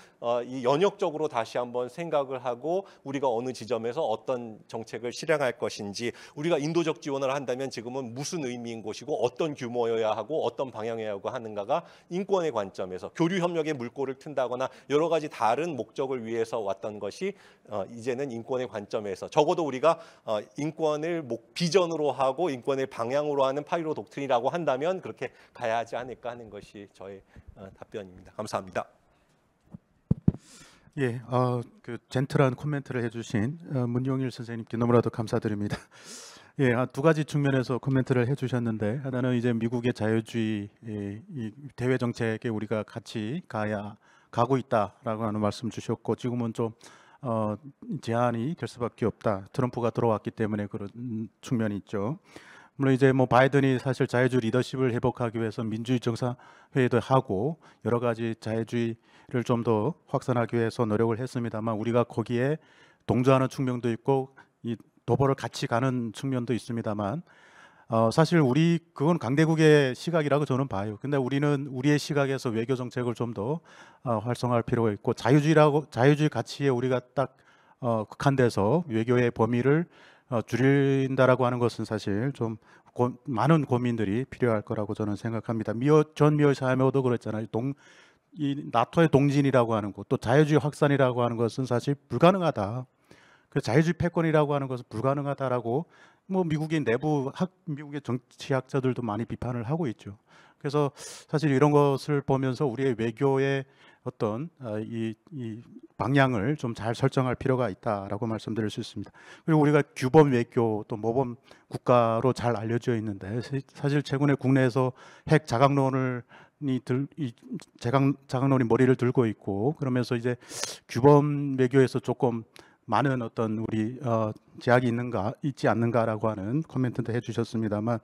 이 연역적으로 다시 한번 생각을 하고 우리가 어느 지점에서 어떤 정책을 실행할 것인지, 우리가 인도적 지원을 한다면 지금은 무슨 의미인 것이고 어떤 규모여야 하고 어떤 방향이어야 하는가가 인권의 관점에서 교류 협력의 물꼬를 튼다거나 여러 가지 다른 목적을 위해서 왔던 것이 이제는 인권의 관점에서 적어도 우리가 인권을 비전으로 하고 인권의 방향으로 하는 8.15 독트린이라고 한다면 그렇게 가야 하지 않을까 하는 것이 저의 답변입니다. 감사합니다. 예, 그 젠틀한 코멘트를 해주신 문용일 선생님께 너무나도 감사드립니다. 예, 두 가지 측면에서 코멘트를 해주셨는데, 하나는 이제 미국의 자유주의 이 대외 정책에 우리가 같이 가고 있다라고 하는 말씀 주셨고, 지금은 좀 제한이 될 수밖에 없다. 트럼프가 들어왔기 때문에 그런 측면이 있죠. 물론 이제 뭐 바이든이 사실 자유주의 리더십을 회복하기 위해서 민주주의 정상회의도 하고 여러 가지 자유주의를 좀 더 확산하기 위해서 노력을 했습니다만, 우리가 거기에 동조하는 측면도 있고 이 도보를 같이 가는 측면도 있습니다만, 사실 그건 강대국의 시각이라고 저는 봐요. 근데 우리는 우리의 시각에서 외교 정책을 좀 더 활성화할 필요가 있고, 자유주의 가치에 우리가 딱 국한돼서 외교의 범위를 줄인다라고 하는 것은 사실 좀 많은 고민들이 필요할 거라고 저는 생각합니다. 존 미어샤이머도 그랬잖아요. 이 나토의 동진이라고 하는 것, 또 자유주의 확산이라고 하는 것은 사실 불가능하다. 그 자유주의 패권이라고 하는 것은 불가능하다라고 뭐 미국의 미국의 정치학자들도 많이 비판을 하고 있죠. 그래서 사실 이런 것을 보면서 우리의 외교의 어떤 이 방향을 좀 잘 설정할 필요가 있다라고 말씀드릴 수 있습니다. 그리고 우리가 규범 외교 또 모범 국가로 잘 알려져 있는데, 사실 최근에 국내에서 핵 자강론이 머리를 들고 있고, 그러면서 이제 규범 외교에서 조금 많은 어떤 우리 제약이 있지 않는가라고 하는 코멘트도 해주셨습니다만,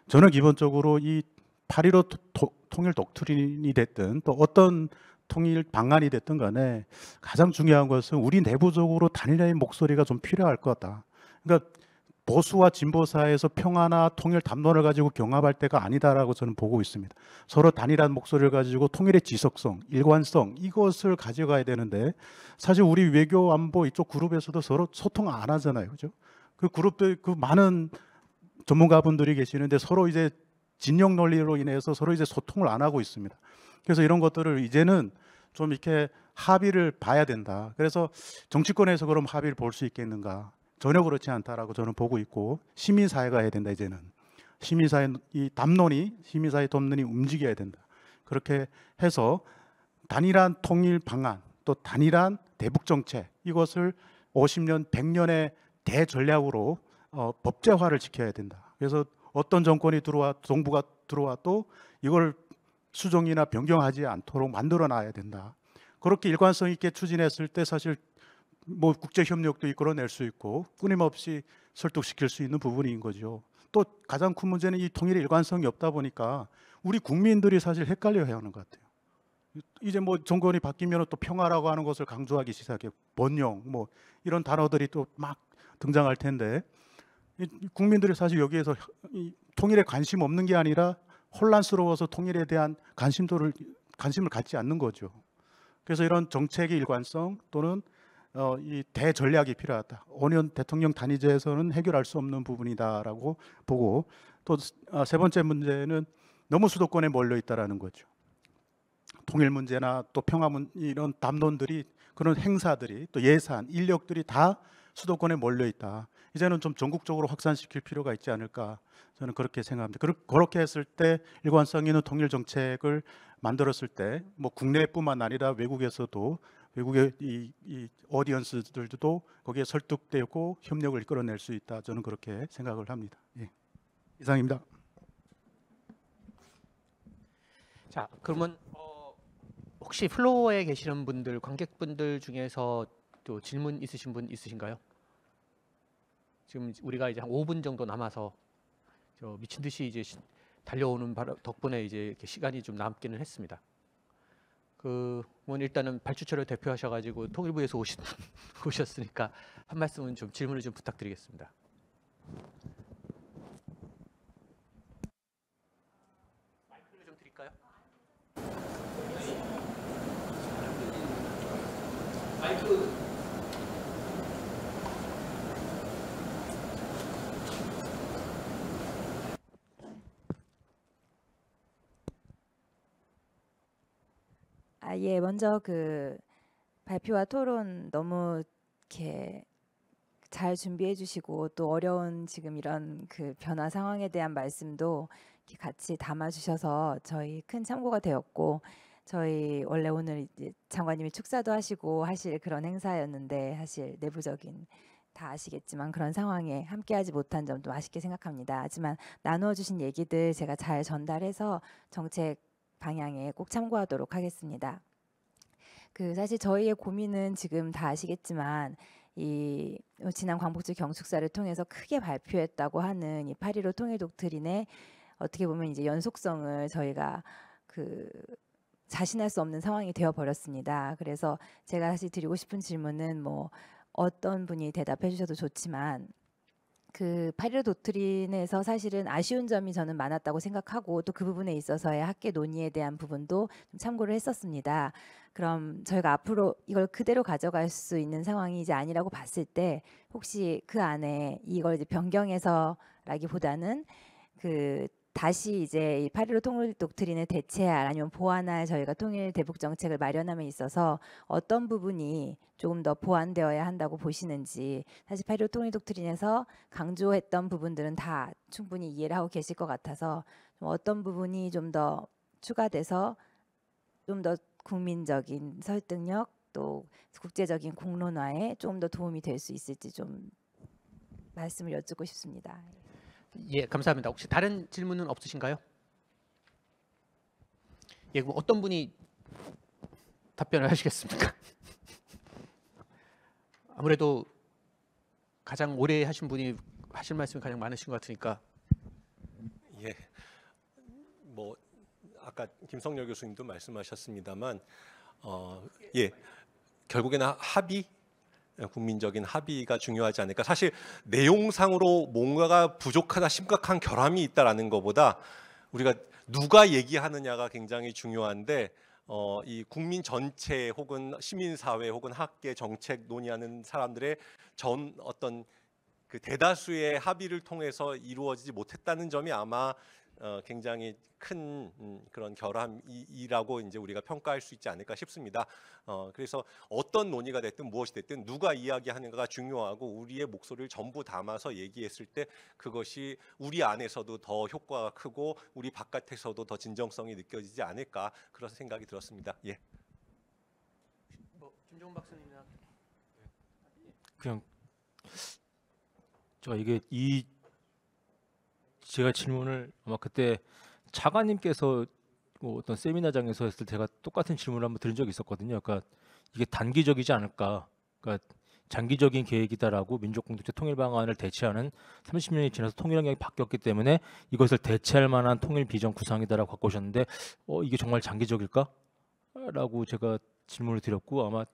저는 기본적으로 이 8.15 통일 독트린이 됐든 또 어떤 통일 방안이 됐든 간에 가장 중요한 것은 우리 내부적으로 단일화의 목소리가 좀 필요할 거다. 그러니까 보수와 진보 사이에서 평화나 통일 담론을 가지고 경합할 때가 아니다라고 저는 보고 있습니다. 서로 단일한 목소리를 가지고 통일의 지속성, 일관성, 이것을 가져가야 되는데, 사실 우리 외교 안보 이쪽 그룹에서도 서로 소통 안 하잖아요. 그죠? 그 그룹들, 그 많은 전문가분들이 계시는데 서로 이제 진영 논리로 인해서 서로 이제 소통을 안 하고 있습니다. 그래서 이런 것들을 이제는 좀 이렇게 합의를 봐야 된다. 그래서 정치권에서 그럼 합의를 볼 수 있겠는가? 전혀 그렇지 않다라고 저는 보고 있고, 시민사회가 해야 된다. 이제는 시민사회 시민사회 담론이 움직여야 된다. 그렇게 해서 단일한 통일 방안, 또 단일한 대북 정책, 이것을 50년, 100년의 대전략으로 법제화를 지켜야 된다. 그래서 어떤 정권이 정부가 들어와도 이걸 수정이나 변경하지 않도록 만들어 놔야 된다. 그렇게 일관성 있게 추진했을 때 사실 뭐 국제 협력도 이끌어낼 수 있고 끊임없이 설득시킬 수 있는 부분인 거죠. 또 가장 큰 문제는 이 통일의 일관성이 없다 보니까 우리 국민들이 사실 헷갈려야 하는 것 같아요. 이제 뭐 정권이 바뀌면 또 평화라고 하는 것을 강조하기 시작해, 번영 뭐 이런 단어들이 또 막 등장할 텐데, 국민들이 사실 여기에서 통일에 관심 없는 게 아니라 혼란스러워서 통일에 대한 관심을 갖지 않는 거죠. 그래서 이런 정책의 일관성 또는 이 대전략이 필요하다. 5년 대통령 단위제에서는 해결할 수 없는 부분이다라고 보고, 또 세 번째 문제는 너무 수도권에 몰려 있다라는 거죠. 통일 문제나 또 평화 이런 담론들이, 그런 행사들이, 또 예산, 인력들이 다 수도권에 몰려 있다. 이제는 좀 전국적으로 확산시킬 필요가 있지 않을까, 저는 그렇게 생각합니다. 그렇게 했을 때 일관성 있는 통일 정책을 만들었을 때 뭐 국내뿐만 아니라 외국에서도, 외국의 이 오디언스들도 거기에 설득되고 협력을 이끌어낼 수 있다. 저는 그렇게 생각을 합니다. 예. 이상입니다. 자, 그러면 혹시 플로어에 계시는 분들, 관객분들 중에서 또 질문 있으신 분 있으신가요? 지금 우리가 이제 한 5분 정도 남아서 미친 듯이 이제 달려오는 덕분에 이제 이렇게 시간이 좀 남기는 했습니다. 뭐 일단은 발주처를 대표하셔가지고 통일부에서 오셨으니까 한 말씀은 좀 질문을 좀 부탁드리겠습니다. 마이크를 좀 드릴까요? 예, 먼저 그 발표와 토론 너무 이렇게 잘 준비해 주시고 또 어려운 지금 이런 그 변화 상황에 대한 말씀도 이렇게 같이 담아 주셔서 저희 큰 참고가 되었고, 저희 원래 오늘 이제 장관님이 축사도 하시고 하실 그런 행사였는데 사실 내부적인 다 아시겠지만 그런 상황에 함께하지 못한 점도 아쉽게 생각합니다. 하지만 나누어 주신 얘기들 제가 잘 전달해서 정책 방향에 꼭 참고하도록 하겠습니다. 그 사실 저희의 고민은 지금 다 아시겠지만 이 지난 광복절 경축사를 통해서 크게 발표했다고 하는 이 8.15 통일 독트린의 어떻게 보면 이제 연속성을 저희가 그 자신할 수 없는 상황이 되어 버렸습니다. 그래서 제가 사실 드리고 싶은 질문은 뭐 어떤 분이 대답해 주셔도 좋지만 그 8.15 독트린에서 사실은 아쉬운 점이 저는 많았다고 생각하고 또 그 부분에 있어서의 학계 논의에 대한 부분도 좀 참고를 했었습니다. 그럼 저희가 앞으로 이걸 그대로 가져갈 수 있는 상황이 이제 아니라고 봤을 때 혹시 그 안에 이걸 이제 변경해서라기보다는 그 다시 이제 이 8.15 통일 독트린을 대체할 아니면 보완할 저희가 통일 대북 정책을 마련함에 있어서 어떤 부분이 조금 더 보완되어야 한다고 보시는지, 사실 8.15 통일 독트린에서 강조했던 부분들은 다 충분히 이해를 하고 계실 것 같아서 좀 어떤 부분이 좀 더 추가돼서 좀 더 국민적인 설득력 또 국제적인 공론화에 조금 더 도움이 될 수 있을지 좀 말씀을 여쭙고 싶습니다. 예, 감사합니다. 혹시 다른 질문은 없으신가요? 예, 그럼 어떤 분이 답변을 하시겠습니까? 아무래도 가장 오래 하신 분이 하실 말씀이 가장 많으신 것 같으니까. 예, 뭐 아까 김성열 교수님도 말씀하셨습니다만, 예, 결국에는 합의, 국민적인 합의가 중요하지 않을까. 사실 내용상으로 뭔가가 부족하다, 심각한 결함이 있다라는 것보다 우리가 누가 얘기하느냐가 굉장히 중요한데, 이 국민 전체 혹은 시민사회 혹은 학계 정책 논의하는 사람들의 어떤 그 대다수의 합의를 통해서 이루어지지 못했다는 점이 아마 굉장히 큰 그런 결함이라고 이제 우리가 평가할 수 있지 않을까 싶습니다. 그래서 어떤 논의가 됐든 무엇이 됐든 누가 이야기하는가가 중요하고 우리의 목소리를 전부 담아서 얘기했을 때 그것이 우리 안에서도 더 효과가 크고 우리 바깥에서도 더 진정성이 느껴지지 않을까 그런 생각이 들었습니다. 예. 뭐 김종훈 박사님이나 그냥 제가 질문을 아마 그때 차관님께서 뭐 어떤 세미나장에서 했을 때 제가 똑같은 질문을 한번 드린 적이 있었거든요. 그러니까 이게 단기적이지 않을까, 그러니까 장기적인 계획이다라고 민족공동체 통일 방안을 대체하는 30년이 지나서 통일환경이 바뀌었기 때문에 이것을 대체할 만한 통일 비전 구상이다라고 갖고 오셨는데 이게 정말 장기적일까? 라고 제가 질문을 드렸고, 아마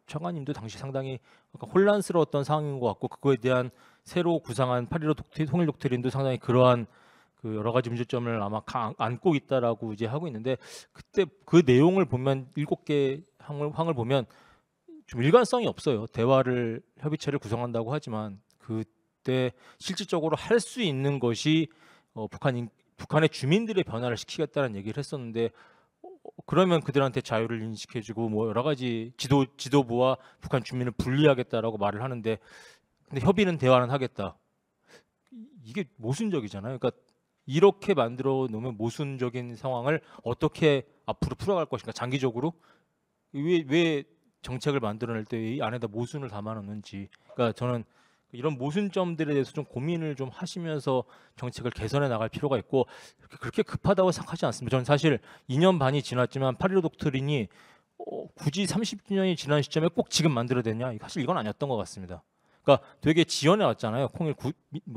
차관님도 당시 상당히 혼란스러웠던 상황인 것 같고, 그거에 대한 새로 구상한 8.15 통일 독트린도 상당히 그러한 그 여러 가지 문제점을 아마 안고 있다라고 이제 하고 있는데, 그때 그 내용을 보면 7개 항을 보면 좀 일관성이 없어요. 대화를 협의체를 구성한다고 하지만 그때 실질적으로 할 수 있는 것이 북한의 주민들의 변화를 시키겠다는 얘기를 했었는데, 그러면 그들한테 자유를 인식해주고 뭐 여러 가지 지도부와 북한 주민을 분리하겠다라고 말을 하는데, 근데 협의는 대화는 하겠다. 이게 모순적이잖아요. 그러니까 이렇게 만들어 놓으면 모순적인 상황을 어떻게 앞으로 풀어갈 것인가, 장기적으로 왜 정책을 만들어낼 때 이 안에다 모순을 담아놓는지. 그러니까 저는 이런 모순점들에 대해서 좀 고민을 좀 하시면서 정책을 개선해 나갈 필요가 있고, 그렇게 급하다고 생각하지 않습니다. 저는 사실 2년 반이 지났지만 8.15 독트린이 굳이 30주년이 지난 시점에 꼭 지금 만들어야 되냐, 사실 이건 아니었던 것 같습니다. 그러니까 되게 지연해 왔잖아요.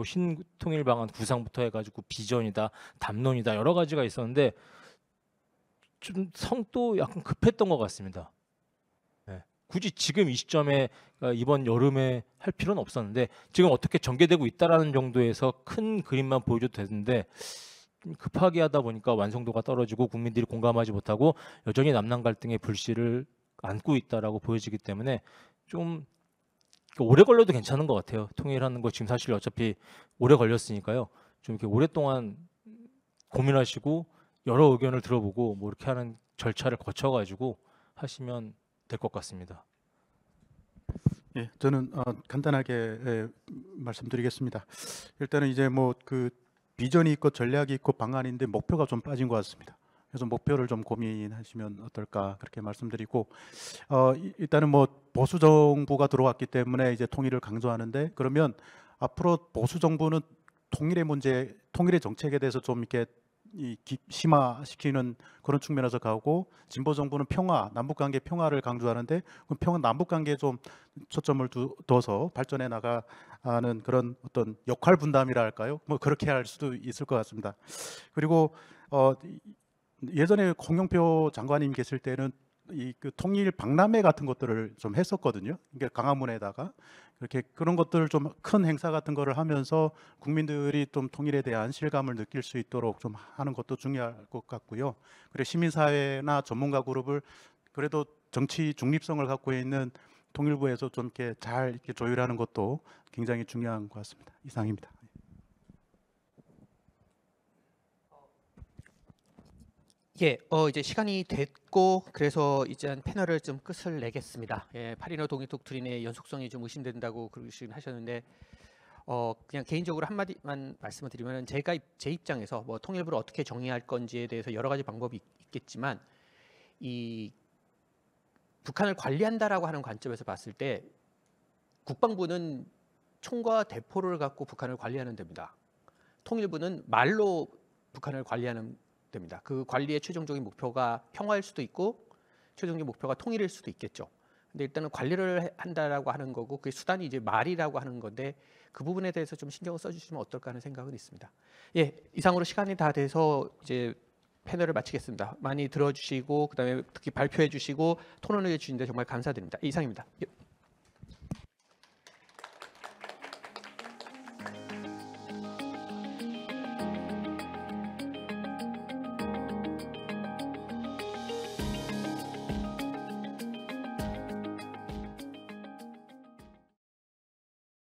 신통일 방안 구상부터 해가지고 비전이다, 담론이다, 여러 가지가 있었는데 좀 성도 약간 급했던 것 같습니다. 네. 굳이 지금 이 시점에 이번 여름에 할 필요는 없었는데, 지금 어떻게 전개되고 있다라는 정도에서 큰 그림만 보여줘도 되는데 좀 급하게 하다 보니까 완성도가 떨어지고 국민들이 공감하지 못하고 여전히 남남 갈등의 불씨를 안고 있다라고 보여지기 때문에 좀 오래 걸려도 괜찮은 것 같아요. 통일하는 거 지금 사실 어차피 오래 걸렸으니까요. 좀 이렇게 오랫동안 고민하시고 여러 의견을 들어보고 뭐 이렇게 하는 절차를 거쳐가지고 하시면 될 것 같습니다. 예, 저는 간단하게 말씀드리겠습니다. 일단은 이제 뭐 그 비전이 있고 전략이 있고 방안인데 목표가 좀 빠진 것 같습니다. 그래서 목표를 좀 고민하시면 어떨까 그렇게 말씀드리고 일단은 뭐 보수 정부가 들어왔기 때문에 이제 통일을 강조하는데 그러면 앞으로 보수 정부는 통일의 문제, 통일의 정책에 대해서 좀 이렇게 심화시키는 그런 측면에서 가고 진보 정부는 평화, 남북 관계 평화를 강조하는데 그럼 평화 남북 관계에 좀 초점을 둬서 발전해 나가는 그런 어떤 역할 분담이라 할까요? 뭐 그렇게 할 수도 있을 것 같습니다. 그리고 예전에 홍영표 장관님 계실 때는 그 통일 박람회 같은 것들을 좀 했었거든요. 그러니까 광화문에다가 그렇게 그런 것들을 좀 큰 행사 같은 거를 하면서 국민들이 좀 통일에 대한 실감을 느낄 수 있도록 좀 하는 것도 중요할 것 같고요. 그리고 시민사회나 전문가 그룹을 그래도 정치 중립성을 갖고 있는 통일부에서 좀 이렇게 잘 이렇게 조율하는 것도 굉장히 중요한 것 같습니다. 이상입니다. 예, 이제 시간이 됐고 그래서 이제 패널을 좀 끝을 내겠습니다. 예, 8.15 동일 독트린의 연속성이 좀 의심된다고 그러시긴 하셨는데 그냥 개인적으로 한마디만 말씀을 드리면 제가 제 입장에서 뭐 통일부를 어떻게 정의할 건지에 대해서 여러 가지 방법이 있겠지만 이 북한을 관리한다라고 하는 관점에서 봤을 때 국방부는 총과 대포를 갖고 북한을 관리하는 데입니다. 통일부는 말로 북한을 관리하는 됩니다. 그 관리의 최종적인 목표가 평화일 수도 있고 최종적인 목표가 통일일 수도 있겠죠. 근데 일단은 관리를 한다라고 하는 거고 그 수단이 이제 말이라고 하는 건데 그 부분에 대해서 좀 신경을 써주시면 어떨까 하는 생각은 있습니다. 예, 이상으로 시간이 다 돼서 이제 패널을 마치겠습니다. 많이 들어주시고 그다음에 특히 발표해 주시고 토론해 주시는데 정말 감사드립니다. 이상입니다. 예.